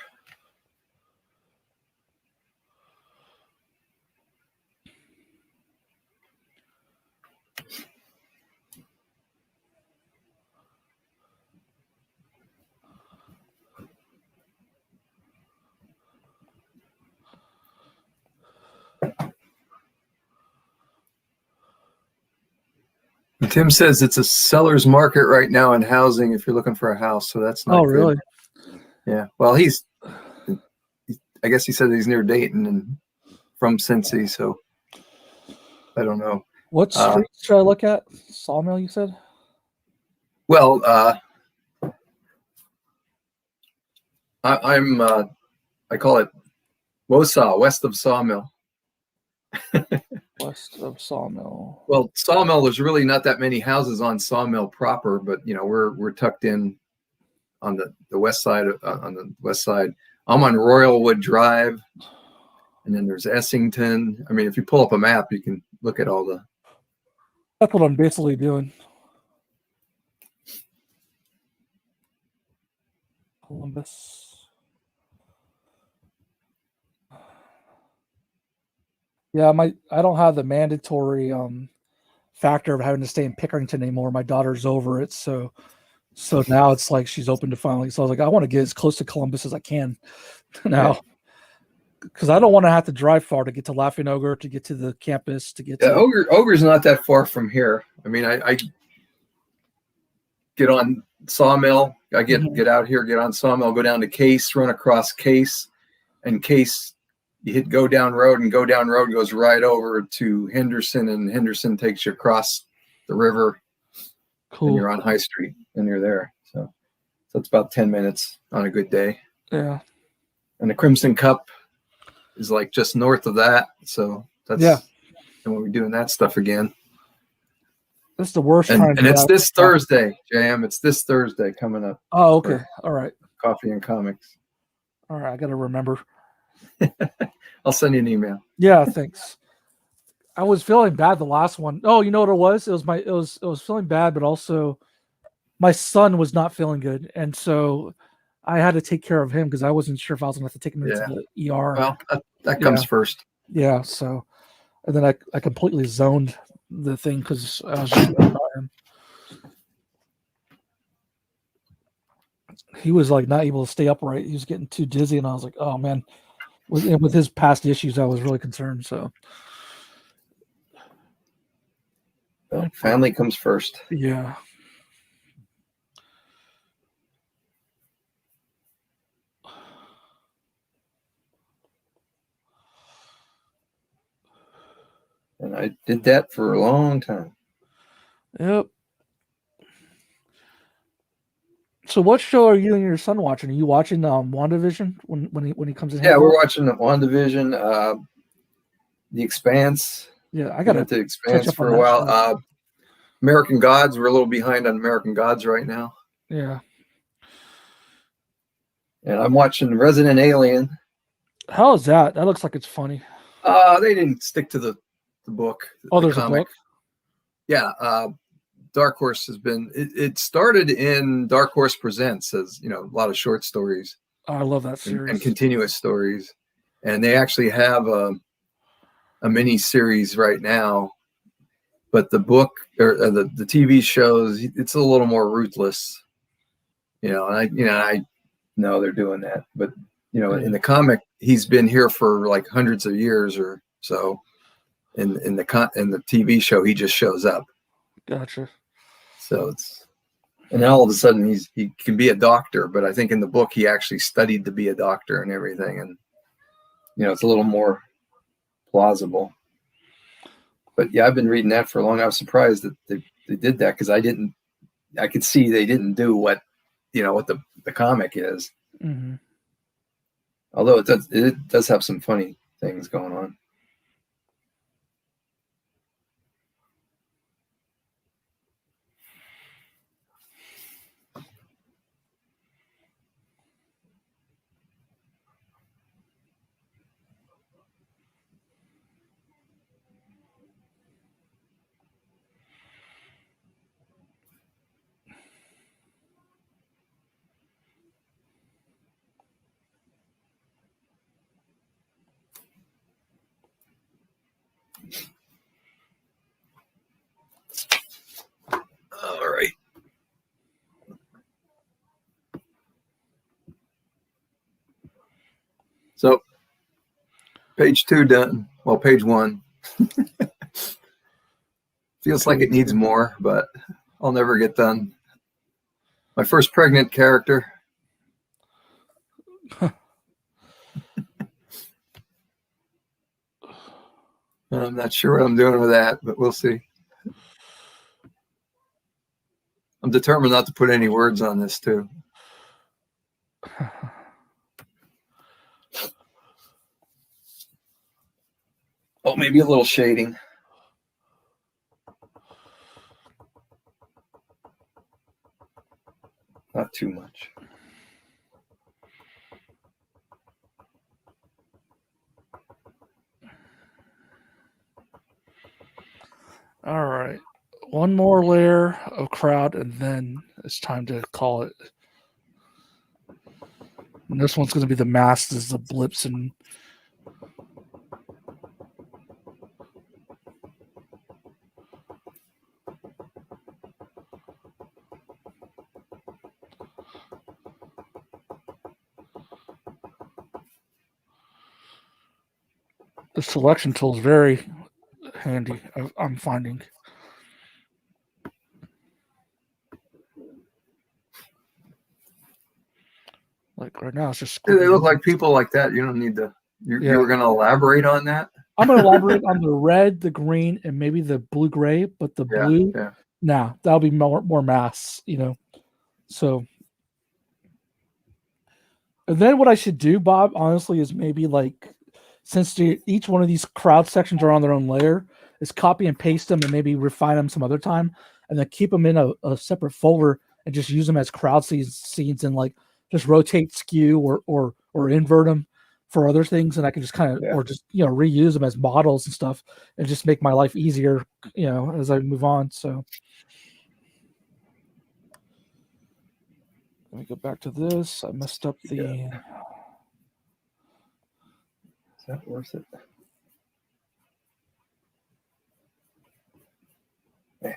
Tim says it's a seller's market right now in housing if you're looking for a house, so that's not good. Really? Yeah. Well, I guess he said he's near Dayton and from Cincy, so I don't know. What street should I look at? Sawmill, you said? Well, I call it Wosaw, west of Sawmill. West of Sawmill. Well, Sawmill, there's really not that many houses on Sawmill proper, but we're tucked in on the west side. On the west side, I'm on Royalwood Drive, and then there's Essington. I mean, if you pull up a map, you can look at all the. That's what I'm basically doing. Columbus. Yeah, I don't have the mandatory factor of having to stay in Pickerington anymore. My daughter's over it, so now it's like she's open to finally. So I was like, I want to get as close to Columbus as I can now, because I don't want to have to drive far to get to Laughing Ogre, to get to the campus, to get to Ogre's not that far from here. I mean, I get on Sawmill. I get out here, get on Sawmill, go down to Case, run across Case, and Case. You hit go down road, and go down road goes right over to Henderson, and Henderson takes you across the river. Cool. And you're on High Street, and you're there. So it's about 10 minutes on a good day. Yeah. And the Crimson Cup is like just north of that. So that's and we're doing that stuff again. That's the worst and, time. And it's this Thursday, JM. It's this Thursday coming up. Oh, okay. All right. Coffee and Comics. All right. I got to remember. I'll send you an email. Yeah, thanks. I was feeling bad the last one. Oh, you know what it was? It was feeling bad, but also my son was not feeling good, and so I had to take care of him because I wasn't sure if I was going to have to take him into the ER. Well, that comes first. Yeah. So, and then I completely zoned the thing because I was just about him. He was like not able to stay upright. He was getting too dizzy, and I was like, oh man. With his past issues, I was really concerned. So, well, family comes first. Yeah. And I did that for a long time. Yep. So what show are you and your son watching? Are you watching WandaVision when he comes in? Yeah, we're watching the WandaVision, The Expanse. Yeah, I got to The Expanse for a while. American Gods. We're a little behind on American Gods right now. Yeah. And I'm watching Resident Alien. How is that? That looks like it's funny. They didn't stick to the book. Oh, there's a book? Yeah. Dark Horse has been. It started in Dark Horse Presents as a lot of short stories. Oh, I love that series and continuous stories, and they actually have a mini series right now. But the book or the TV shows, it's a little more ruthless. And I know they're doing that, but in the comic, he's been here for like hundreds of years or so. In the TV show, he just shows up. Gotcha. So and then all of a sudden he can be a doctor, but I think in the book he actually studied to be a doctor and everything, and it's a little more plausible. But yeah, I've been reading that for a long. I was surprised that they did that because I could see they didn't do what the comic is. Mm-hmm. Although it does have some funny things going on. All right. So page 2 done. Well, page 1. Feels like it needs more, but I'll never get done. My first pregnant character. I'm not sure what I'm doing with that, but we'll see. I'm determined not to put any words on this too. Oh, maybe a little shading. Not too much. All right. One more layer of crowd, and then it's time to call it. And this one's going to be the masks, the blips, and the selection tool is very handy. I'm finding. Like right now, it's just. They look like people like that. You don't need to. You were going to elaborate on that? I'm going to elaborate on the red, the green, and maybe the blue gray, but the blue, nah, that'll be more mass, you know. So, and then what I should do, Bob, honestly, is maybe like, since each one of these crowd sections are on their own layer, is copy and paste them and maybe refine them some other time, and then keep them in a separate folder and just use them as crowd scenes and like just rotate, skew, or invert them for other things, and I can just kind of or just reuse them as models and stuff, and just make my life easier, as I move on. So let me go back to this. I messed up the. Is that worth it? Yeah.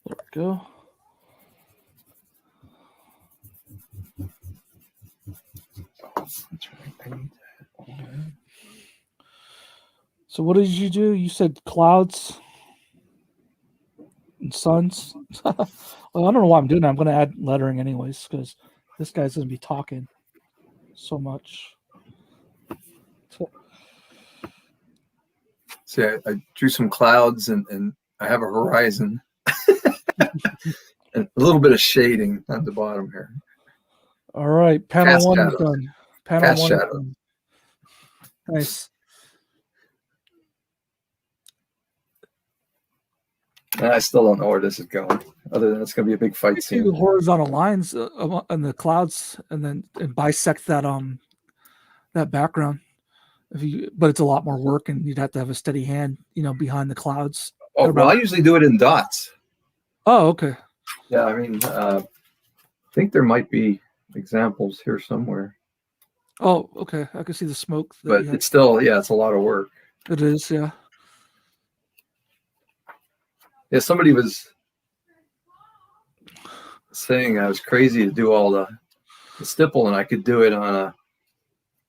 There we go. That's right. So what did you do? You said clouds and suns. Well, I don't know why I'm doing that. I'm going to add lettering anyways because this guy's going to be talking so much. See, I drew some clouds and I have a horizon and a little bit of shading at the bottom here. All right, panel Cast one shadows. is done. Panel Cast one shadows. is done. Nice. And I still don't know where this is going, other than it's going to be a big fight See the scene. horizontal lines on the clouds, and bisect that that background. But it's a lot more work, and you'd have to have a steady hand, behind the clouds. Oh, well, I usually do it in dots. Oh, okay. Yeah, I mean, I think there might be examples here somewhere. Oh, okay. I can see the smoke. But it's still, it's a lot of work. It is, yeah. Yeah, somebody was saying I was crazy to do all the stipple, and I could do it on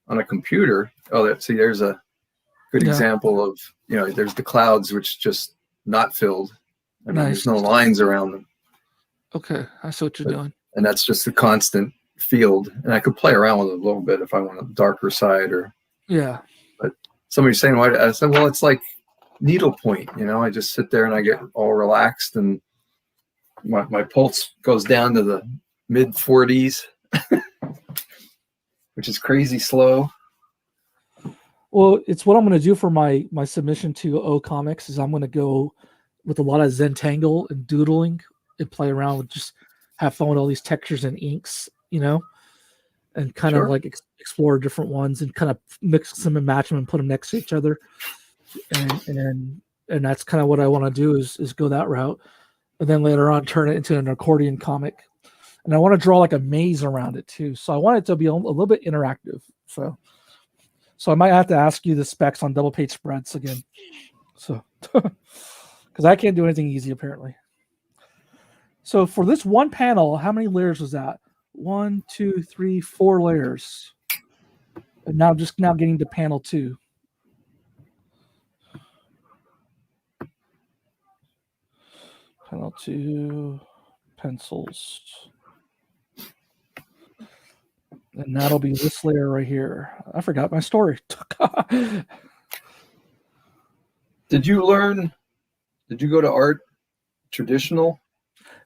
a computer. Oh, see, there's a good example of, there's the clouds, which just not filled. I mean, there's no lines around them. Okay, I see what you're doing. And that's just a constant field. And I could play around with it a little bit if I want a darker side or. Yeah. But somebody's saying, why? I said, well, it's like needlepoint. I just sit there and I get all relaxed, and my pulse goes down to the mid 40s, which is crazy slow. Well, it's what I'm going to do for my submission to O Comics is I'm going to go with a lot of Zentangle and doodling and play around with just have fun with all these textures and inks, and kind of like explore different ones and kind of mix them and match them and put them next to each other. And that's kind of what I want to do is go that route. And then later on turn it into an accordion comic. And I want to draw like a maze around it too. So I want it to be a little bit interactive. So I might have to ask you the specs on double page spreads again. So, because I can't do anything easy apparently. So for this one panel, how many layers was that? 1, 2, 3, 4 layers. And now getting to panel 2. Panel 2, pencils. And that'll be this layer right here. I forgot my story. Did you go to art traditional?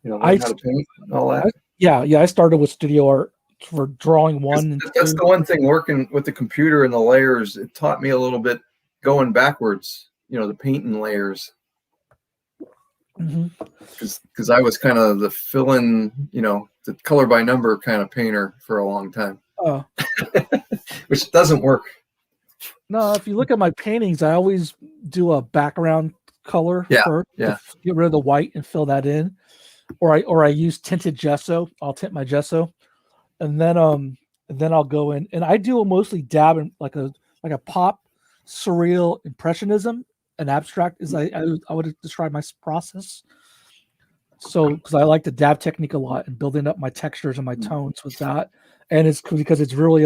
Learn how to paint and all that? I started with studio art for drawing one. And that's the one thing, working with the computer and the layers, it taught me a little bit going backwards, the painting layers. because I was kind of the fill-in, the color by number kind of painter for a long time. Oh. Which doesn't work. No, if you look at my paintings, I always do a background color first to get rid of the white and fill that in, or I use tinted gesso. I'll tint my gesso, and then I'll go in, and I do mostly dab in like a pop surreal impressionism. An abstract is I would describe my process. So because I like the dab technique a lot and building up my textures and my tones with that, and it's because it's really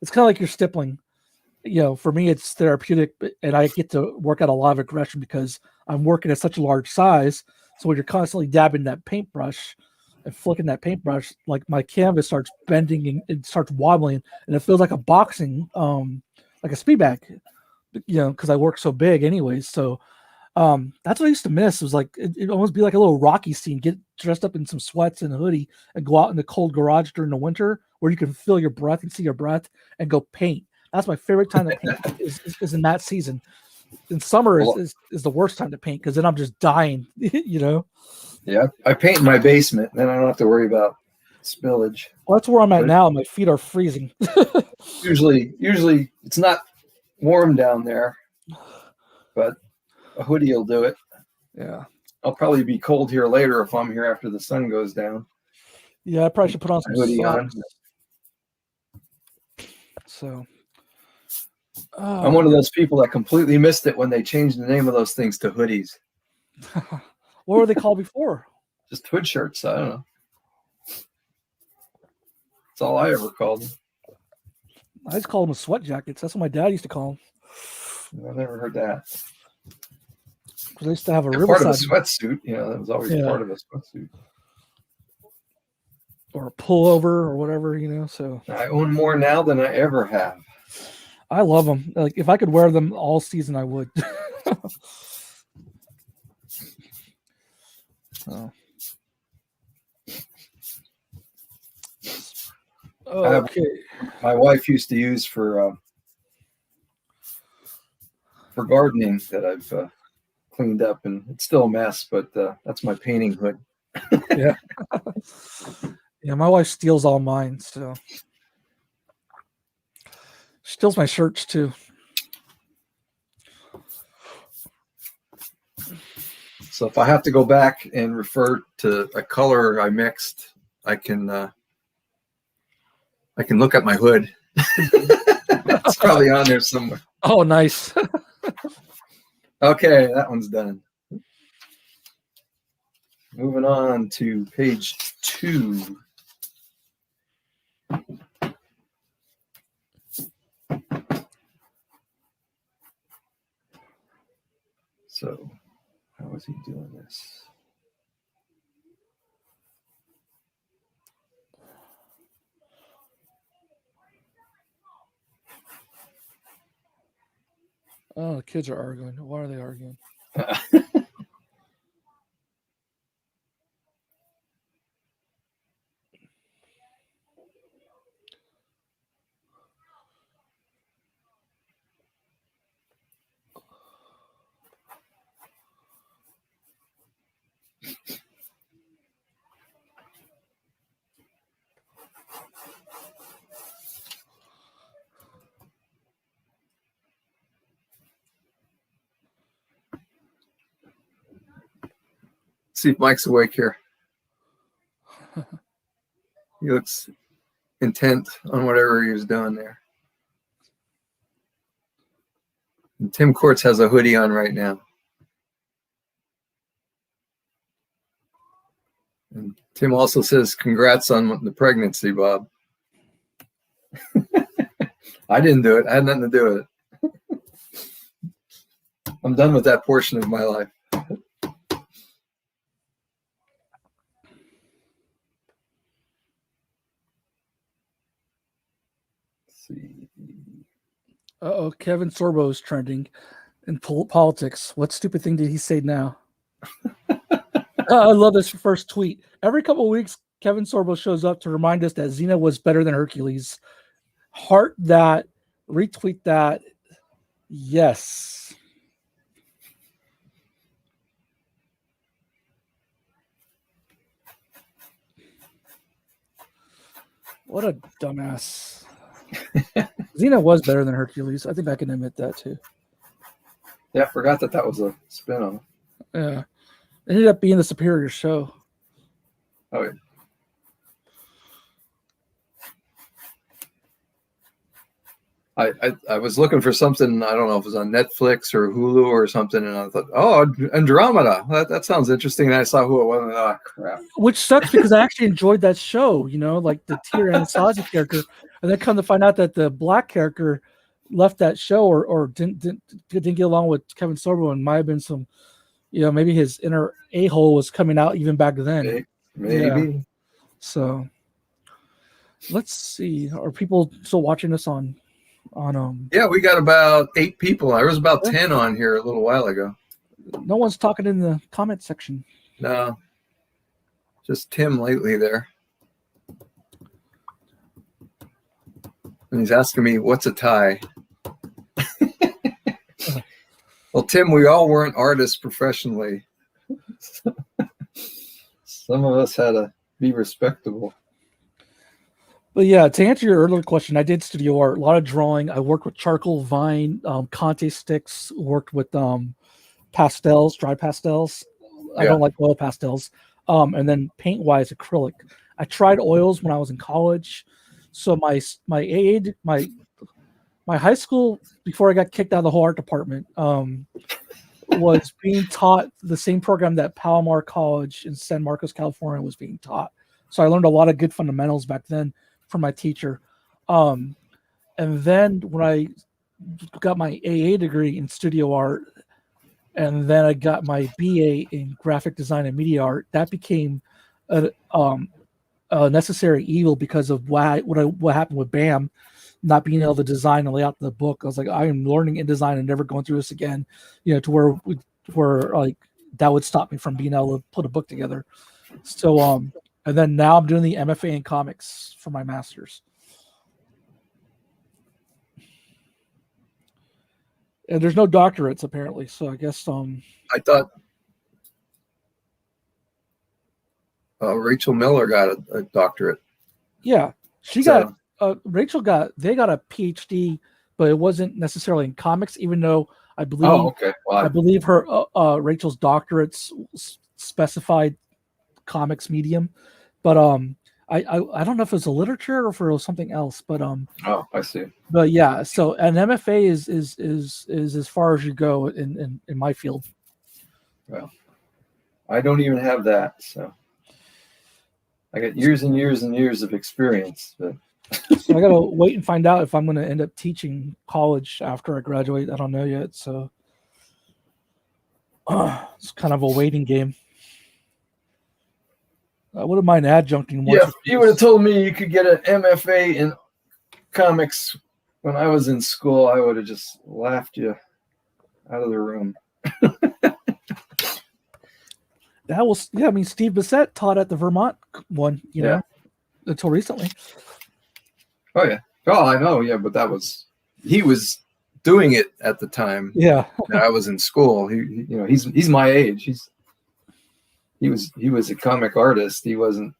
it's kind of like you're stippling. For me, it's therapeutic, and I get to work out a lot of aggression because I'm working at such a large size. So when you're constantly dabbing that paintbrush and flicking that paintbrush, like my canvas starts bending and it starts wobbling, and it feels like a boxing, like a speed bag, because I work so big anyways. So that's what I used to miss. It was like it'd almost be like a little Rocky scene. Get dressed up in some sweats and a hoodie and go out in the cold garage during the winter where you can feel your breath and see your breath and go paint. That's my favorite time to paint is in that season. In summer is the worst time to paint because then I'm just dying, Yeah, I paint in my basement, then I don't have to worry about spillage. Well, that's where I'm at now. My feet are freezing. usually it's not warm down there, but a hoodie will do it. Yeah. I'll probably be cold here later if I'm here after the sun goes down. Yeah, I probably should put on some hoodie socks. on. So I'm one of those people that completely missed it when they changed the name of those things to hoodies. What were they called before? Just hood shirts. I don't know. That's all I ever called them. I just call them sweat jackets. That's what my dad used to call them. I've never heard that. Because I used to have a part of a Riverside sweatsuit. That was always part of a sweatsuit. or a pullover or whatever, So I own more now than I ever have. I love them. Like if I could wear them all season, I would. Oh. Okay. My wife used to use for gardening that I've cleaned up, and it's still a mess, but that's my painting hood. Yeah. Yeah, my wife steals all mine, so she steals my shirts too. So if I have to go back and refer to a color I mixed, I can look at my hood. It's probably on there somewhere. Oh, nice. Okay, that one's done. Moving on to page 2. So, how is he doing this? Oh, the kids are arguing. Why are they arguing? See if Mike's awake here. He looks intent on whatever he was doing there. And Tim Quartz has a hoodie on right now. And Tim also says, congrats on the pregnancy, Bob. I didn't do it. I had nothing to do with it. I'm done with that portion of my life. Uh-oh, Kevin Sorbo is trending in politics. What stupid thing did he say now? I love this first tweet. Every couple of weeks, Kevin Sorbo shows up to remind us that Xena was better than Hercules. Heart that, retweet that. Yes. What a dumbass. Xena was better than Hercules. I think I can admit that too. Yeah, I forgot that was a spin-off. Yeah. It ended up being the superior show. Oh, yeah. I was looking for something, I don't know if it was on Netflix or Hulu or something, and I thought, oh, Andromeda. That sounds interesting. And I saw who it was, and oh, crap. Which sucks because I actually enjoyed that show, like the Tyr Anasazi character. And then come to find out that the black character left that show or didn't get along with Kevin Sorbo, and might have been some, maybe his inner a-hole was coming out even back then. Maybe. Yeah. So let's see. Are people still watching us on Yeah, we got about 8 people. There was about 10 on here a little while ago. No one's talking in the comment section. No, just Tim lately there. And he's asking me, what's a tie? Well, Tim, we all weren't artists professionally. Some of us had to be respectable. But yeah, to answer your earlier question, I did studio art, a lot of drawing. I worked with charcoal, vine, Conte sticks, worked with pastels, dry pastels. I don't like oil pastels. And then paint-wise, acrylic. I tried oils when I was in college. So my high school, before I got kicked out of the whole art department, was being taught the same program that Palomar College in San Marcos, California was being taught. So I learned a lot of good fundamentals back then from my teacher. And then when I got my AA degree in studio art, and then I got my BA in graphic design and media art, that became a necessary evil because of what happened with BAM, not being able to design and lay out the book. I was like, I am learning InDesign and never going through this again, to where like that would stop me from being able to put a book together. So, and then now I'm doing the MFA in comics for my master's. And there's no doctorates apparently, so I guess I thought Rachel Miller got a doctorate. Yeah, they got a PhD, but it wasn't necessarily in comics, even though I believe I believe her Rachel's doctorates specified comics medium, but I don't know if it was a literature or if it was something else, but oh, I see. But yeah, so an MFA is as far as you go in my field. Well, I don't even have that, so I got years and years and years of experience. But so I gotta wait and find out if I'm gonna end up teaching college after I graduate. I don't know yet, so it's kind of a waiting game. I wouldn't mind adjuncting. Yeah, if you would have told me you could get an MFA in comics when I was in school, I would have just laughed you out of the room. That was, I mean, Steve Bissett taught at the Vermont one, you know, until recently. Oh yeah. Oh, I know. Yeah, but he was doing it at the time. Yeah. I was in school. He's my age. He was a comic artist. He wasn't.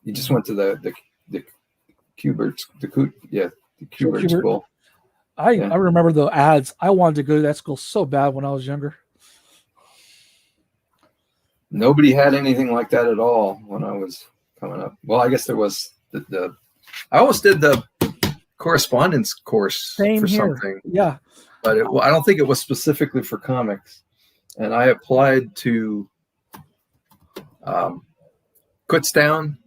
He just went to the Kubert school. I remember the ads. I wanted to go to that school so bad when I was younger. Nobody had anything like that at all when I was coming up. Well, I guess there was I almost did the correspondence course for something. Yeah. But I don't think it was specifically for comics. And I applied to Kutztown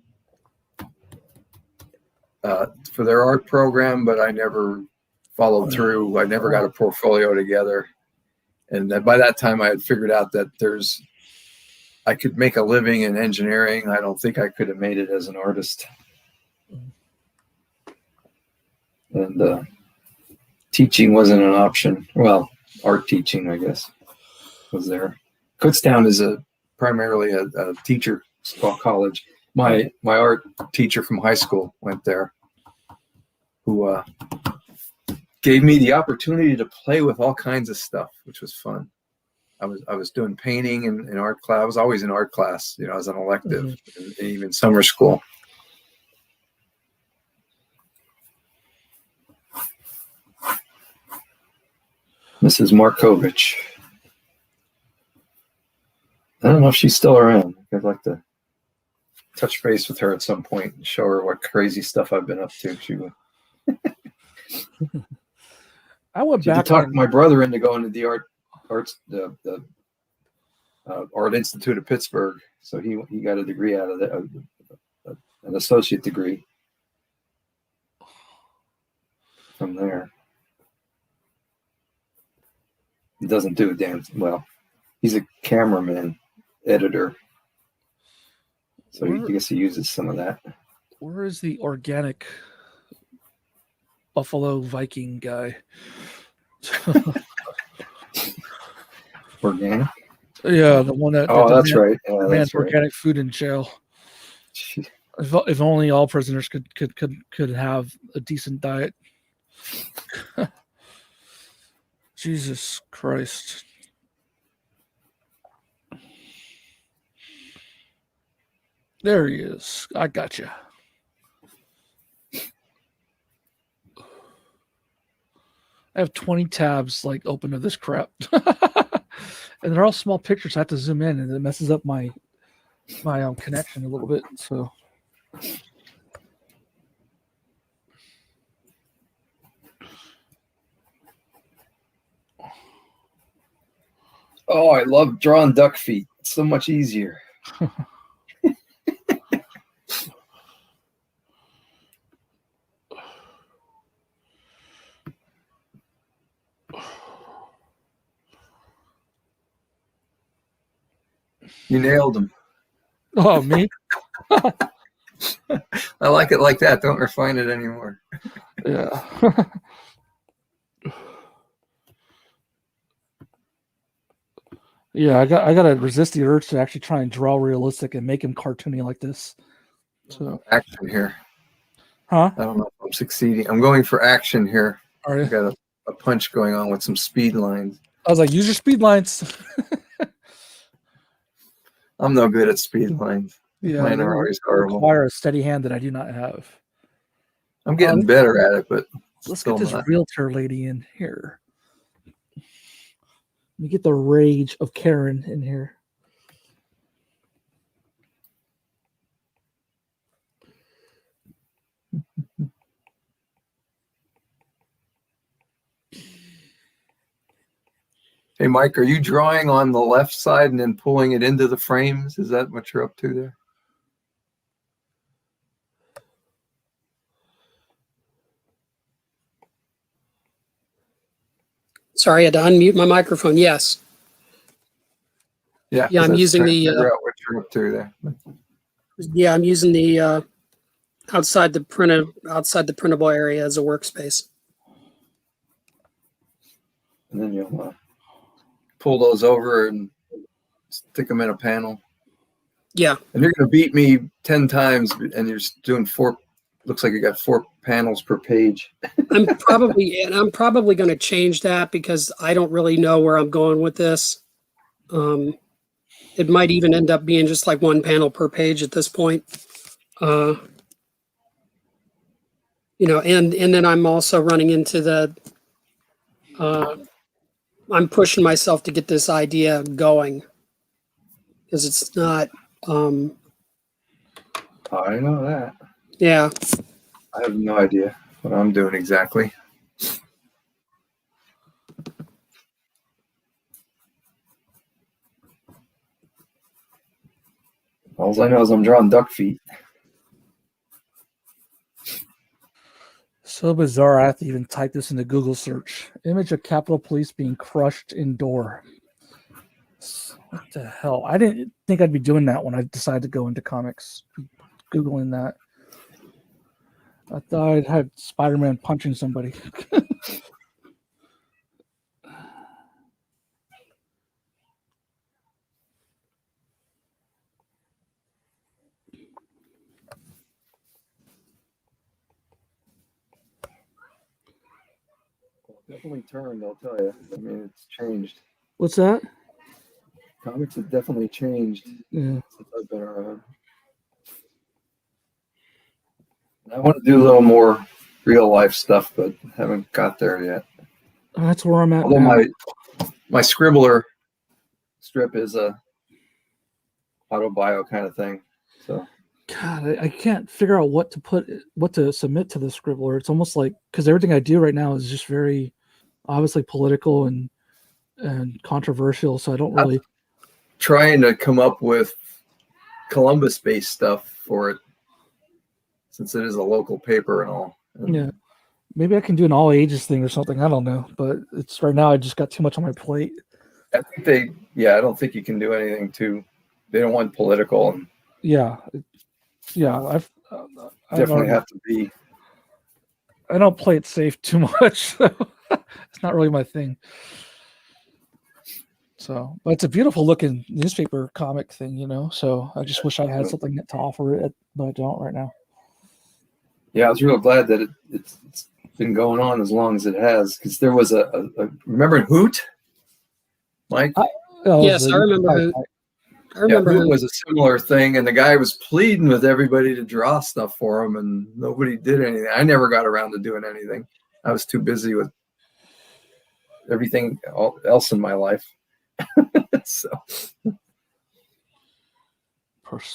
for their art program, but I never followed through. I never got a portfolio together. And by that time, I had figured out that I could make a living in engineering. I don't think I could have made it as an artist. And teaching wasn't an option. Well, art teaching, I guess, was there. Kutztown is primarily a teacher college. My art teacher from high school went there, who gave me the opportunity to play with all kinds of stuff, which was fun. I was doing painting in art class. I was always in art class, as an elective, and even summer school. Mrs. Markovich. I don't know if she's still around. I'd like to touch base with her at some point and show her what crazy stuff I've been up to. She would. I went She back. talked my brother into going to the Art Institute of Pittsburgh, so he got a degree out of it, an associate degree from there. He doesn't do a damn well. He's a cameraman, editor, so I guess he uses some of that. Where is the organic Buffalo Viking guy? Organic? Yeah, the one that. Oh, that that's right. Yeah, Man's that's right. organic food in jail. If only all prisoners could have a decent diet. Jesus Christ. There he is. I got you. I have 20 tabs like open to this crap. And they're all small pictures. I have to zoom in and it messes up my connection a little bit. So Oh, I love drawing duck feet. It's so much easier. You nailed them. oh, me? I like it like that. Don't refine it anymore. Yeah. Yeah, I gotta resist the urge to actually try and draw realistic and make him cartoony like this. So Action here. huh? I don't know if I'm succeeding. I'm going for action here. All I right. got a punch going on with some speed lines. I was like, use your speed lines. I'm no good at speed lines. Yeah, Mine they are always horrible. require a steady hand that I do not have. I'm getting better at it, but Let's still get this not. realtor lady in here. Let me get the rage of Karen in here. Hey, Mike, are you drawing on the left side and then pulling it into the frames? Is that what you're up to there? Sorry, I had to unmute my microphone. Yes. Yeah. Yeah, I'm 'cause I was using trying to the, figure out what you're up to there. Yeah, I'm using the outside the printable area as a workspace. And then you'll pull those over and stick them in a panel. Yeah. And you're going to beat me 10 times, and you're just doing four. Looks like you got 4 panels per page. I'm probably going to change that because I don't really know where I'm going with this. It might even end up being just like 1 panel per page at this point. And then I'm also running into the I'm pushing myself to get this idea going because it's not I know that. yeah. I have no idea what I'm doing exactly. All I know is I'm drawing duck feet. So bizarre. I have to even type this into Google search. Image of Capitol Police being crushed in door. What the hell? I didn't think I'd be doing that when I decided to go into comics. Googling that. I thought I'd had Spider-Man punching somebody. Definitely turned, I'll tell you. I mean, it's changed. What's that? Comics have definitely changed Yeah. since I've been around. I want to do a little more real life stuff, but haven't got there yet. That's where I'm at Although now. my scribbler strip is a autobio kind of thing. So God, I can't figure out what to submit to the scribbler. It's almost like because everything I do right now is just very obviously political and controversial. So I don't I'm really. trying to come up with Columbus-based stuff for it, since it is a local paper and all. And Yeah, maybe I can do an all ages thing or something. I don't know, but it's right now. I just got too much on my plate. I think I don't think you can do anything too. They don't want political, and Yeah, yeah. I've definitely already. have to be. I don't play it safe too much. So it's not really my thing. So, but it's a beautiful looking newspaper comic thing, you know. So I just wish I had something to offer it, but I don't right now. Yeah, I was real glad that it's been going on as long as it has, because there was a remember Hoot, Mike? Yes, I remember who. I remember Hoot who. was a similar thing, and the guy was pleading with everybody to draw stuff for him, and nobody did anything. I never got around to doing anything. I was too busy with everything else in my life. So,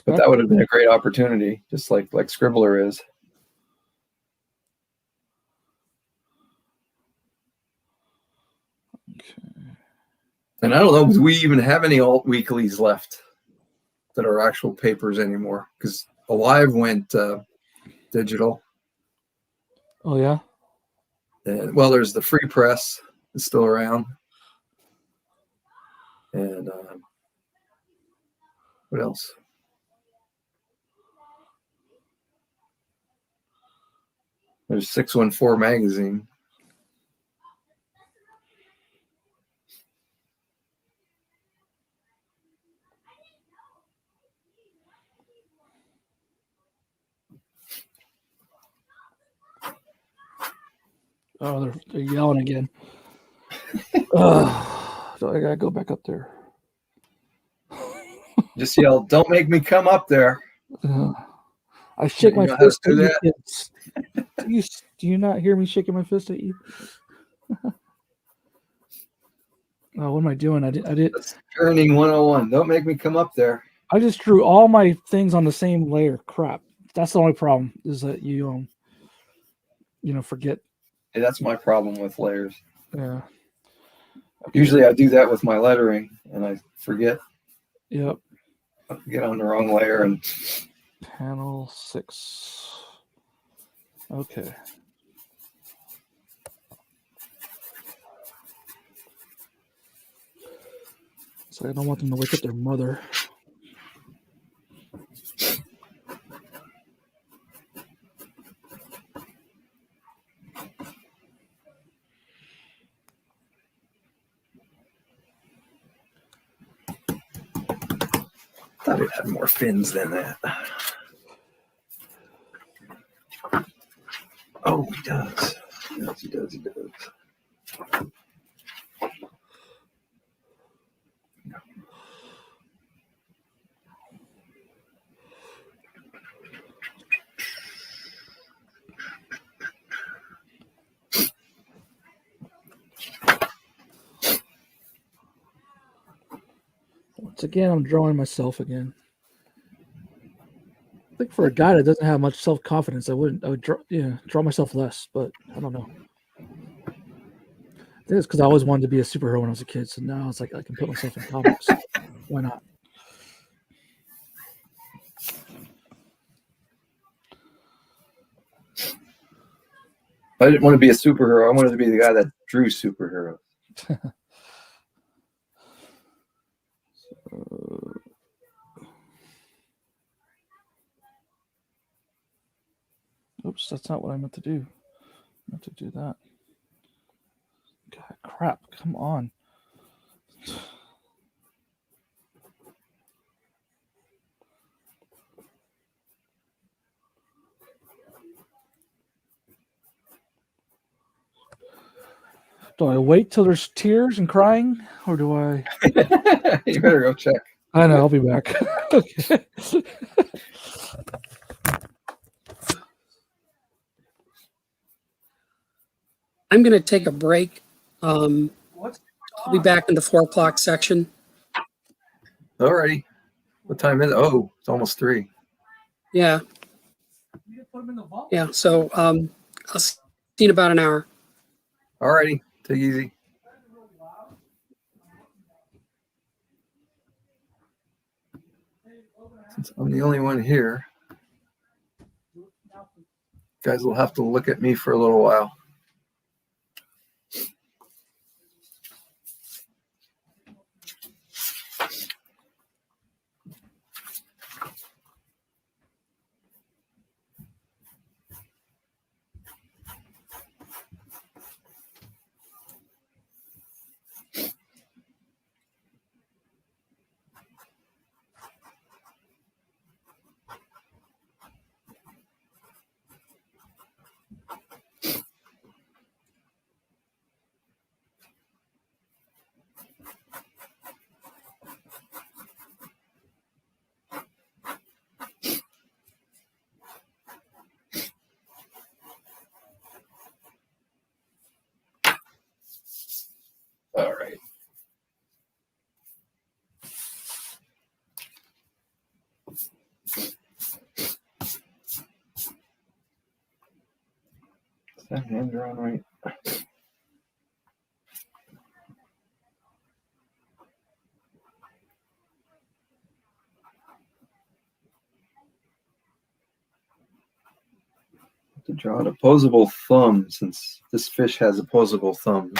but that would have been a great opportunity, just like Scribbler is. And I don't know if we even have any alt weeklies left that are actual papers anymore, because Alive went digital. Oh yeah. And, well, there's the Free Press is still around, and what else? There's 614 magazine. Oh, they're yelling again. So I gotta go back up there. Just yell, "Don't make me come up there." I shake my fist at you kids. Do you not hear me shaking my fist at you? Oh, what am I doing? I did. That's Turning 101. Don't make me come up there. I just drew all my things on the same layer. Crap. That's the only problem is that you forget. Hey, that's my problem with layers. Yeah. Usually I do that with my lettering, and I forget. Yep. I get on the wrong layer and. Panel 6. Okay. So I don't want them to wake up their mother. Thought it had more fins than that. Oh, he does. Yes, he does. He does. Once again, I'm drawing myself again. I think for a guy that doesn't have much self-confidence, I would draw myself less, but I don't know. I think it's because I always wanted to be a superhero when I was a kid, so now it's like I can put myself in comics. Why not? I didn't want to be a superhero. I wanted to be the guy that drew superheroes. Oops, that's not what I meant to do. I meant to do that. God, crap. Come on. Do I wait till there's tears and crying, or do I? You better go check. I know. I'll be back. Okay. I'm going to take a break I'll be back in the 4 o'clock section. Alrighty. What time is it? Oh, it's almost 3. Yeah. Yeah. So I'll see you in about an hour. Alrighty. Take it easy. Since I'm the only one here, you guys will have to look at me for a little while. All right. Is that hand drawn right? To draw an opposable thumb, since this fish has opposable thumbs.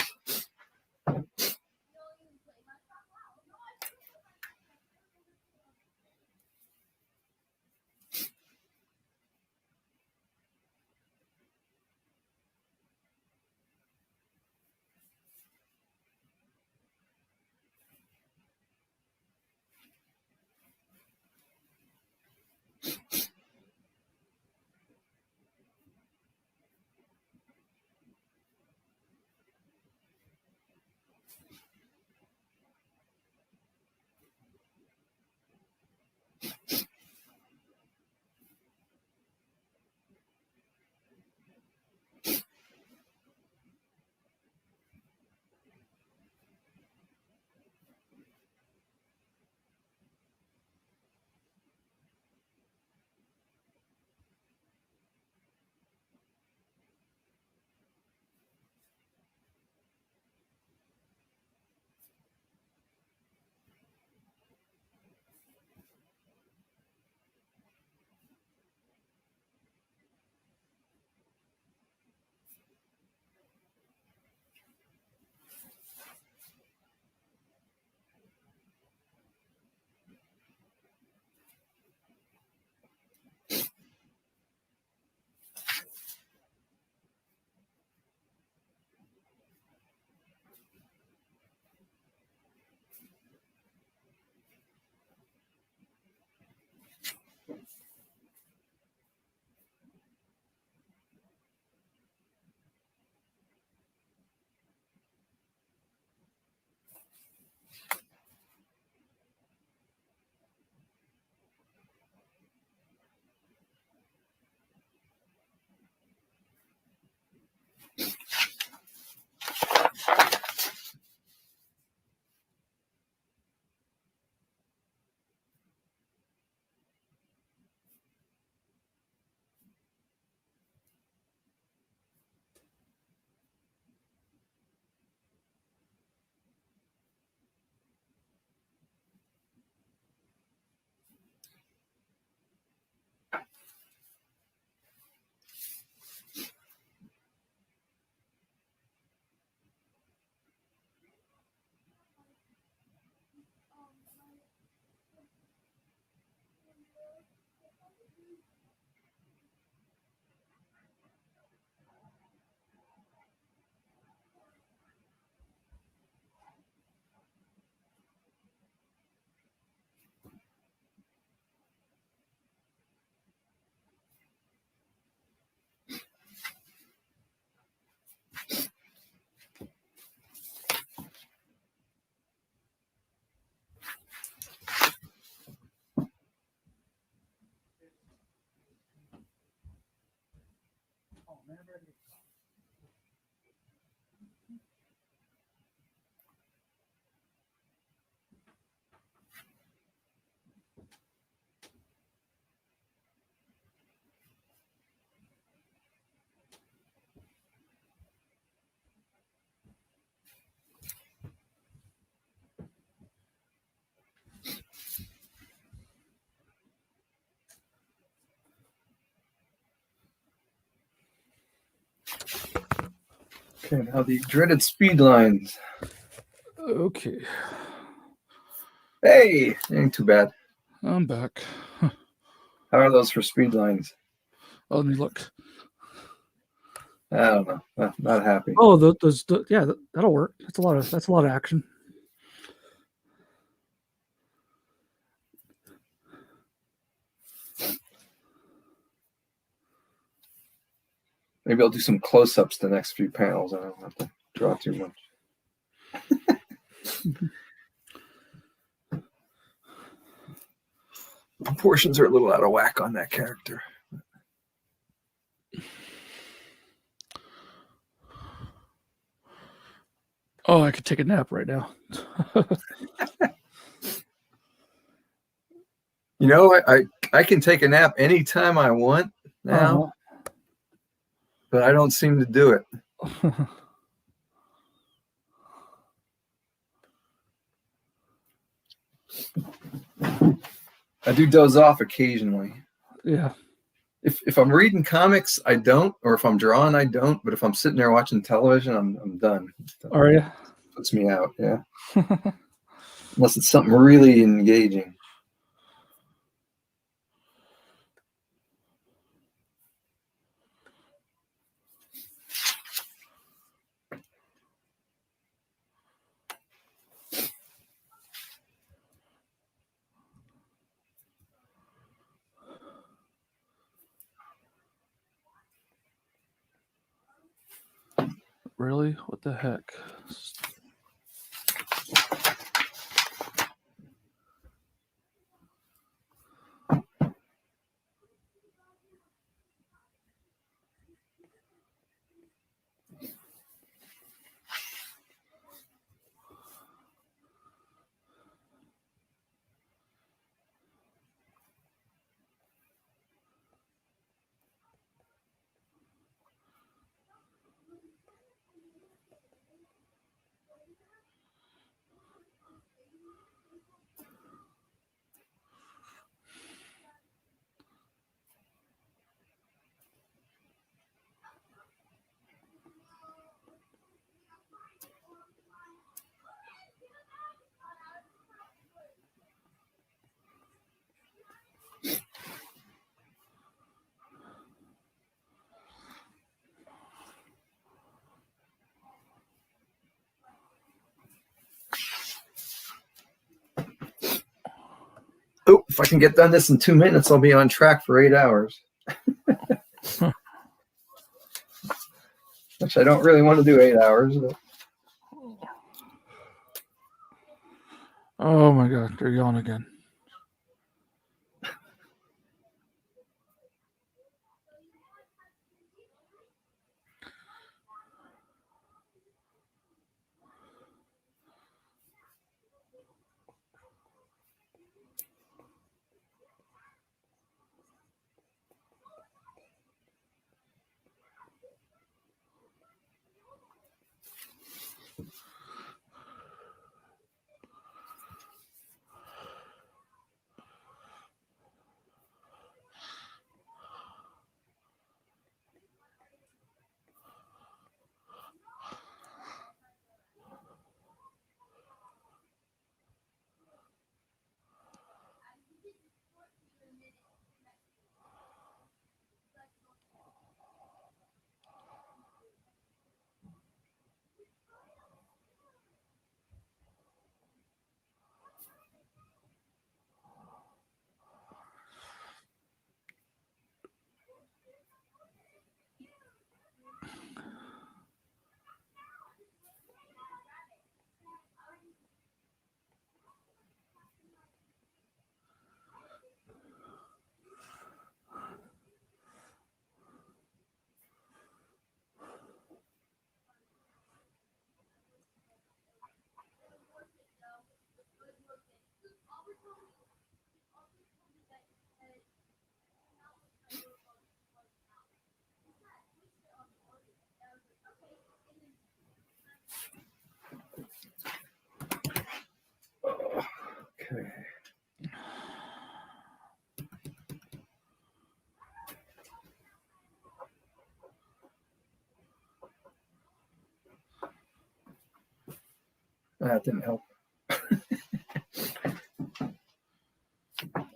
Okay, now the dreaded speed lines. Okay, Hey, ain't too bad. I'm back. How are those for speed lines? Oh, let me look. I don't know. Not happy. Oh, yeah, that'll work. That's a lot of action. Maybe I'll do some close-ups the next few panels. I don't have to draw too much. Proportions are a little out of whack on that character. Oh, I could take a nap right now. You know, I can take a nap anytime I want now, but I don't seem to do it. I do doze off occasionally. Yeah. If I'm reading comics, I don't, or if I'm drawing, I don't. But if I'm sitting there watching television, I'm done. Are you? Puts me out, yeah. Unless it's something really engaging. Really? What the heck? Oh, if I can get done this in 2 minutes, I'll be on track for 8 hours. Which I don't really want to do 8 hours. But... Oh my God, they're yawning again. Okay. That didn't help.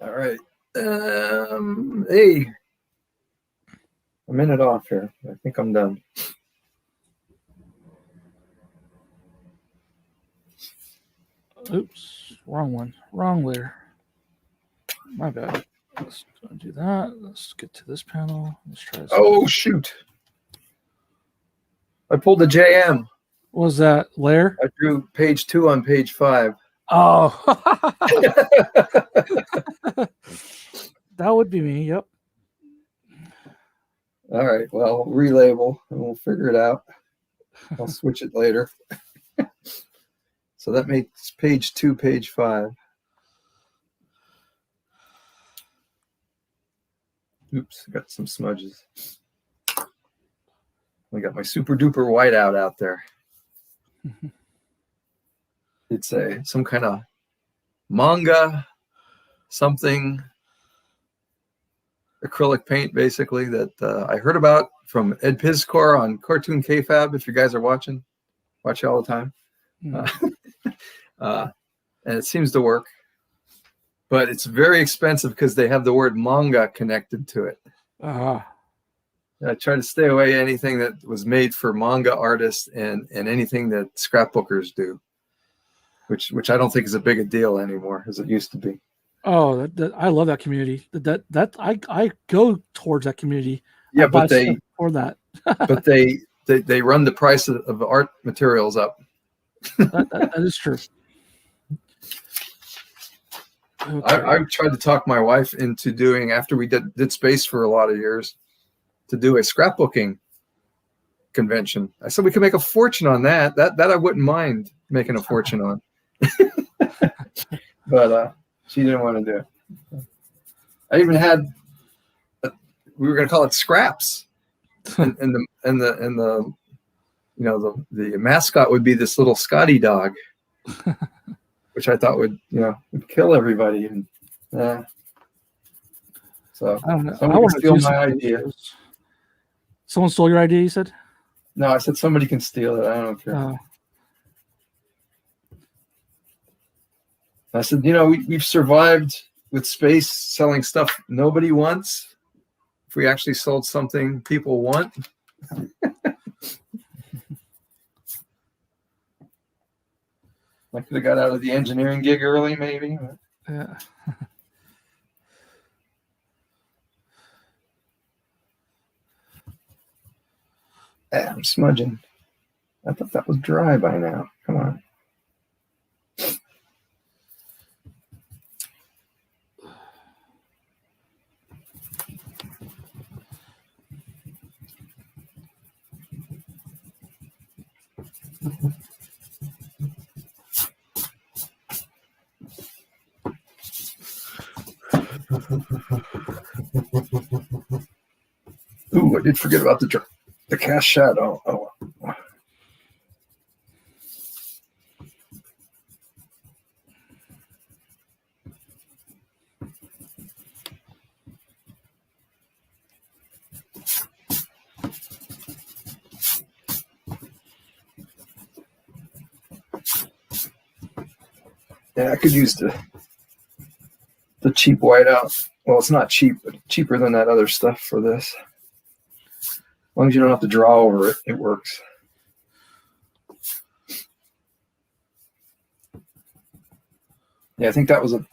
All right. Hey, a minute off here. I think I'm done. Oops, wrong one. Wrong layer. My bad. Let's do that. Let's get to this panel. Let's try this. Oh, shoot. I pulled the JM. What was that layer? I drew page 2 on page 5. Oh, that would be me. Yep. All right. Well, relabel and we'll figure it out. I'll switch it later. So that makes page 2, page 5. Oops, I got some smudges. I got my super duper whiteout out there. It's some kind of manga, something acrylic paint, basically, that I heard about from Ed Pizcore on Cartoon K-Fab. If you guys are watching, watch it all the time. And it seems to work. But it's very expensive because they have the word manga connected to it. I try to stay away anything that was made for manga artists and anything that scrapbookers do, which I don't think is a big a deal anymore as it used to be. Oh, I love that community. I go towards that community. Yeah, but they for that. but they run the price of art materials up. that is true. Okay. I tried to talk my wife into doing, after we did space for a lot of years, to do a scrapbooking convention. I said we could make a fortune on that. That I wouldn't mind making a fortune on. But she didn't want to do it. I even had we were going to call it scraps, and the the mascot would be this little Scotty dog, which I thought would kill everybody. And so I don't know. somebody can steal my idea. Someone stole your idea, you said? No, I said somebody can steal it. I don't care. I said, we've survived with space selling stuff nobody wants. If we actually sold something people want. I could have got out of the engineering gig early, maybe. Yeah. I'm smudging. I thought that was dry by now. Come on. Ooh, I did forget about the cast shadow. Oh. Yeah, I could use the cheap whiteout. Well, it's not cheap, but cheaper than that other stuff for this. As long as you don't have to draw over it, it works. Yeah, I think that was a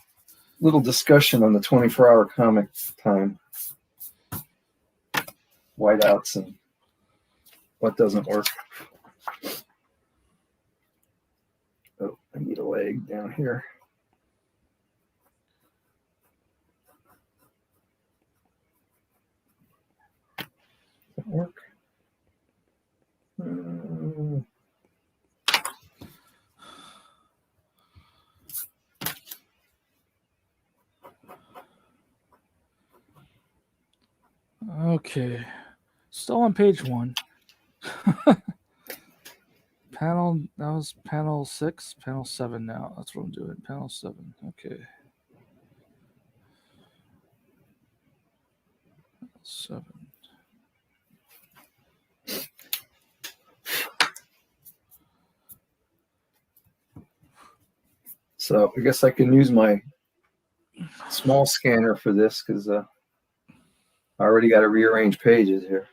little discussion on the 24-hour comic time. Whiteouts and what doesn't work. Oh, I need a leg down here. Does that work? Okay. Still on page 1. Panel, that was panel 6, panel 7 now. That's what I'm doing. Panel 7. Okay. 7. So I guess I can use my small scanner for this because I already got to rearrange pages here.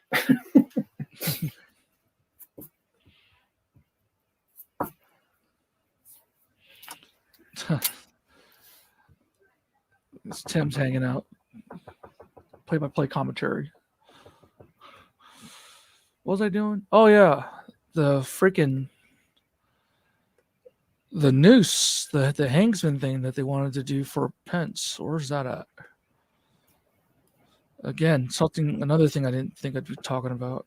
It's Tim's hanging out. Play-by-play commentary. What was I doing? Oh yeah, the freaking the noose, the hangsman thing that they wanted to do for Pence. Where's that at? Again, another thing I didn't think I'd be talking about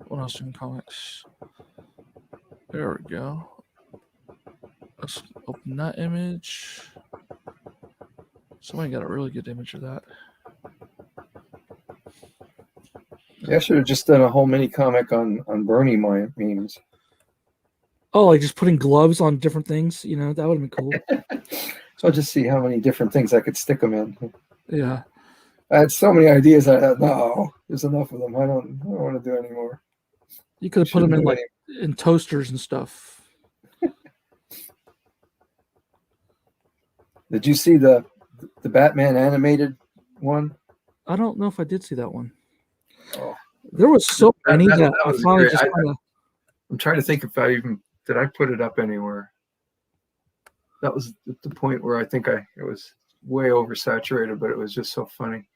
when I was doing comics. There we go. Let's open that image. Somebody got a really good image of that. Yeah, I should have just done a whole mini comic on Bernie memes. Oh, like just putting gloves on different things. You know, that would have been cool. So I'll just see how many different things I could stick them in. Yeah. I had so many ideas. I had no, there's enough of them. I don't want to do any more. You could have put them in Shouldn't like do in toasters and stuff. Did you see the Batman animated one? I don't know if I did see that one. Oh, There was so many that I was finally great. just kind of. I'm trying to think if I even did I put it up anywhere. That was the point where I think it was way oversaturated, but it was just so funny.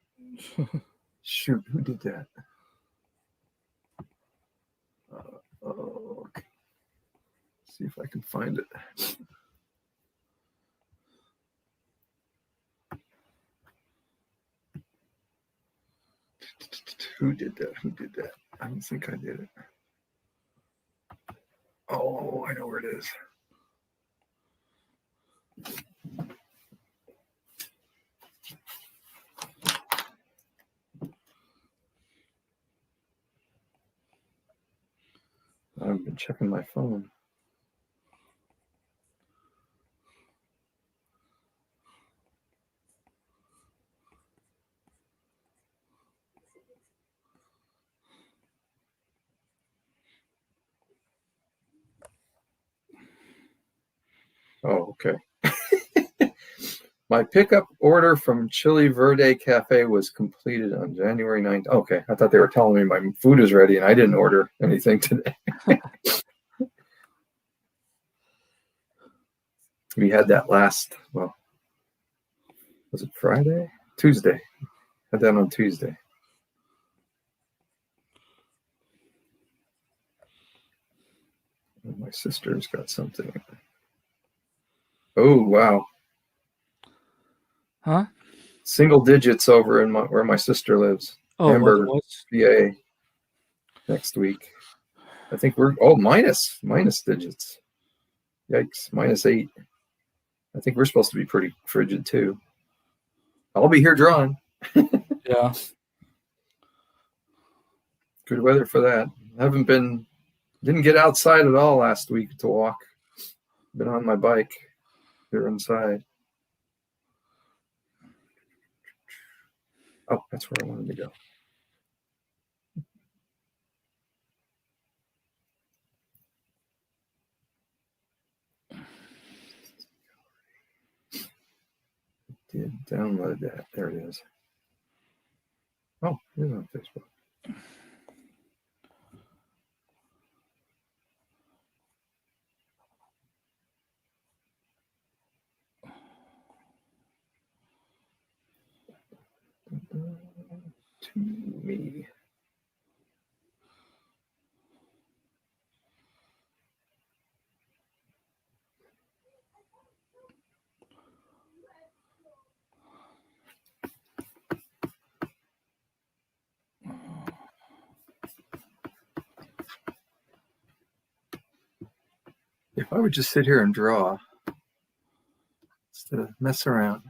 Shoot, who did that? Okay. See if I can find it. Who did that? I don't think I did it. Oh, I know where it is. I've been checking my phone. Oh, okay. My pickup order from Chili Verde Cafe was completed on January 9th. Okay, I thought they were telling me my food is ready and I didn't order anything today. We had that last, well, was it Friday? Tuesday. Had that on Tuesday. My sister's got something. Oh, wow. Huh? Single digits over in where my sister lives. Oh, Hamburg, what? PA. Next week. I think we're minus digits. Yikes, -8. I think we're supposed to be pretty frigid too. I'll be here drawing. Yeah. Good weather for that. Didn't get outside at all last week to walk. Been on my bike here inside. Oh, that's where I wanted to go. Did download that. There it is. Oh, it is on Facebook. To me. If I would just sit here and draw instead of mess around.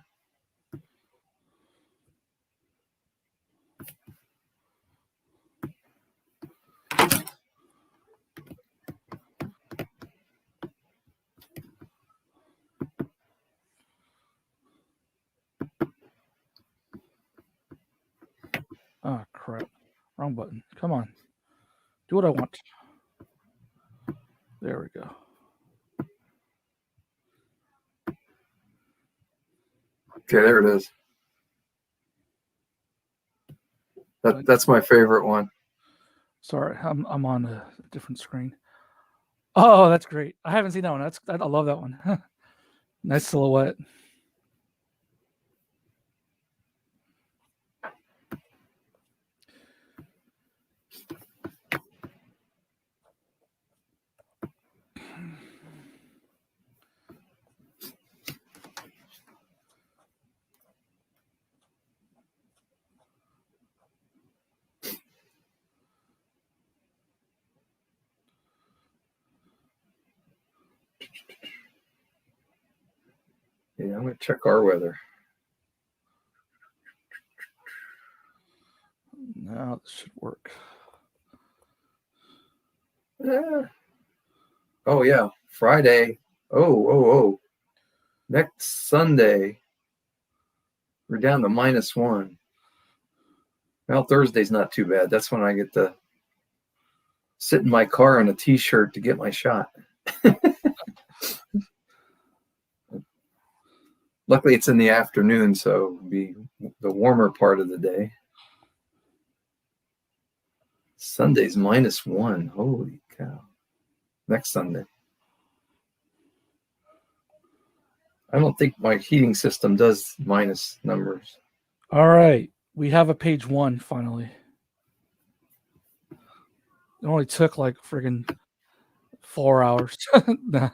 Oh crap. Wrong button. Come on. Do what I want. There we go. Okay, there it is. That's my favorite one. Sorry, I'm on a different screen. Oh, that's great. I haven't seen that one. I love that one. Nice silhouette. Yeah, I'm gonna check our weather. Now this should work. Yeah. Oh yeah, Friday. Oh. Next Sunday, we're down to -1. Well, Thursday's not too bad. That's when I get to sit in my car in a t-shirt to get my shot. Luckily, it's in the afternoon, so it'll be the warmer part of the day. Sunday's -1. Holy cow. Next Sunday. I don't think my heating system does minus numbers. All right, we have a page 1 finally. It only took like friggin' 4 hours. Nah.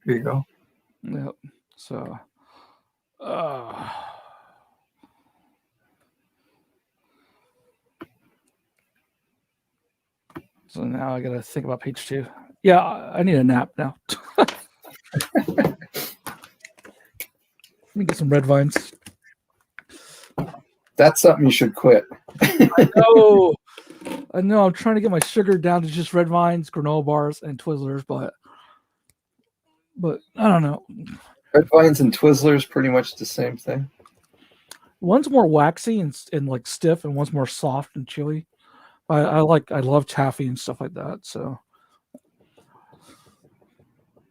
Here you go. Yep. So, so now I gotta think about page 2. Yeah, I need a nap now. Let me get some red vines. That's something you should quit. No, I know. I'm trying to get my sugar down to just red vines, granola bars, and Twizzlers, but I don't know. Red vines and Twizzlers, pretty much the same thing. One's more waxy and like stiff, and one's more soft and chewy. I love taffy and stuff like that. So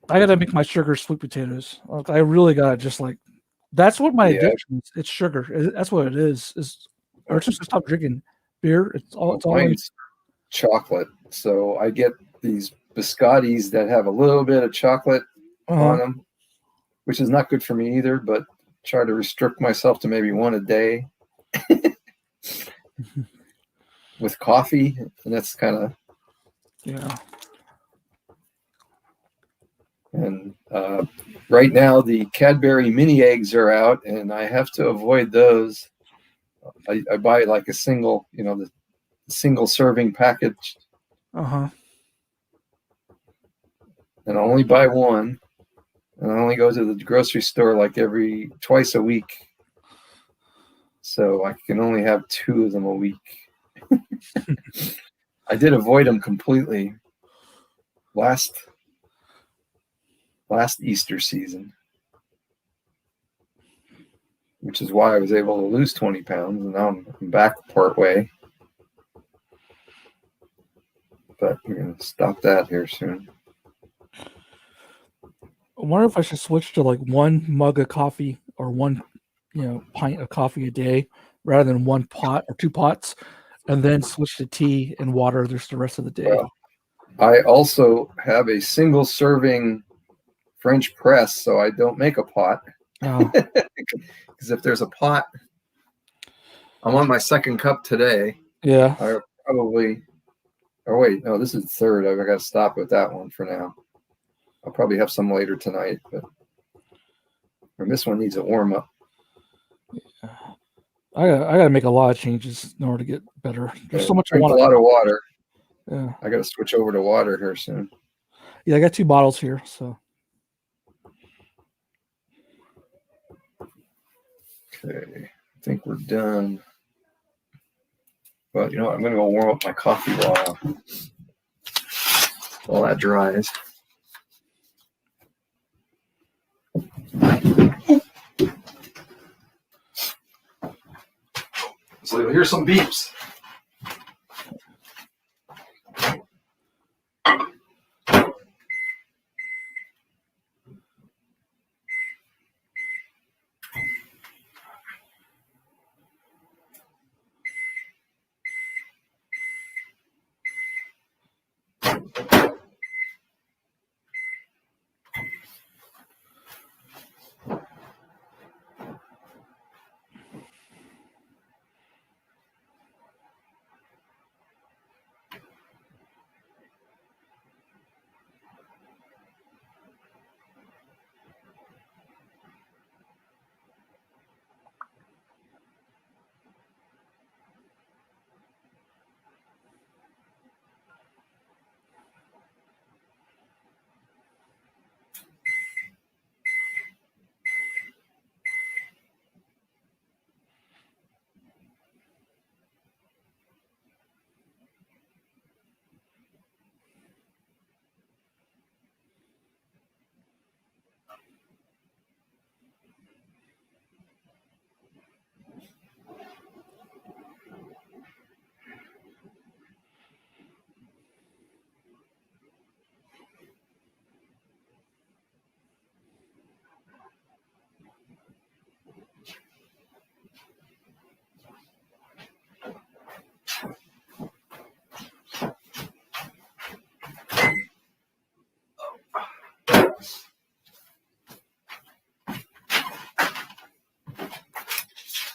I gotta make my sugar sweet potatoes. Like, I really gotta just like. That's what my addiction is. It's sugar. That's what it is. Or just to stop drinking beer. It's all. Mine's chocolate. So I get these biscottis that have a little bit of chocolate on them, which is not good for me either. But try to restrict myself to maybe one a day with coffee, and that's kind of And right now, the Cadbury mini eggs are out, and I have to avoid those. I buy like a single, the single serving package. And I only buy one, and I only go to the grocery store like twice a week. So I can only have 2 of them a week. I did avoid them completely last Easter season, which is why I was able to lose 20 pounds, and now I'm back part way. But we're going to stop that here soon. I wonder if I should switch to like 1 mug of coffee or 1, pint of coffee a day rather than 1 pot or 2 pots, and then switch to tea and water just the rest of the day. Well, I also have a single serving French press, so I don't make a pot. Because if there's a pot, I'm on my 2nd cup today. Yeah. I probably, oh wait, no, this is the 3rd. I've got to stop with that one for now. I'll probably have some later tonight, and this one needs a warm up. Yeah. I gotta make a lot of changes in order to get better. There's so much I want. A lot of water. Yeah. I got to switch over to water here soon. Yeah, I got 2 bottles here, so. Okay, I think we're done. But you know what? I'm going to go warm up my coffee while that dries. So you'll hear some beeps.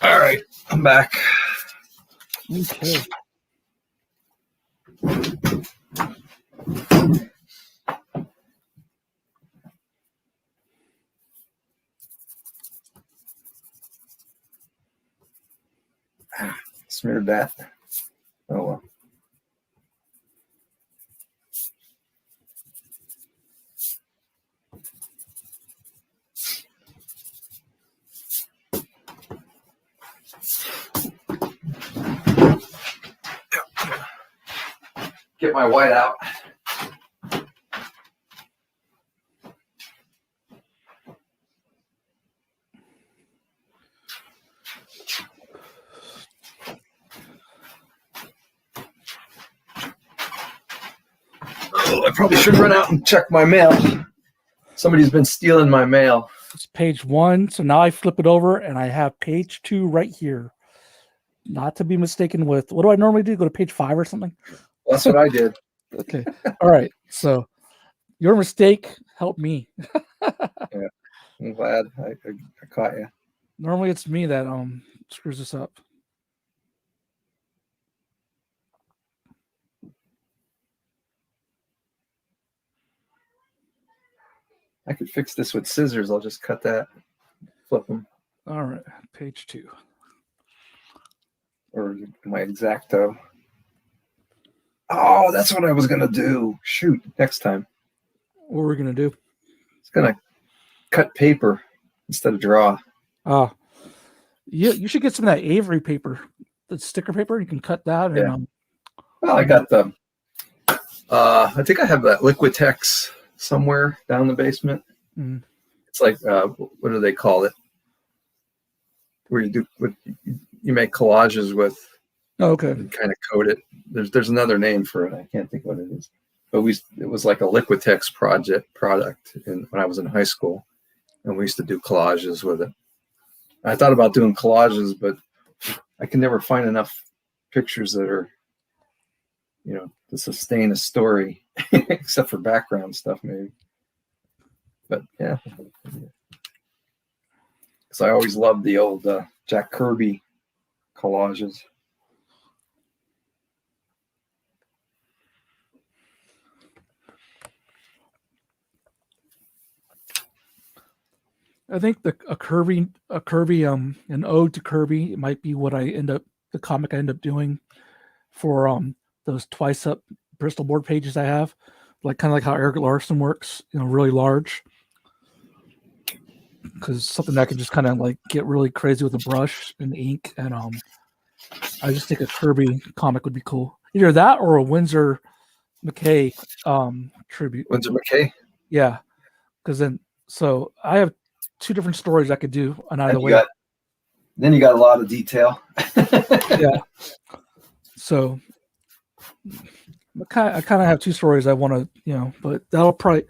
All right, I'm back. Okay. Smeared that. Oh well. Get my white out. Oh, I probably should run out and check my mail. Somebody's been stealing my mail. It's page 1. So now I flip it over and I have page 2 right here. Not to be mistaken with, what do I normally do? Go to page 5 or something? That's what I did. Okay. All right. So your mistake helped me. Yeah, I'm glad I caught you. Normally it's me that screws this up. I could fix this with scissors. I'll just cut that, flip them, All right. Page 2. or my X-Acto. Oh, that's what I was gonna do. Shoot, next time. What are we going to do? It's gonna cut paper instead of draw. You should get some of that Avery paper, the sticker paper. You can cut that. And, Yeah. Well, I got the. I think I have that Liquitex somewhere down in the basement. Mhm. It's like what do they call it? Where you make collages with. Oh, okay. And kind of coat it. There's another name for it. I can't think what it is. But it was like a Liquitex product when I was in high school, and we used to do collages with it. I thought about doing collages, but I can never find enough pictures that are, to sustain a story, except for background stuff maybe. But yeah, because I always loved the old Jack Kirby collages. I think a Kirby, an ode to Kirby might be what the comic I end up doing for those twice up Bristol board pages I have, kind of like how Eric Larson works, really large. Because something that I can just kind of get really crazy with a brush and ink, and I just think a Kirby comic would be cool. Either that or a Winsor McKay tribute. Winsor McKay? Yeah, because so I have 2 different stories I could do on either way. Then you got a lot of detail. Yeah. So I kind of have 2 stories I want to, but that'll probably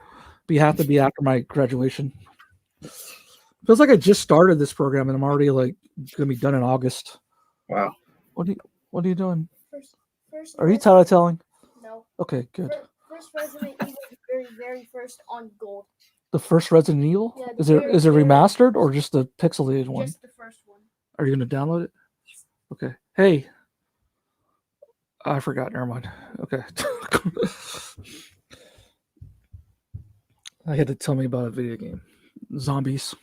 have to be after my graduation. Feels like I just started this program and I'm already gonna be done in August. Wow. What are you doing? First Are you telling? No. Okay, good. first Resident Evil, the very, very first on gold. The first Resident Evil? Yeah, Is it very, is it very remastered or just the pixelated one? Just the first one. Are you gonna download it? Okay. Hey. I forgot. Never mind. Okay. I had to tell me about a video game. Zombies.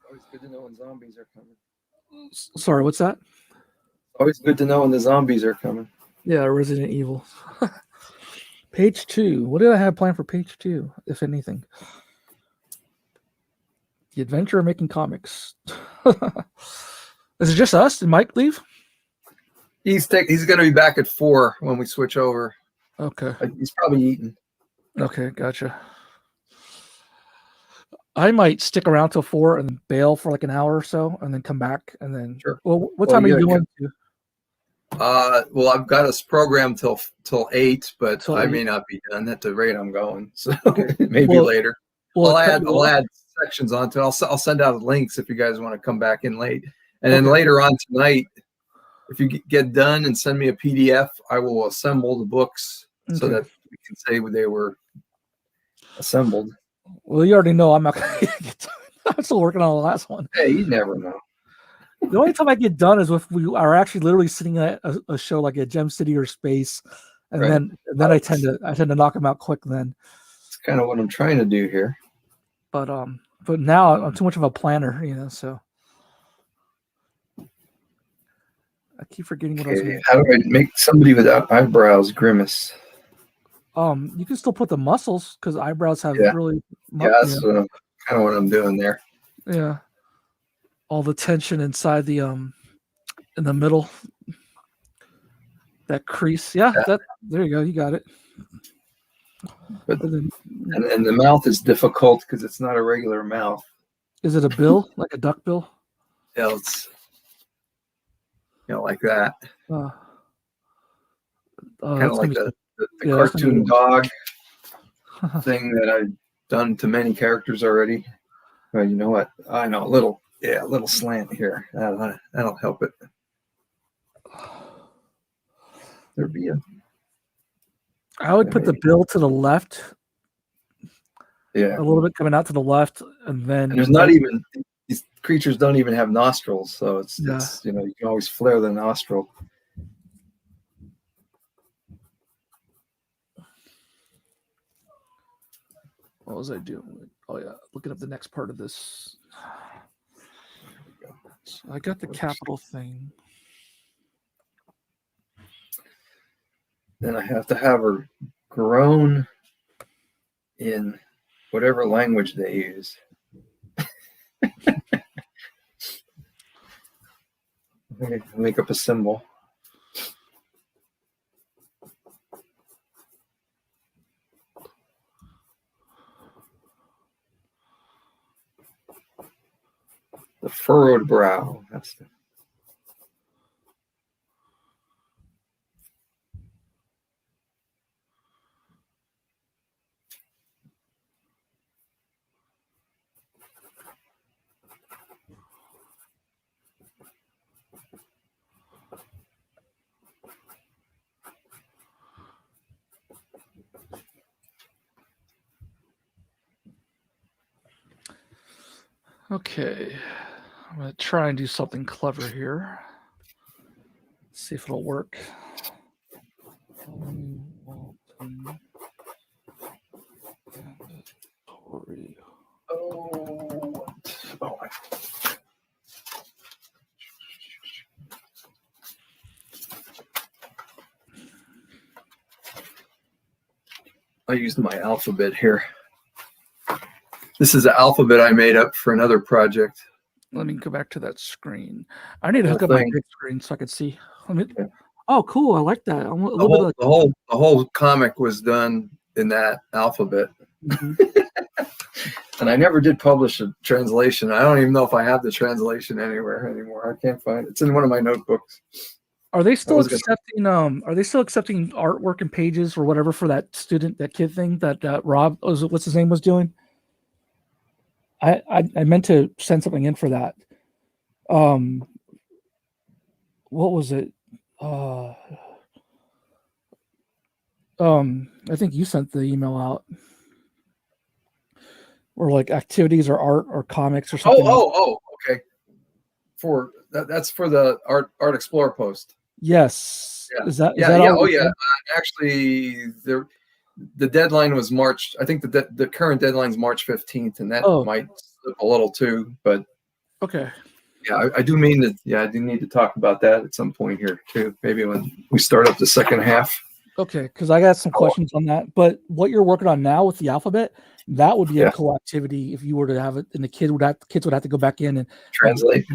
Always good to know when zombies are coming. Sorry, what's that? Always good to know when the zombies are coming. Yeah, Resident Evil. Page 2. What do I have planned for page 2, if anything? The adventure of making comics. Is it just us? Did Mike leave? He's going to be back at 4 when we switch over. Okay. He's probably eating. Okay, gotcha. I might stick around till 4 and bail for like an hour or so, and then come back, and then. Sure. Well, what time are you going to? Well, I've got us programmed till 8, but Till I 8? may not be done at the rate I'm going. So Okay. maybe Well, later. Well, I'll add sections onto it. I'll send out links if you guys want to come back in late. And then later on tonight, if you get done and send me a PDF, I will assemble the books so that we can say they were assembled. Well, you already know I'm not going to get done. I'm still working on the last one. Hey, you never know. The only time I get done is if we are actually literally sitting at a show like a Gem City or Space, and Right. then I tend to knock them out quick then. It's kind of what I'm trying to do here. But now I'm too much of a planner, so I keep forgetting what I was Okay, going how do I make somebody without eyebrows grimace? You can still put the muscles because eyebrows have Yeah. really Yeah, that's kind of what I'm doing there. yeah, all the tension inside the in the middle, that crease. Yeah, there you go. You got it. But And then, and the mouth is difficult because it's not a regular mouth. is it a bill, like a duck bill? Yeah, it's like that. Kind Kind of like the yeah, that's gonna cartoon be- dog thing that I've done to many characters already. Well, you know what? I know a little slant here. That'll help it. There'd be I would put the bill to the left, a a little bit coming out to the left, and then And there's not even these creatures don't even have nostrils, so it's Yeah. you can always flare the nostril. What was I doing? Oh yeah, looking up the next part of this. So I got the capital thing. Then I have to have her grown in whatever language they use. Make up a symbol. The furrowed brow. That's the Okay, I'm gonna try and do something clever here. See if it'll work. I used my alphabet here. This is the alphabet I made up for another project. Let me go back to that screen. I need to Whole hook up my thing. big screen so I can see. Let me. Okay. Oh, cool! I like that. I'm a The little bit whole, like. the whole comic was done in that alphabet. Mhm. And I never did publish a translation. I don't even know if I have the translation anywhere anymore. I can't find it. It's in one of my notebooks. Are they still was gonna- accepting? Are they still accepting artwork and pages or whatever for that kid thing that Rob, what's his name, was doing? I meant to send something in for that. What was it? Uh, I think you sent the email out, or like activities or art or comics or something. Okay. That's for the Art Explorer post. Yes. Yeah. Is that Yeah. all? Oh, yeah. Actually, the deadline was March. I think the current deadline is March 15th, and that Oh. might slip a little too. But Okay. yeah, I do mean to. Yeah, I do need to talk about that at some point here too. Maybe when we start up the second half. Okay, because I got some questions on that. But what you're working on now with the alphabet, that would be a Yeah. cool activity if you were to have it, and the kids would have to go back in and Translate.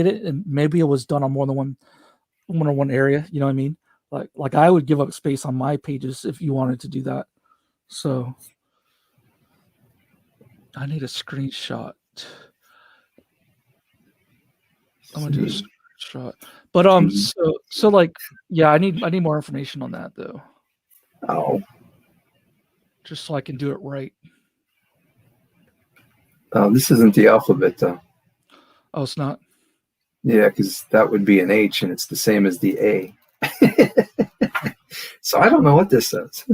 it, and maybe it was done on more than one area. You know what I mean? Like I would give up space on my pages if you wanted to do that. So I need a screenshot. I'm gonna do a screenshot. But so like yeah, I need more information on that though, Oh. just so I can do it right. This isn't the alphabet though. Oh, it's not. Yeah, because that would be an H, and it's the same as the A. So I don't know what this says.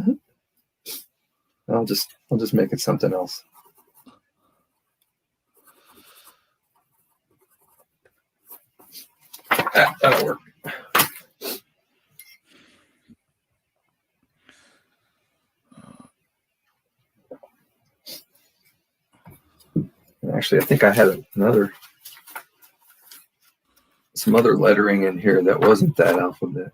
I'll just make it something else. That'll work. Actually, I think I had some other lettering in here that wasn't that alphabet.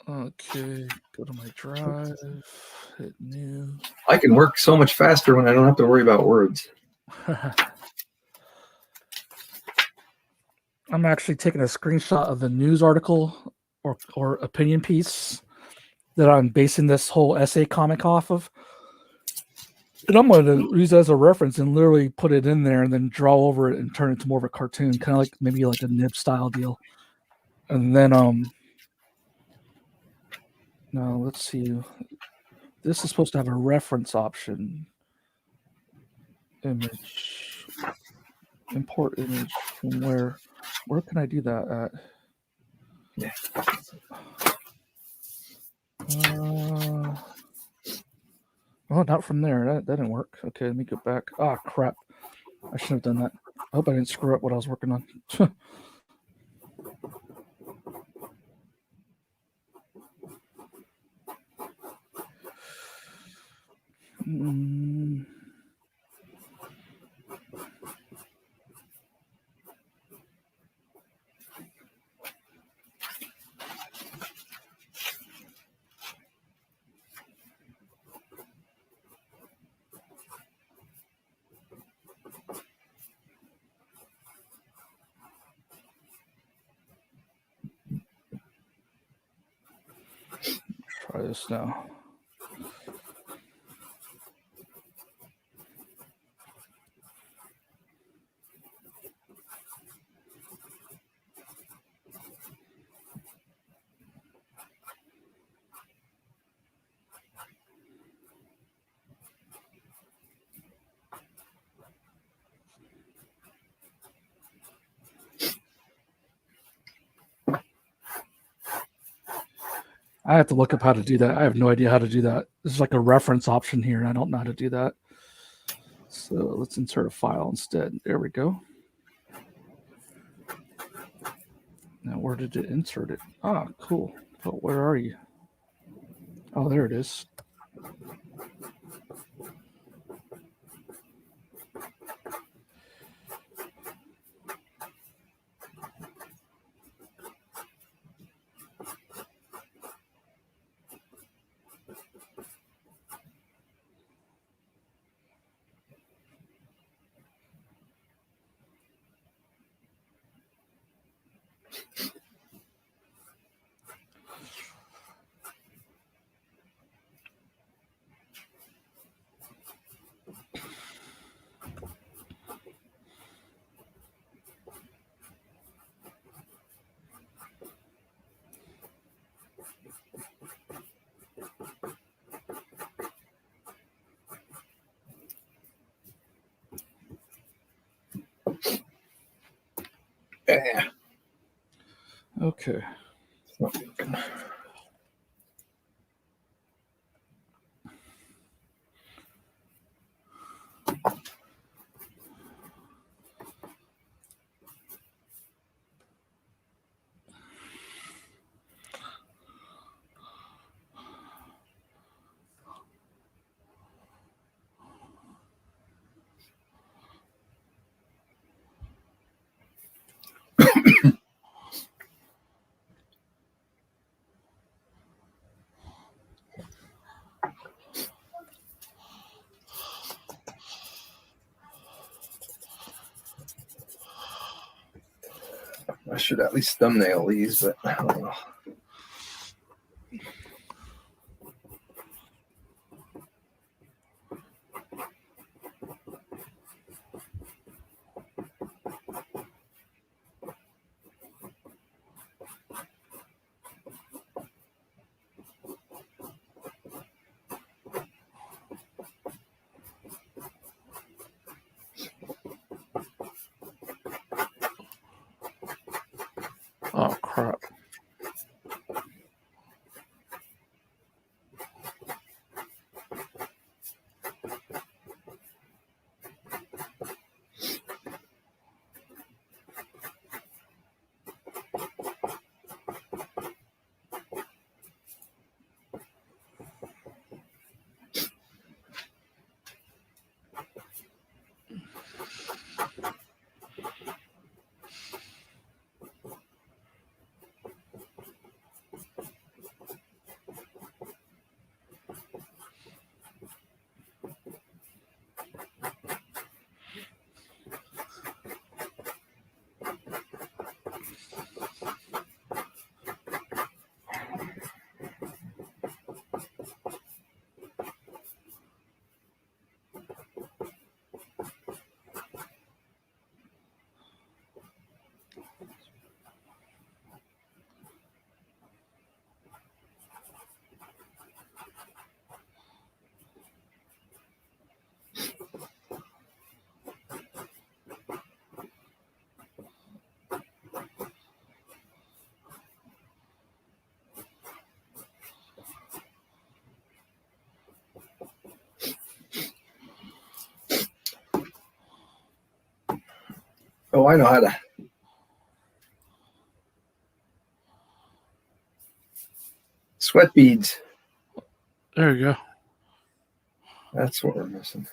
Okay, go to my drive, hit new. I can work so much faster when I don't have to worry about words. I'm actually taking a screenshot of the news article or opinion piece that I'm basing this whole essay comic off of. And I'm going to use it as a reference and literally put it in there and then draw over it and turn it to more of a cartoon, kind of like maybe like a nib style deal. And then, now let's see. This is supposed to have a reference option. Image. Import image from where? Where can I do that at? Yeah. Oh, not from there. That didn't work. Okay, let me go back. Ah, crap. I shouldn't have done that. I hope I didn't screw up what I was working on. Try this now. I have to look up how to do that. I have no idea how to do that. There's like a reference option here, and I don't know how to do that. So let's insert a file instead. There we go. Now, where did it insert it? Ah, cool. But where are you? Oh, there it is. Yeah. Okay. I should at least thumbnail these, but I don't know. Oh crap. Oh, I know how to. Sweat beads. There you go. That's what we're missing.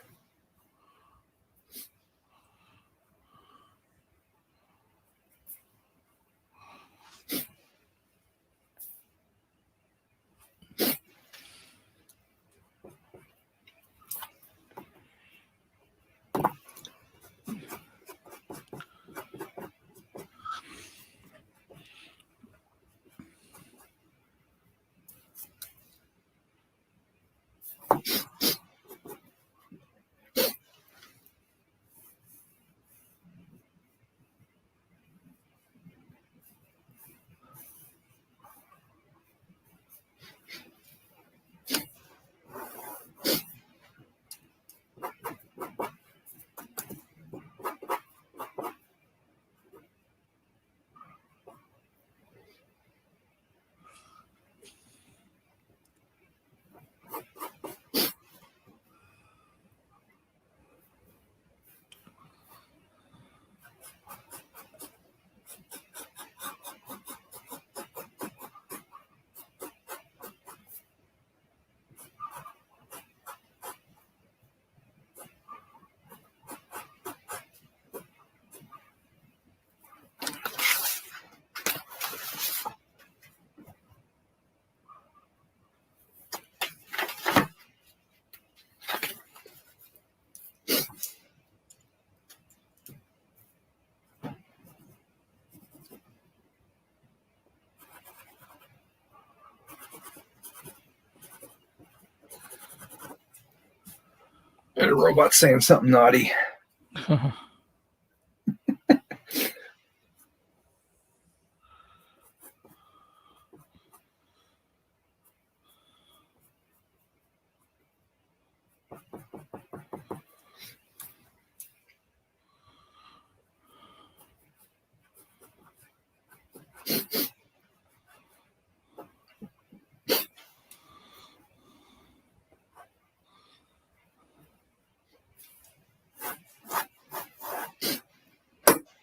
And a robot saying something naughty.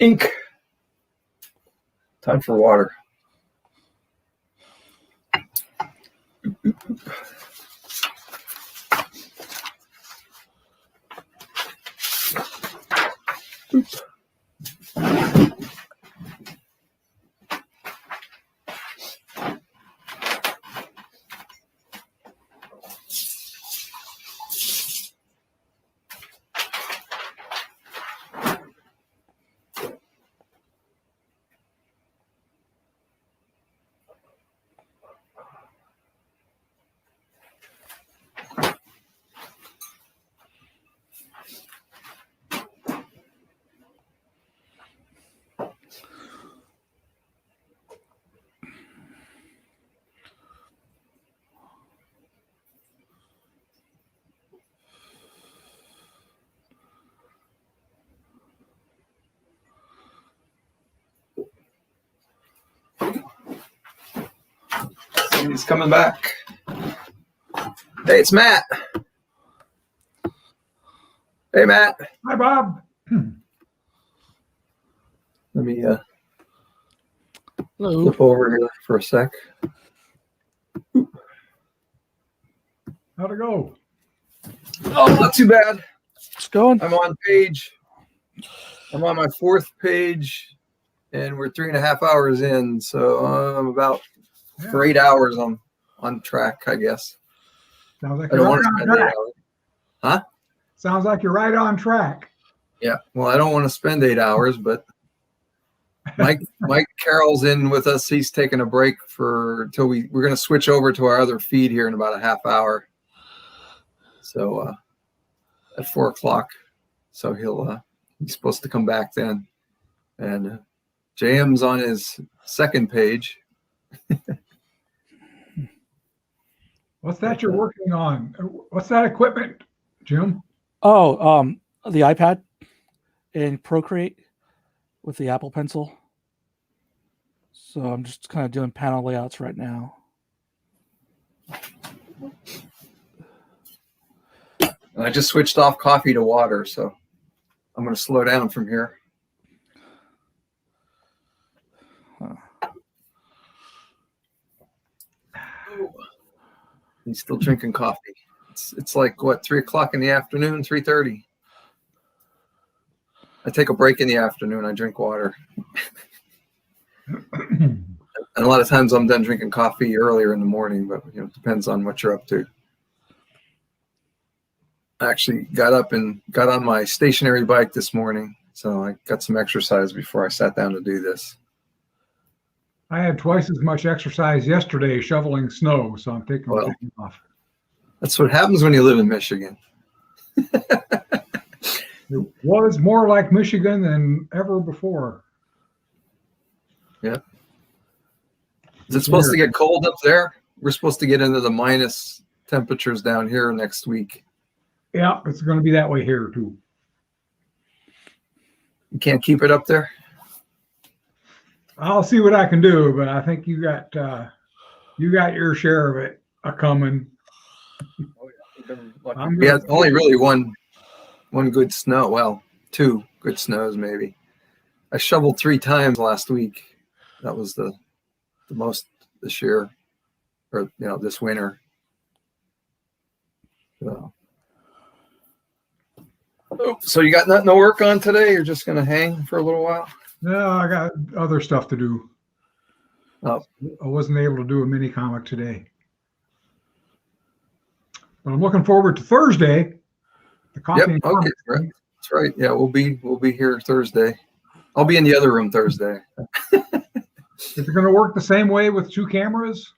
Ink. Time for water. He's coming back. Hey, it's Matt. Hey, Matt. Hi, Bob. Let me Hello. flip over here for a sec. How'd it go? Oh, not too bad. It's going. I'm on my 4th page, and we're 3.5 hours in. So I'm about for 8 hours on track, I guess. Sounds like I you're don't right want to on spend 8 track. hours. Sounds like you're right on track. Yeah. Well, I don't want to spend 8 hours, but Mike Carroll's in with us. He's taking a break until we're going to switch over to our other feed here in about a half hour. So at 4:00. So he's supposed to come back then. And JM's on his 2nd page. What's that you're working on? What's that equipment, Jim? Oh, the iPad and Procreate with the Apple Pencil. So I'm just kind of doing panel layouts right now. And I just switched off coffee to water, so I'm going to slow down from here. He's still drinking coffee. It's like what, 3:00 in the afternoon, 3:30. I take a break in the afternoon. I drink water. And a lot of times I'm done drinking coffee earlier in the morning, but it depends on what you're up to. I actually got up and got on my stationary bike this morning, so I got some exercise before I sat down to do this. I had twice as much exercise yesterday shoveling snow, so I'm taking Well, the weekend off. That's what happens when you live in Michigan. It was more like Michigan than ever before. Yeah. Is it supposed to get cold up there? We're supposed to get into the minus temperatures down here next week. Yeah, it's going to be that way here too. You can't keep it up there? I'll see what I can do, but I think you got your share of it a coming. We had only really one good snow. Well, 2 good snows maybe. I shoveled 3 times last week. That was the most this year, or this winter. So you got nothing to work on today? You're just gonna hang for a little while? No, I got other stuff to do. Oh. I wasn't able to do a mini comic today. But I'm looking forward to Thursday. The coffee Yep. and Okay. comic. Right. That's right. Yeah, we'll be here Thursday. I'll be in the other room Thursday. Is it going to work the same way with 2 cameras?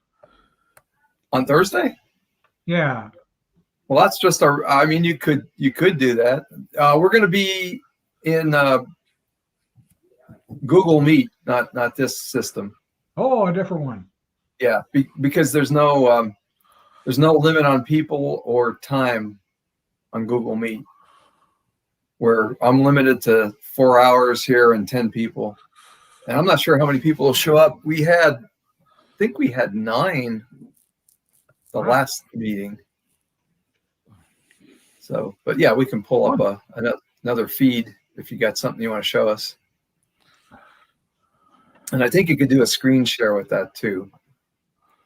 On Thursday? Yeah. Well, that's just I mean, you could do that. We're going to be in Google Meet, not this system. Oh, a different one. Yeah, because there's no limit on people or time on Google Meet, where I'm limited to 4 hours here and 10 people. And I'm not sure how many people will show up. I think we had 9 the last meeting. So, but yeah, we can pull up another feed if you got something you want to show us. And I think you could do a screen share with that too.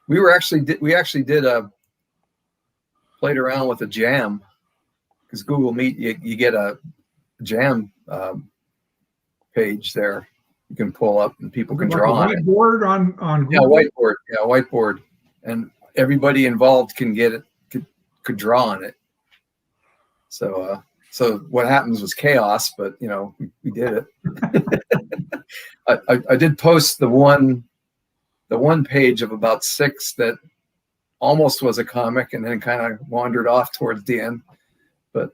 We actually played around with a jam, because Google Meet, you get a jam page there you can pull up and people can Like draw a on it. whiteboard on Yeah, Google? whiteboard. Yeah, whiteboard, and everybody involved can get it, could draw on it. So what happens was chaos, but we did it. I did post the one page of about 6 that almost was a comic and then kind of wandered off towards the end. But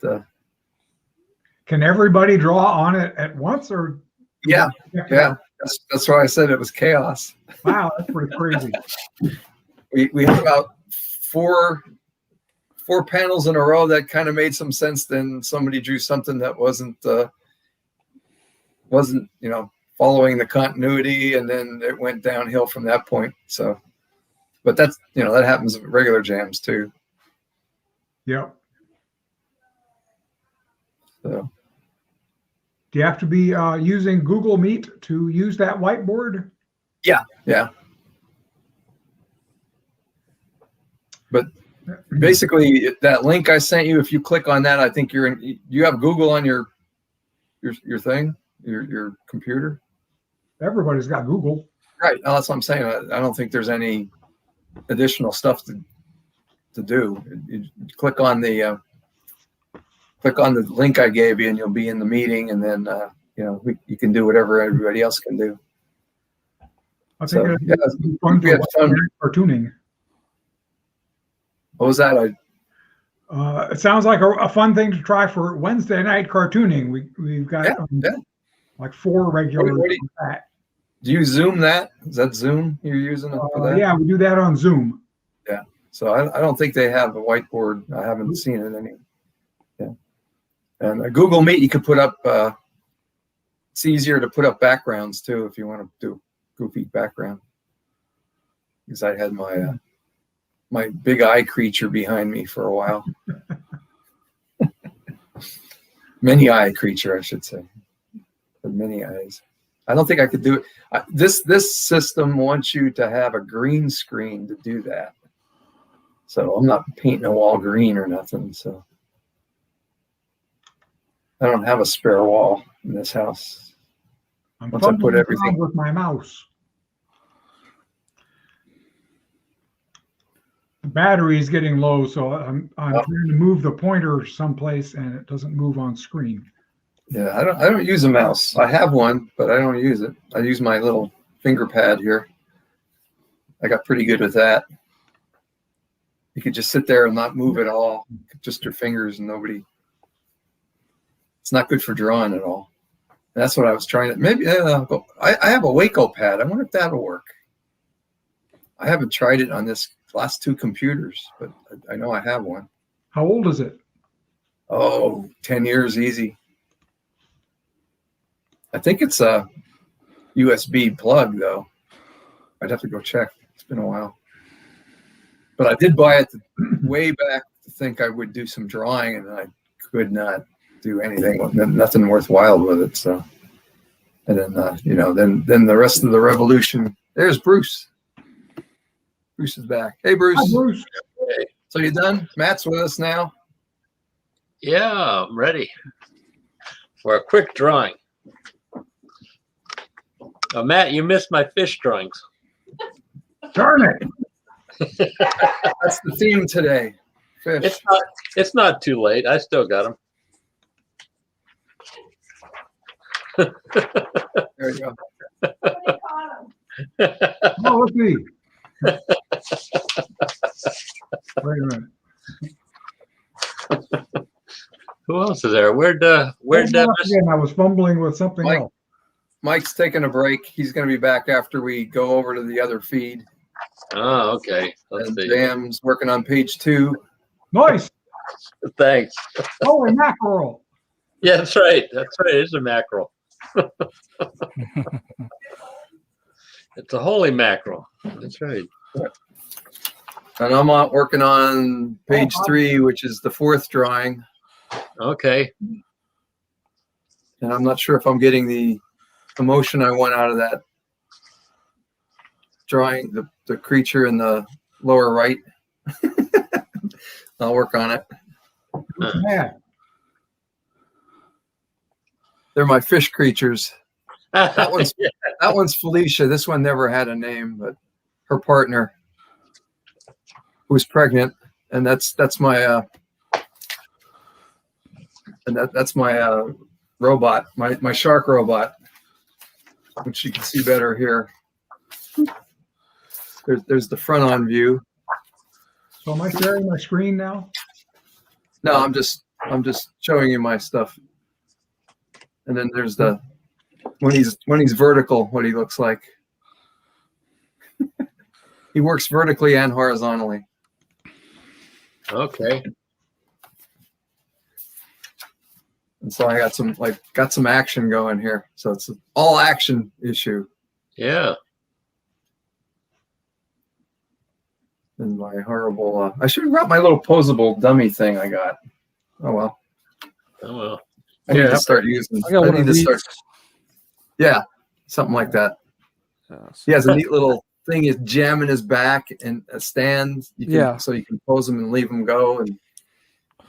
Can everybody draw on it at once, or? yeah, that's why I said it was chaos. Wow, that's pretty crazy. We had about four panels in a row that kind of made some sense. Then somebody drew something that wasn't following the continuity, and then it went downhill from that point. So, but that's that happens with regular jams too. Yep. So Do you have to be using Google Meet to use that whiteboard? yeah. But basically, that link I sent you, if you click on that, I think you're in. You have Google on your thing, your computer. Everybody's got Google. Right. Oh, that's what I'm saying. I don't think there's any additional stuff to do. You click on the link I gave you, and you'll be in the meeting, and then you can do whatever everybody else can do. I think So, it'd be fun we had fun. cartooning. What was that? It sounds like a fun thing to try for Wednesday night cartooning. We've got like 4 regulars. What do you Zoom that? Is that Zoom you're using for that? Yeah, we do that on Zoom. Yeah. So I don't think they have a whiteboard. I haven't seen it any. Yeah. And Google Meet, you could put up. It's easier to put up backgrounds too if you want to do goofy background. Because I had my big eye creature behind me for a while. Mini eye creature, I should say. The mini eyes. I don't think I could do it. This system wants you to have a green screen to do that. So I'm not painting a wall green or nothing. So I don't have a spare wall in this house. I'm Once I put fumbling everything around with my mouse. The battery is getting low, so I'm trying to move the pointer someplace, and it doesn't move on screen. Yeah, I don't use a mouse. I have one, but I don't use it. I use my little finger pad here. I got pretty good with that. You could just sit there and not move at all, just your fingers, and nobody. It's not good for drawing at all. And that's what I was trying to. Maybe I have a Waco pad. I wonder if that'll work. I haven't tried it on this last 2 computers, but I know I have one. How old is it? Oh, 10 years easy. I think it's a USB plug, though. I'd have to go check. It's been a while. But I did buy it way back to think I would do some drawing, and I could not do anything with it, nothing worthwhile with it. So, and then, then the rest of the revolution. There's Bruce. Bruce is back. Hey, Bruce. Hi, Bruce. Hey. So you done? Matt's with us now. Yeah, I'm ready for a quick drawing. Matt, you missed my fish drawings. Darn it. That's the theme today. Fish. It's not too late. I still got them. There you go. Oh, let's see. Wait a minute. Who else is there? Where'd that Again, I was fumbling with something Mike. else. Mike's taking a break. He's going to be back after we go over to the other feed. Oh, okay. Let's And see. Jam's working on page 2. Nice. Thanks. Holy mackerel. Yeah, that's right. That's right. It's a mackerel. It's a holy mackerel. That's right. And I'm working on page 3, which is the 4th drawing. Okay. And I'm not sure if I'm getting the emotion I want out of that drawing the creature in the lower right. I'll work on it. Yeah. They're my fish creatures. That one's Felicia. This one never had a name, but her partner, who's pregnant, and that's my that's my robot, my shark robot, which you can see better here. There's the front on view. So am I sharing my screen now? No, I'm just showing you my stuff. And then there's the when he's vertical, what he looks like. He works vertically and horizontally. Okay. And so I got some action going here. So it's an all action issue. Yeah. And my horrible I should have brought my little posable dummy thing I got. Oh well. Oh well. I need to start using. I got one of these. Yeah, something like that. Yes. He has a neat little thing. He's jamming his back and a stand. So you can pose them and leave them go.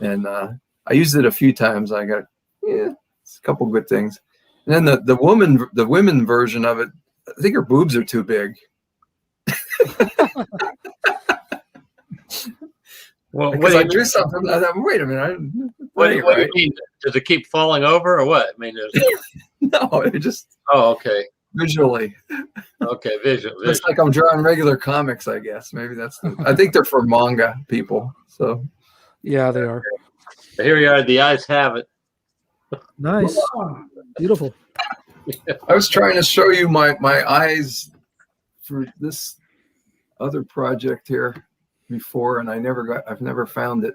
And I used it a few times. I got it's a couple good things. And then the women version of it, I think her boobs are too big. Well, Because I drew something. I thought, wait a minute. What do you mean? Does it keep falling over or what? I mean, No, it just okay. visually. Okay, visual. It's like I'm drawing regular comics, I guess. Maybe I think they're for manga people. So Yeah, they are. Here we are. The eyes have it. Nice. Beautiful. I was trying to show you my eyes for this other project here before, and I've never found it.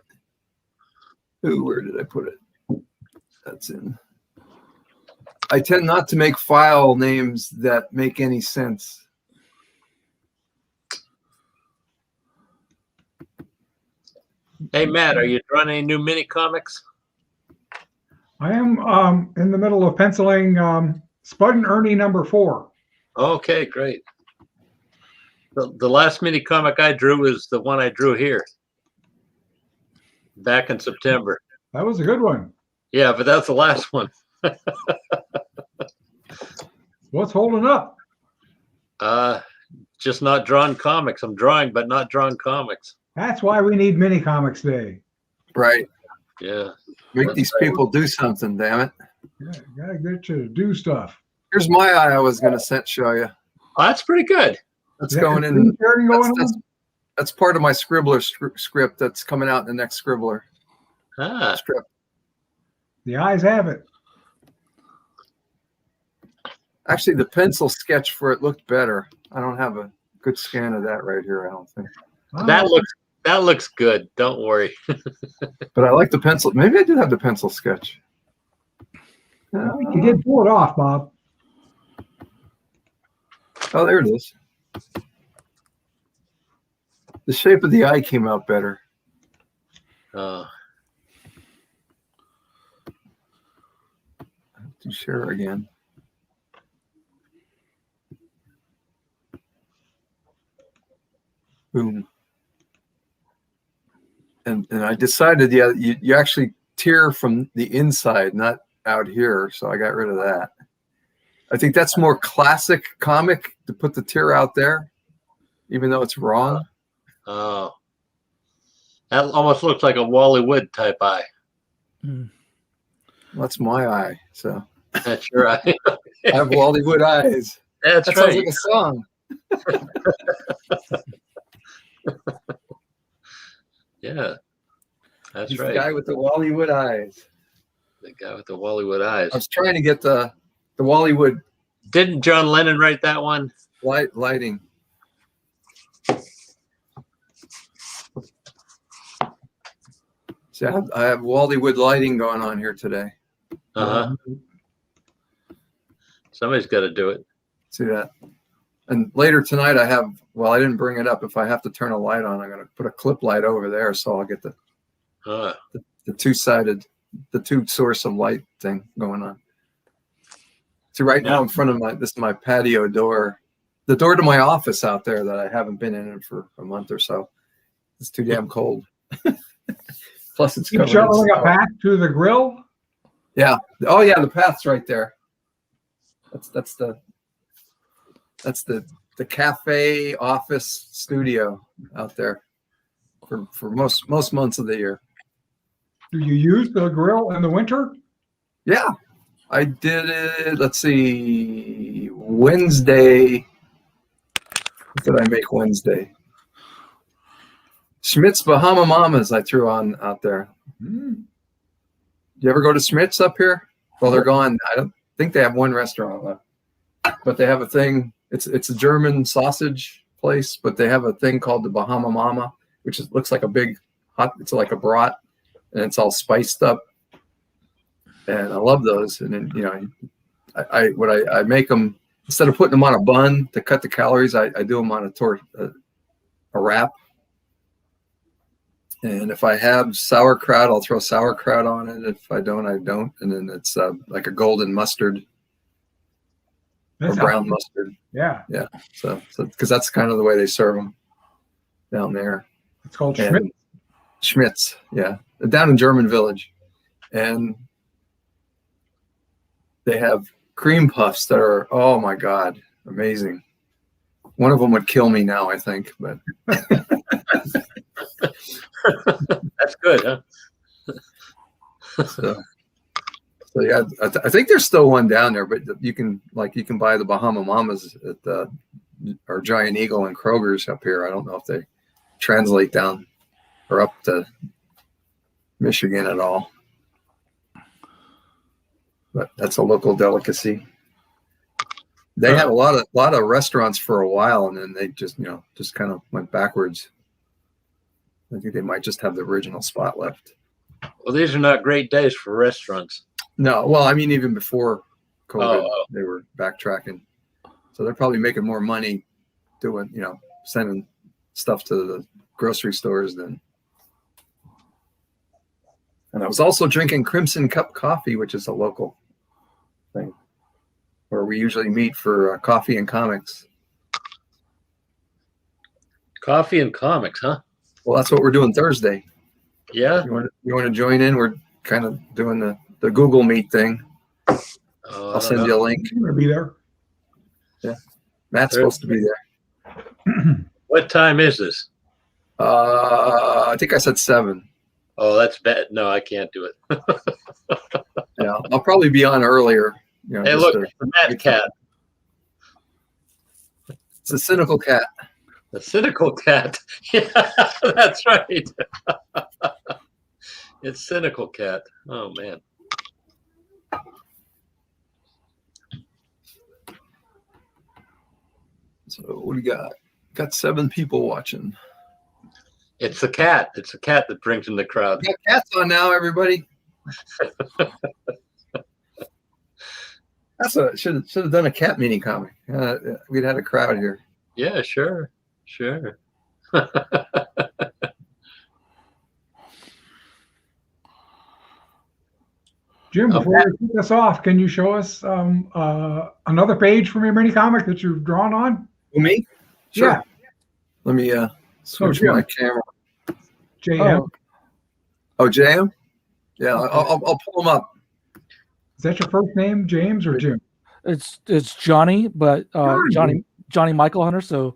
Ooh, where did I put it? That's in. I tend not to make file names that make any sense. Hey, Matt, are you drawing any new mini comics? I am in the middle of penciling Spud and Ernie #4. Okay, great. The last mini comic I drew was the one I drew here back in September. That was a good one. Yeah, but that's the last one. What's holding up? Just not drawing comics. I'm drawing, but not drawing comics. That's why we need Minicomics Day. Right. Yeah. Make these people do something, damn it. Yeah, gotta get you to do stuff. Here's my eye I was going to show you. Oh, that's pretty good. That's Yeah, going is in. sharing going on? That's part of my Scribbler script that's coming out in the next Scribbler script. The eyes have it. Actually, the pencil sketch for it looked better. I don't have a good scan of that right here, I don't think. That looks good. Don't worry. But I like the pencil. Maybe I did have the pencil sketch. You did pull it off, Bob. Oh, there it is. The shape of the eye came out better. Uh, I have to share again. Boom. And I decided, yeah, you actually tear from the inside, not out here. So I got rid of that. I think that's more classic comic to put the tear out there, even though it's wrong. oh. That almost looks like a Wally Wood type eye. That's my eye. So That's your eye. I have Wally Wood eyes. That's That right. sounds like a song. Yeah. That's He's right. the guy with the Wally Wood eyes. The guy with the Wally Wood eyes. I was trying to get the Wally Wood Didn't John Lennon write that one? lighting. See, I have Wally Wood lighting going on here today. Uh-huh. Somebody's got to do it. See that? And later tonight I have, well, I didn't bring it up. If I have to turn a light on, I'm going to put a clip light over there so I'll get the two-sided, the two source of light thing going on. See, right now in front of this is my patio door. the door to my office out there that I haven't been in for a month or so. It's too damn cold. Plus, it's You covered in shoveling a snow. path to the grill? Yeah. Oh yeah, the path's right there. That's the cafe office studio out there for most months of the year. Do you use the grill in the winter? Yeah, I did it. Let's see, Wednesday. What did I make Wednesday? Schmidt's Bahama Mamas I threw on out there. Mm. You ever go to Schmidt's up here? Well, they're gone. I don't think they have one restaurant left, but they have a thing. It's a German sausage place, but they have a thing called the Bahama Mama, which looks like a big hot. It's like a brat, and it's all spiced up. And I love those. And then I make them instead of putting them on a bun to cut the calories. I do them on a wrap. And if I have sauerkraut, I'll throw sauerkraut on it. If I don't, I don't. And then it's like a golden mustard or brown mustard. Yeah. Yeah. So because that's kind of the way they serve them down there. It's called And Schmidt. Schmidt's. Yeah. Down in German Village. And they have cream puffs that are, oh my God, amazing. One of them would kill me now, I think, but That's good, huh? so yeah, I think there's still one down there, but you can buy the Bahama Mamas at or Giant Eagle and Kroger's up here. I don't know if they translate down or up to Michigan at all, but that's a local delicacy. They had a lot of restaurants for a while, and then they just kind of went backwards. I think they might just have the original spot left. Well, these are not great days for restaurants. No, well, I mean, even before COVID, Oh. they were backtracking. So they're probably making more money doing, sending stuff to the grocery stores than. And I was also drinking Crimson Cup coffee, which is a local thing where we usually meet for coffee and comics. Coffee and comics, huh? Well, that's what we're doing Thursday. Yeah. You want to join in? We're kind of doing the Google Meet thing. I'll send you a link. I'm going to be there. Yeah, Matt's supposed to be there. What time is this? I think I said 7. Oh, that's bad. No, I can't do it. Yeah, I'll probably be on earlier. Hey, look, it's the mad cat. It's a cynical cat. The cynical cat. Yeah, that's right. It's cynical cat. Oh, man. So what do we got? Got 7 people watching. It's a cat. It's a cat that brings in the crowd. We got cats on now, everybody. Should have done a cat mini comic. We'd had a crowd here. Yeah, sure. Sure. Jim, before we kick us off, can you show us another page from your mini comic that you've drawn on? Who, me? Sure. Yeah. Let me switch Jim. my camera. JM. Oh, JM? Yeah, I'll pull them up. Is that your first name, James or Jim? It's Johnny, but Johnny. Johnny Michael Hunter. So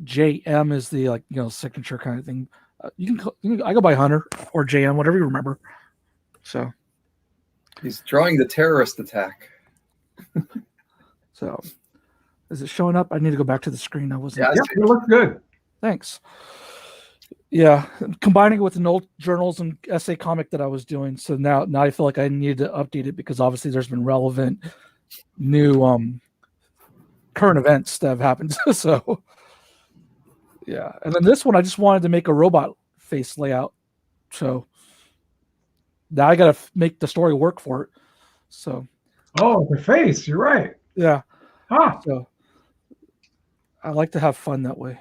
JM is the signature kind of thing. I go by Hunter or JM, whatever you remember. So He's drawing the terrorist attack. so is it showing up? I need to go back to the screen. I wasn't. Yeah, Yeah, it looks good. Thanks. Yeah, combining it with an old journals and essay comic that I was doing. So now I feel like I needed to update it because obviously there's been relevant new current events that have happened. So yeah, and then this one I just wanted to make a robot face layout. So now I got to make the story work for it. So Oh, the face. You're right. yeah, Huh. so I like to have fun that way.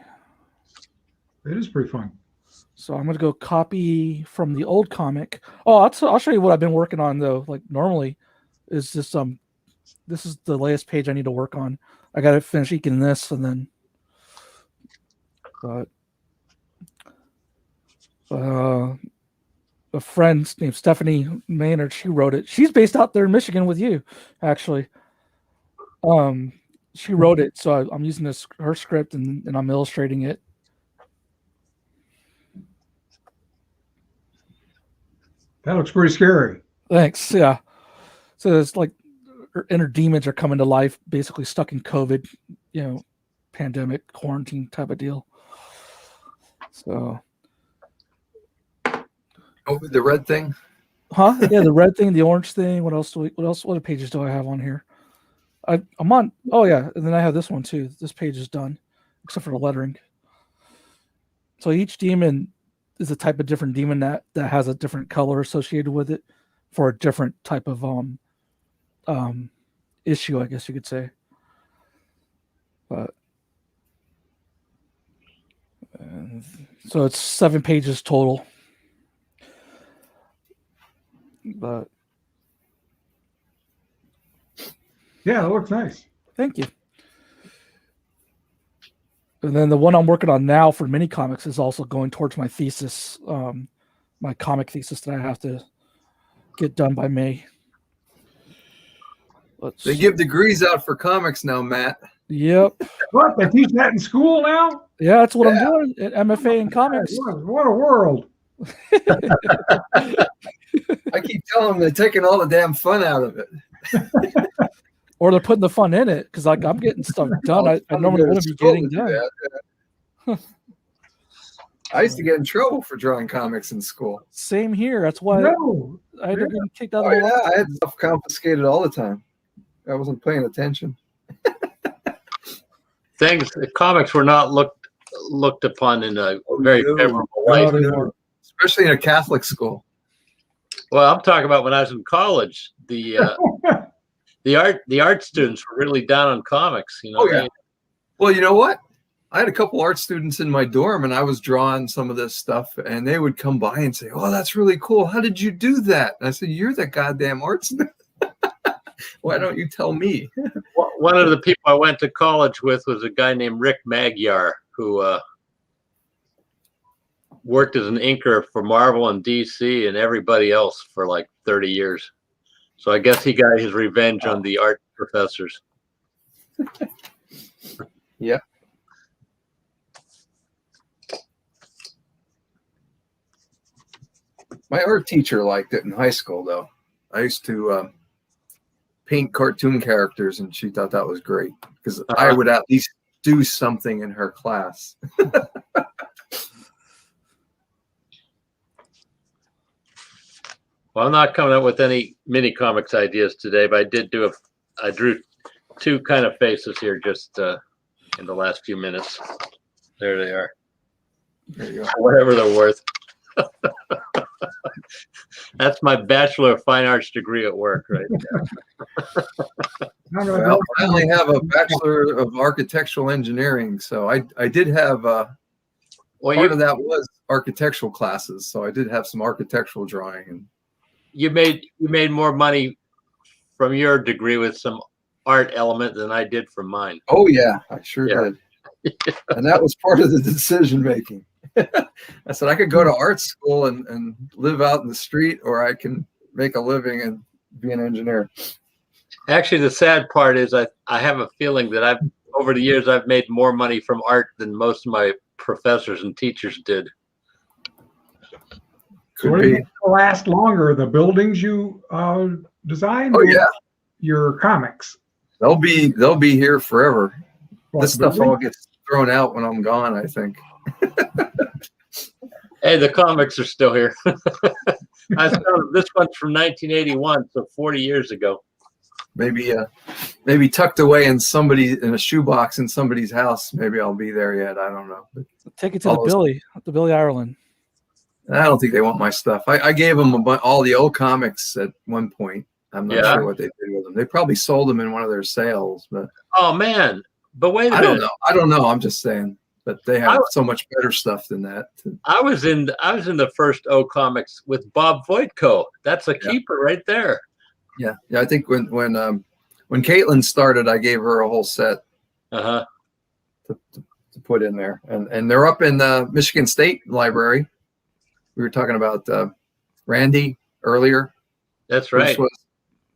It is pretty fun. So I'm going to go copy from the old comic. Oh, I'll show you what I've been working on though. Like normally is this is the latest page I need to work on. I got to finish inking this and then But a friend named Stephanie Maynard, she wrote it. She's based out there in Michigan with you, actually. She wrote it, so I'm using her script and I'm illustrating it. That looks pretty scary. Thanks. Yeah. So it's like her inner demons are coming to life, basically stuck in COVID, pandemic, quarantine type of deal. So. Oh, the red thing? Huh? Yeah, the red thing, the orange thing. What else? What other pages do I have on here? I'm on. Oh yeah, and then I have this one too. This page is done, except for the lettering. So each demon is a type of different demon that has a different color associated with it for a different type of issue, I guess you could say. But so it's 7 pages total. But yeah, it looks nice. Thank you. And then the one I'm working on now for Minicomics is also going towards my thesis, my comic thesis that I have to get done by May. They give degrees out for comics now, Matt. Yep. What? They teach that in school now? Yeah, that's what I'm doing at MFA in comics. What a world. I keep telling them they're taking all the damn fun out of it. Or they're putting the fun in it, because like I'm getting stuff done I normally wouldn't be getting done. I used to get in trouble for drawing comics in school. Same here. That's why I ended up getting kicked out of the I had stuff confiscated all the time. I wasn't paying attention. The comics were not looked upon in a very favorable light. Especially in a Catholic school. Well, I'm talking about when I was in college. The art students were really down on comics. Oh yeah. Well, you know what? I had a couple art students in my dorm, and I was drawing some of this stuff, and they would come by and say, "Oh, that's really cool. How did you do that?" And I said, "You're the goddamn art student. Why don't you tell me?" One of the people I went to college with was a guy named Rick Magyar, who worked as an inker for Marvel and DC and everybody else for like 30 years. So I guess he got his revenge on the art professors. Yeah. My art teacher liked it in high school, though. I used to paint cartoon characters, and she thought that was great because I would at least do something in her class. Well, I'm not coming up with any mini comics ideas today, but I drew 2 kind of faces here just in the last few minutes. There they are. There you go. Whatever they're worth. That's my Bachelor of Fine Arts degree at work, right there. Well, I only have a Bachelor of Architectural Engineering, so I did have part of that was architectural classes, so I did have some architectural drawing. And you made more money from your degree with some art element than I did from mine. Oh yeah, I sure did. And that was part of the decision making. I said I could go to art school and live out in the street, or I can make a living and be an engineer. Actually, the sad part is I have a feeling that over the years I've made more money from art than most of my professors and teachers did. So what do you think will last longer, the buildings you designed? Oh yeah, your comics. They'll be here forever. This stuff all gets thrown out when I'm gone, I think. Hey, the comics are still here. This one's from 1981, so 40 years ago. Maybe tucked away in a shoebox in somebody's house. Maybe I'll be there yet. I don't know. But take it to the Billy Ireland. I don't think they want my stuff. I gave them all the old comics at one point. I'm not sure what they did with them. They probably sold them in one of their sales. But oh man! But wait a minute. I don't know. I'm just saying. But they have so much better stuff than that. I was in the first O Comics with Bob Voitko. That's a keeper right there. Yeah. I think when Caitlin started, I gave her a whole set. To to put in there, and they're up in the Michigan State Library. We were talking about Randy earlier. That's right.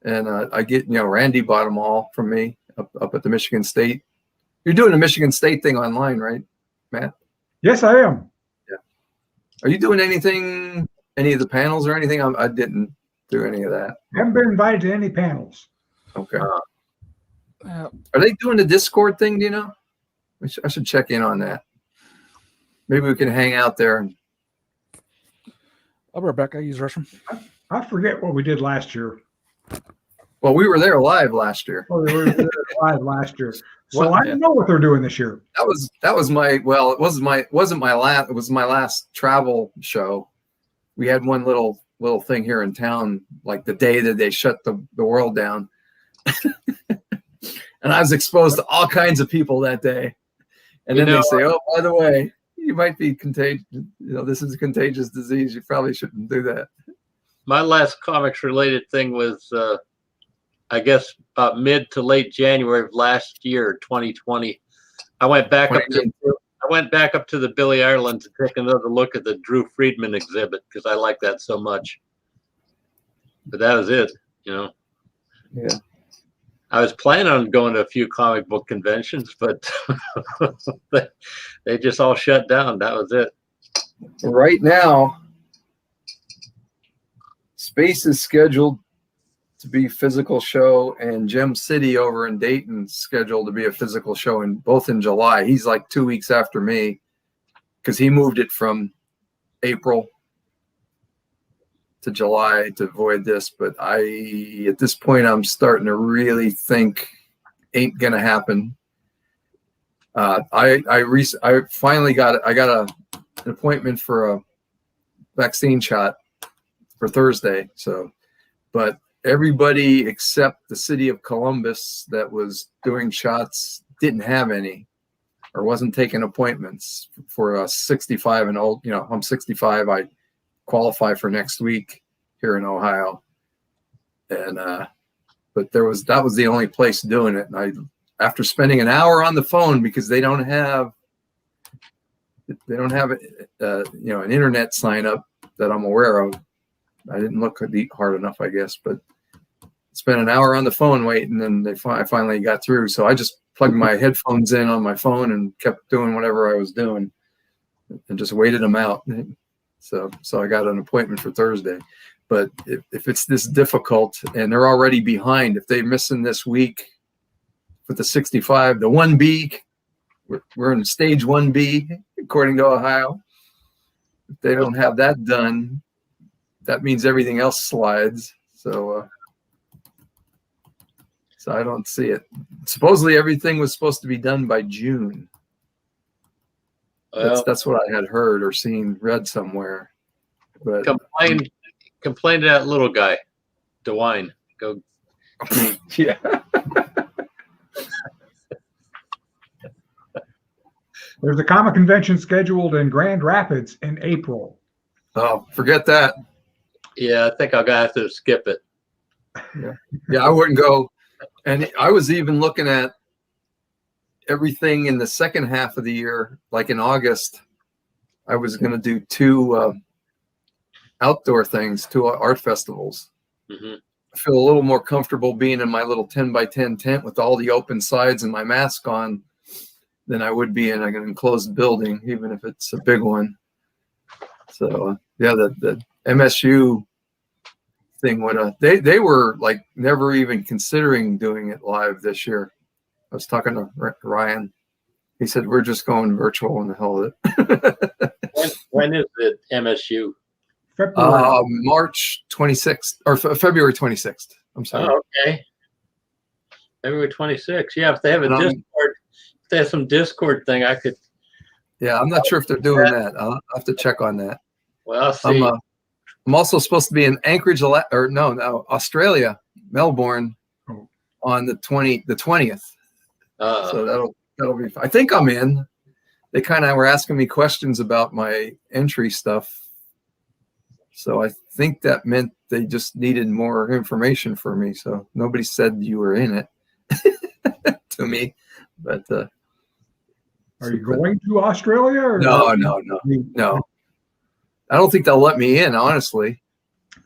And I get, Randy bought them all from me up at the Michigan State. You're doing the Michigan State thing online, right, Matt? Yes, I am. Yeah. Are you doing anything, any of the panels or anything? I didn't do any of that. I haven't been invited to any panels. Okay. Are they doing the Discord thing? Do you know? I should check in on that. Maybe we can hang out there. I'll be right back. I use the restroom. I forget what we did last year. Well, we were there live last year. Oh, they were there live last year. Well, I don't know what they're doing this year. That was my, well, it wasn't my last, it was my last travel show. We had one little thing here in town, like the day that they shut the world down. And I was exposed to all kinds of people that day. And then they say, oh, by the way, you might be contagious. This is a contagious disease. You probably shouldn't do that. My last comics related thing was, I guess, about mid to late January of last year, 2020. I went back up to the Billy Ireland to take another look at the Drew Friedman exhibit because I like that so much. But that was it, Yeah. I was planning on going to a few comic book conventions, but they just all shut down. That was it. Right now, Space is scheduled to be physical show, and Gem City over in Dayton scheduled to be a physical show both in July. He's like 2 weeks after me because he moved it from April to July to avoid this. But at this point, I'm starting to really think ain't gonna happen. I finally got an appointment for a vaccine shot for Thursday. So, but everybody except the city of Columbus that was doing shots didn't have any or wasn't taking appointments for 65 and old. I'm 65. I qualify for next week here in Ohio. And, but that was the only place doing it. And after spending an hour on the phone because they don't have an internet sign up that I'm aware of. I didn't look hard enough, I guess, but spent an hour on the phone waiting, and I finally got through. So I just plugged my headphones in on my phone and kept doing whatever I was doing and just waited them out. So I got an appointment for Thursday. But if it's this difficult and they're already behind, if they're missing this week with the 65, the 1B, we're in stage 1B, according to Ohio. If they don't have that done, that means everything else slides. So I don't see it. Supposedly everything was supposed to be done by June. That's what I had heard or read somewhere. But complain to that little guy, DeWine. Go. Yeah. There's a comic convention scheduled in Grand Rapids in April. Oh, forget that. Yeah, I think I'm gonna have to skip it. Yeah, I wouldn't go. And I was even looking at everything in the second half of the year, like in August. I was going to do 2 outdoor things, 2 art festivals. Mm-hmm. I feel a little more comfortable being in my little 10 by 10 tent with all the open sides and my mask on than I would be in an enclosed building, even if it's a big one. So the MSU thing they were like never even considering doing it live this year. I was talking to Ryan. He said, we're just going virtual and the hell with it. When is it MSU? March 26th or February 26th. I'm sorry. Oh, okay. February 26th. Yeah, if they have a Discord, if they have some Discord thing, I could. Yeah, I'm not sure if they're doing that. I'll have to check on that. Well, I'll see. I'm also supposed to be in Anchorage, Australia, Melbourne, on the 20th. So that'll be. I think I'm in. They kind of were asking me questions about my entry stuff, so I think that meant they just needed more information for me. So nobody said you were in it to me, but Are you going to Australia? Or No. I don't think they'll let me in, honestly.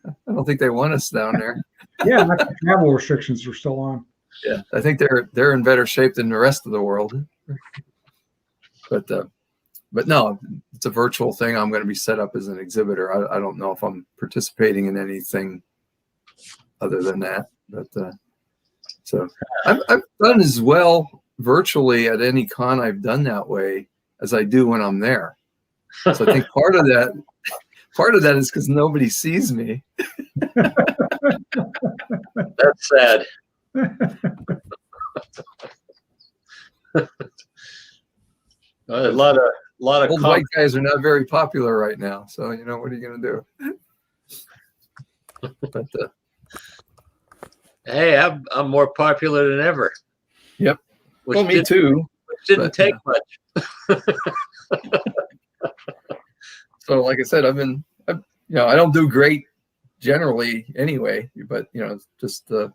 I don't think they want us down there. Yeah, that's the travel restrictions are still on. Yeah, I think they're in better shape than the rest of the world. But no, it's a virtual thing. I'm going to be set up as an exhibitor. I don't know if I'm participating in anything other than that. But so I've done as well virtually at any con I've done that way as I do when I'm there. So I think part of that is because nobody sees me. That's sad. A lot of Old white guys are not very popular right now, so what are you going to do? But hey, I'm more popular than ever. Yep. Which me too. Which didn't take much. So, like I said, I don't do great generally anyway, but just I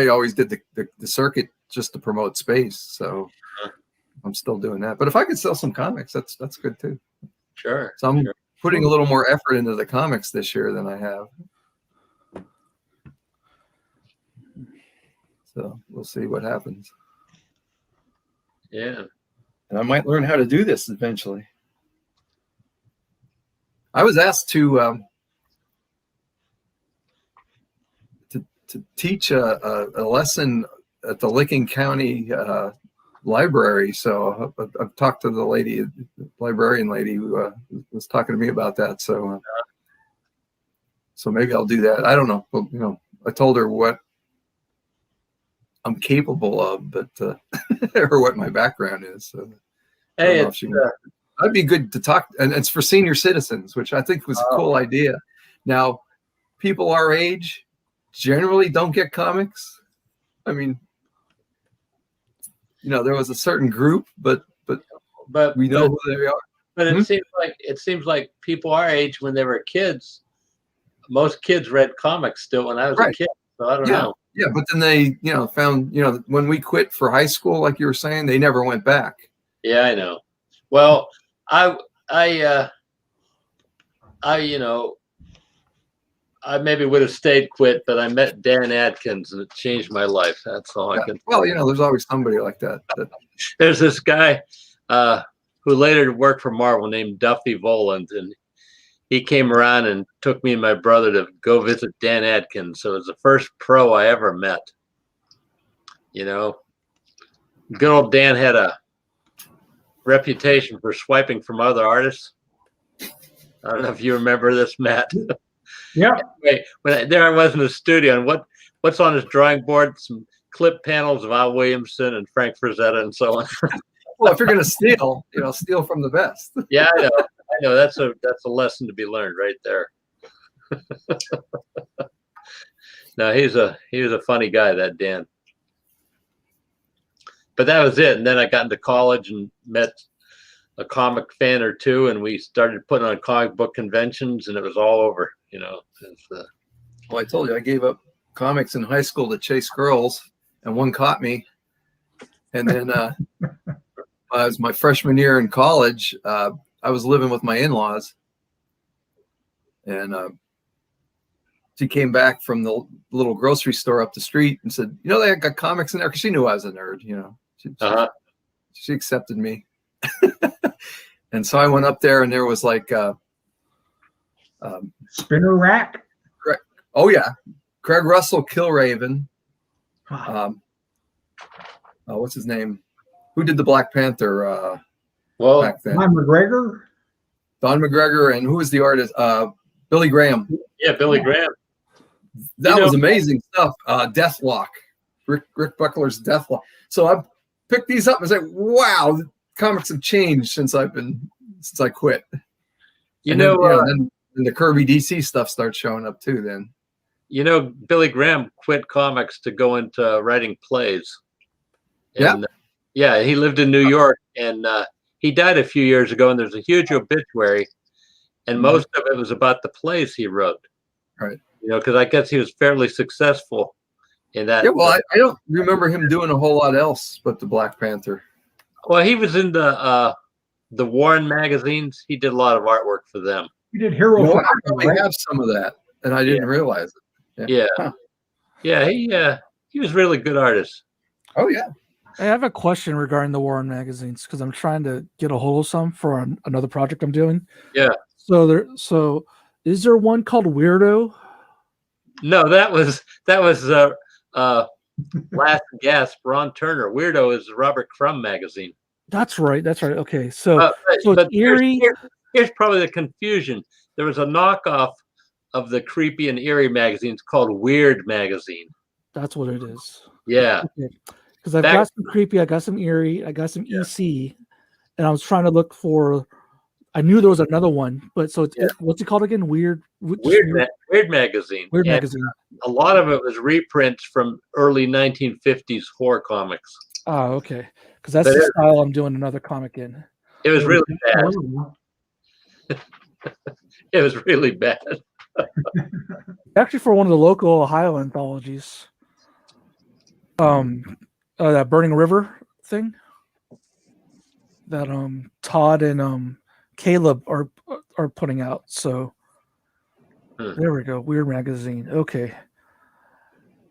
always did the circuit just to promote space, so I'm still doing that. But if I could sell some comics, that's good too. Sure. So I'm putting a little more effort into the comics this year than I have. So we'll see what happens. Yeah. And I might learn how to do this eventually. I was asked to teach a lesson at the Licking County library. So I've talked to the librarian lady who was talking to me about that. So maybe I'll do that. I don't know. But, I told her what I'm capable of, but or what my background is. So Hey, I'd be good to talk, and it's for senior citizens, which I think was a cool idea. Now, people our age generally don't get comics. I mean, there was a certain group, but we know who they are. But it seems like people our age, when they were kids, most kids read comics still when I was a kid. So I don't know. Yeah, but then they, found, when we quit for high school, like you were saying, they never went back. Yeah, I know. Well, I maybe would have stayed quit, but I met Dan Adkins and it changed my life. That's all I can. Well, there's always somebody like that. There's this guy who later worked for Marvel named Duffy Voland, and he came around and took me and my brother to go visit Dan Adkins. So it was the first pro I ever met. Good old Dan had a reputation for swiping from other artists. I don't know if you remember this, Matt. Yeah. Anyway, there I was in the studio, and what's on his drawing board? Some clip panels of Al Williamson and Frank Frazetta and so on. Well, if you're going to steal, steal from the best. Yeah, I know. That's a lesson to be learned right there. No, he was a funny guy, that Dan. But that was it. And then I got into college and met a comic fan or two, and we started putting on comic book conventions, and it was all over. Well, I told you I gave up comics in high school to chase girls, and one caught me. And then it was my freshman year in college. I was living with my in-laws, and she came back from the little grocery store up the street and said, they got comics in there, because she knew I was a nerd. She accepted me. And so I went up there, and there was like Spinner Rack. Oh yeah, Craig Russell, Killraven. What's his name? Who did the Black Panther? Back then, Don McGregor, and who was the artist? Billy Graham. Yeah, Billy Graham. That was amazing stuff. Deathlock, Rick Buckler's Deathlock. So I picked these up and said, "Wow, the comics have changed since I quit." Then the Kirby DC stuff starts showing up too. Then, Billy Graham quit comics to go into writing plays. And, he lived in New York, and he died a few years ago. And there's a huge obituary, and most of it was about the plays he wrote. Right. Because I guess he was fairly successful in that. Yeah, well, I don't remember him doing a whole lot else but the Black Panther. Well, he was in the Warren magazines. He did a lot of artwork for them. He did Hero. You know, I Fire, probably right? have some of that, and I didn't realize it. Yeah. Huh. Yeah, he was really good artist. Oh yeah. I have a question regarding the Warren magazines because I'm trying to get a hold of some for another project I'm doing. Yeah. So is there one called Weirdo? No, that was Last Gasp, Ron Turner. Weirdo is Robert Crumb magazine. That's right. Okay, so But it's eerie. Here's probably the confusion. There was a knockoff of the creepy and eerie magazines called Weird magazine. That's what it is. Yeah. Because I've got some creepy, I got some eerie, I got some EC, and I was trying to look for. I knew there was another one, but so what's it called again? Weird magazine. Weird And magazine. a lot of it was reprints from early 1950s horror comics. Oh, okay. Because that's the style I'm doing another comic in. It was really bad. It was really bad. Actually, for one of the local Ohio anthologies, that Burning River thing, that Todd and Caleb are putting out. So there we go. Weird magazine. Okay.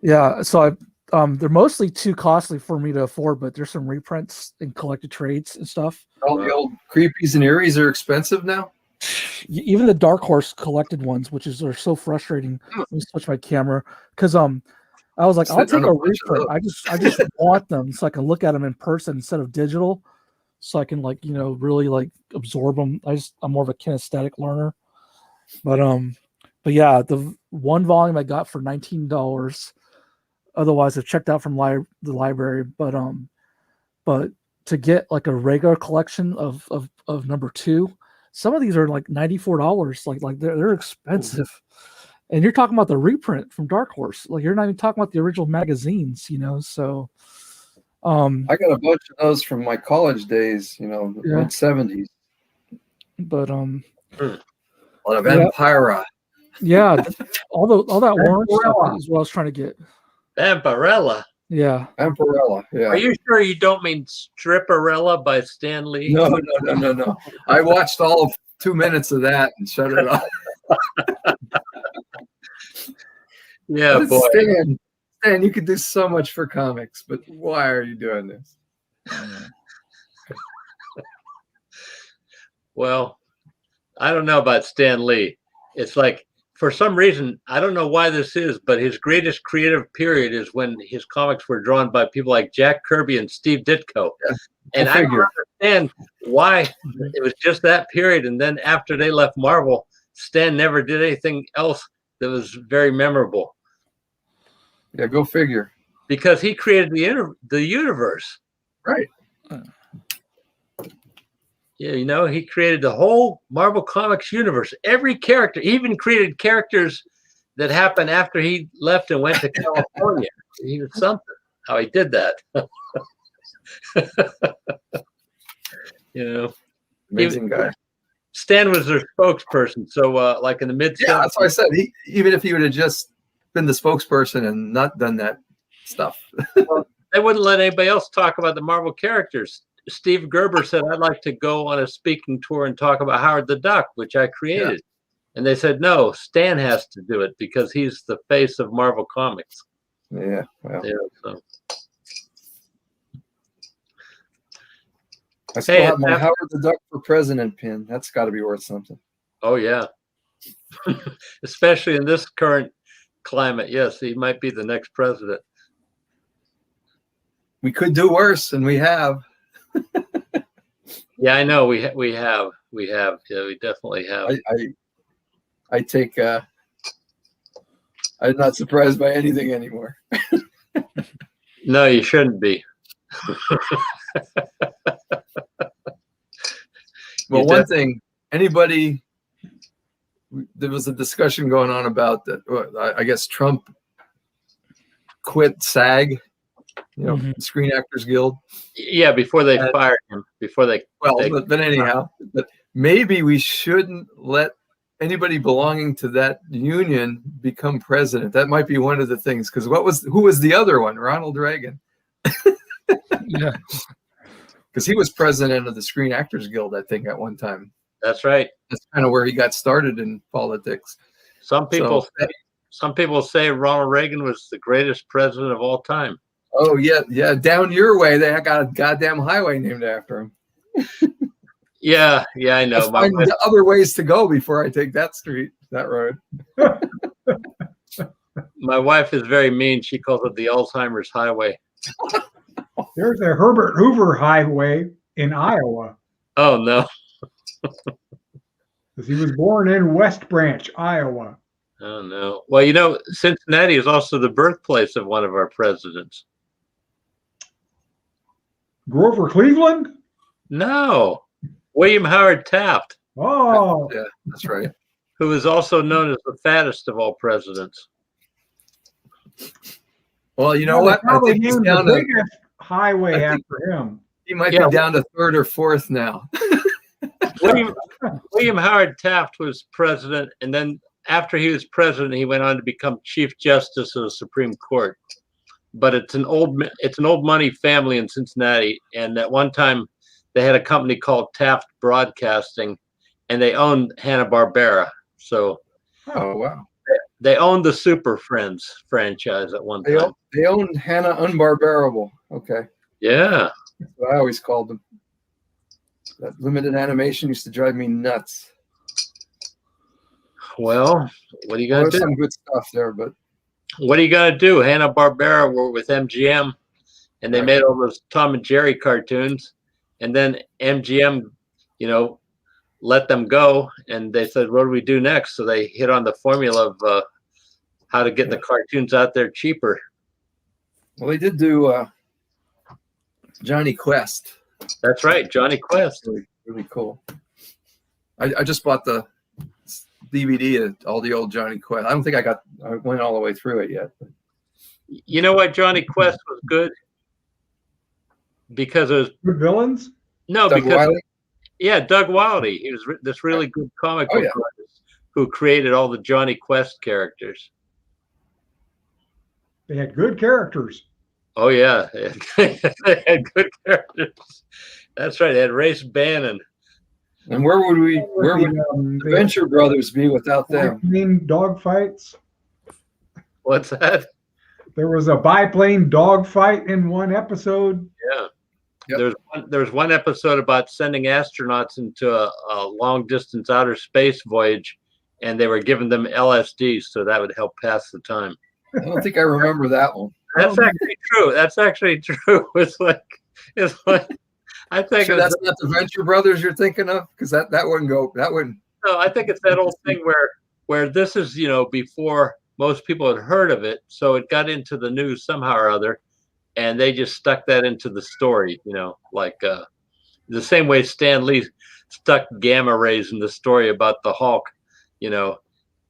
Yeah. So they're mostly too costly for me to afford, but there's some reprints and collected trades and stuff. All the old creepies and eerie's are expensive now. Even the Dark Horse collected ones, are so frustrating. Let me switch my camera because I was like, I'll take a reprint. I just want them so I can look at them in person instead of digital, so I can really absorb them. I'm more of a kinesthetic learner, but yeah, the one volume I got for $19. Otherwise, I've checked out from the library, but to get like a regular collection of number 2. Some of these are like $94. Like they're expensive. And you're talking about the reprint from Dark Horse. Like you're not even talking about the original magazines, So I got a bunch of those from my college days, mid 70s. But a lot of Vampira. Yeah, all that orange stuff is what I was trying to get. Vampirella. Yeah. Vampirella. Yeah. Are you sure you don't mean Stripperella by Stan Lee? No. I watched all of 2 minutes of that and shut it off. Yeah, boy. Stan, you could do so much for comics, but why are you doing this? Well, I don't know about Stan Lee. It's like, for some reason, I don't know why this is, but his greatest creative period is when his comics were drawn by people like Jack Kirby and Steve Ditko. Yeah, and I don't understand why it was just that period. And then after they left Marvel, Stan never did anything else that was very memorable. Yeah, go figure. Because he created the universe. Right. Yeah, he created the whole Marvel Comics universe. Every character, he even created characters that happened after he left and went to California. He was something, how he did that. Amazing guy. Stan was their spokesperson. So like in the mid-70s. Yeah, that's what I said. Even if he would have just been the spokesperson and not done that stuff. Well, they wouldn't let anybody else talk about the Marvel characters. Steve Gerber said, I'd like to go on a speaking tour and talk about Howard the Duck, which I created. Yeah. And they said, no, Stan has to do it because he's the face of Marvel Comics. Yeah. Well. Yeah, so. I still have my Howard the Duck for President pin. That's got to be worth something. Oh, yeah. Especially in this current climate. Yes, he might be the next president. We could do worse, and we have. Yeah, I know. We have. Yeah, we definitely have. I take. I'm not surprised by anything anymore. No, you shouldn't be. Well, one thing, anybody. There was a discussion going on about that. I guess Trump quit SAG. Screen Actors Guild. Yeah, before they fired him. But anyhow, but maybe we shouldn't let anybody belonging to that union become president. That might be one of the things. Because who was the other one? Ronald Reagan. Yeah. Because he was president of the Screen Actors Guild, I think, at one time. That's right. That's kind of where he got started in politics. Some people say Ronald Reagan was the greatest president of all time. Oh yeah. Down your way, they got a goddamn highway named after him. Yeah, I know. I'll find other ways to go before I take that road. My wife is very mean. She calls it the Alzheimer's Highway. There's a Herbert Hoover Highway in Iowa. Oh no. Because he was born in West Branch, Iowa. Oh no. Well, Cincinnati is also the birthplace of one of our presidents. Grover Cleveland? No. William Howard Taft. Oh, Yeah, that's right. Who is also known as the fattest of all presidents. Well, you know what? I probably think he's named down the to, biggest highway after him. he might be down to third or fourth now. William Howard Taft was president, and then after he was president, he went on to become Chief Justice of the Supreme Court. But it's an old money family in Cincinnati, and at one time they had a company called Taft Broadcasting, and they owned Hanna-Barbera. So, Oh wow! they owned the Super Friends franchise at one time. They owned Hanna Unbarbarable. Okay, Yeah. that's what I always called them. That limited animation used to drive me nuts. Well, what are you gonna There's do? some good stuff there, but What are you gonna do? Hanna-Barbera were with MGM, and they Right. made all those Tom and Jerry cartoons, and then MGM, let them go, and they said, "What do we do next?" So they hit on the formula of how to get the cartoons out there cheaper. well, they did do Johnny Quest. That's right, Johnny Quest. Really cool. I just bought the DVD of all the old Johnny Quest. I don't think I went all the way through it yet. You know why Johnny Quest was good? Because it was Good villains? no, Doug because Wiley? Doug Wiley. He was this really good comic Oh, book yeah. artist who created all the Johnny Quest characters. They had good characters. Oh yeah, they had good characters. That's right. They had Race Bannon. And where would the Venture Brothers be without them? Biplane dogfights. What's that? There was a biplane dogfight in one episode. Yeah. Yep. There's one episode about sending astronauts into a long distance outer space voyage, and they were giving them LSD, so that would help pass the time. I don't think I remember that one. That's actually true. That's actually true. It's like I think Sure, that's not the Venture Brothers you're thinking of, because that wouldn't go. That wouldn't. no, I think it's that old thing where this is before most people had heard of it, so it got into the news somehow or other, and they just stuck that into the story. Like the same way Stan Lee stuck gamma rays in the story about the Hulk.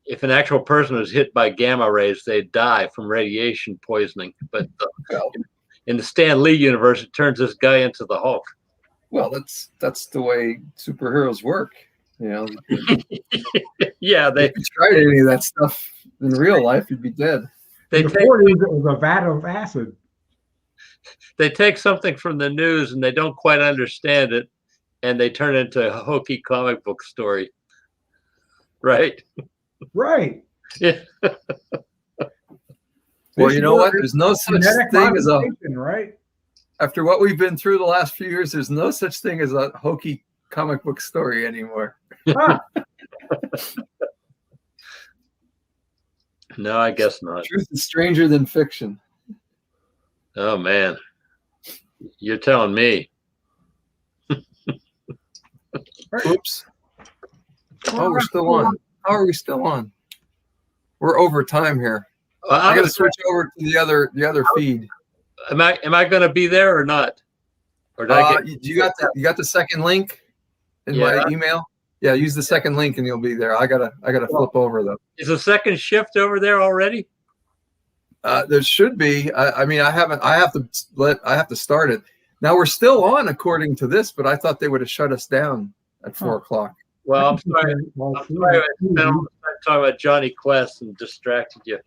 If an actual person was hit by gamma rays, they'd die from radiation poisoning. But in the Stan Lee universe, it turns this guy into the Hulk. Well, that's the way superheroes work. Yeah, If you tried any of that stuff in real life, you'd be dead. In the 40s, it was a vat of acid. They take something from the news and they don't quite understand it, and they turn it into a hokey comic book story. Right? Right. Yeah. Well, you know what? There's no such thing as a. Right. After what we've been through the last few years, there's no such thing as a hokey comic book story anymore. No, I guess not. Truth is stranger than fiction. Oh man, you're telling me. Oops. Oh, we're still on. How are we still on? We're over time here. I got to switch over to the other feed. Am I going to be there or not? Or did I get? You got the second link in my email? Yeah, use the second link and you'll be there. I gotta flip over though. Is the second shift over there already? There should be. I mean, I have to start it. Now we're still on according to this, but I thought they would have shut us down at 4 o'clock. Well, I'm sorry. I'm sorry I spent all the time talking about Johnny Quest and distracted you.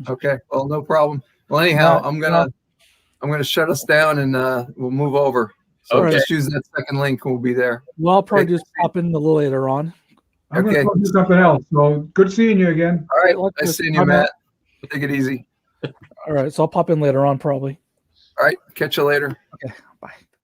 Okay. Well, no problem. Well, anyhow, I'm gonna shut us down and we'll move over. So Okay. just use that second link. We'll be there. Well, I'll probably just pop in a little later on. I'm Okay. going to do something else. So good seeing you again. All right. Let's Nice just seeing you, time out. Matt. Take it easy. All right, so I'll pop in later on probably. All right. Catch you later. Okay, bye.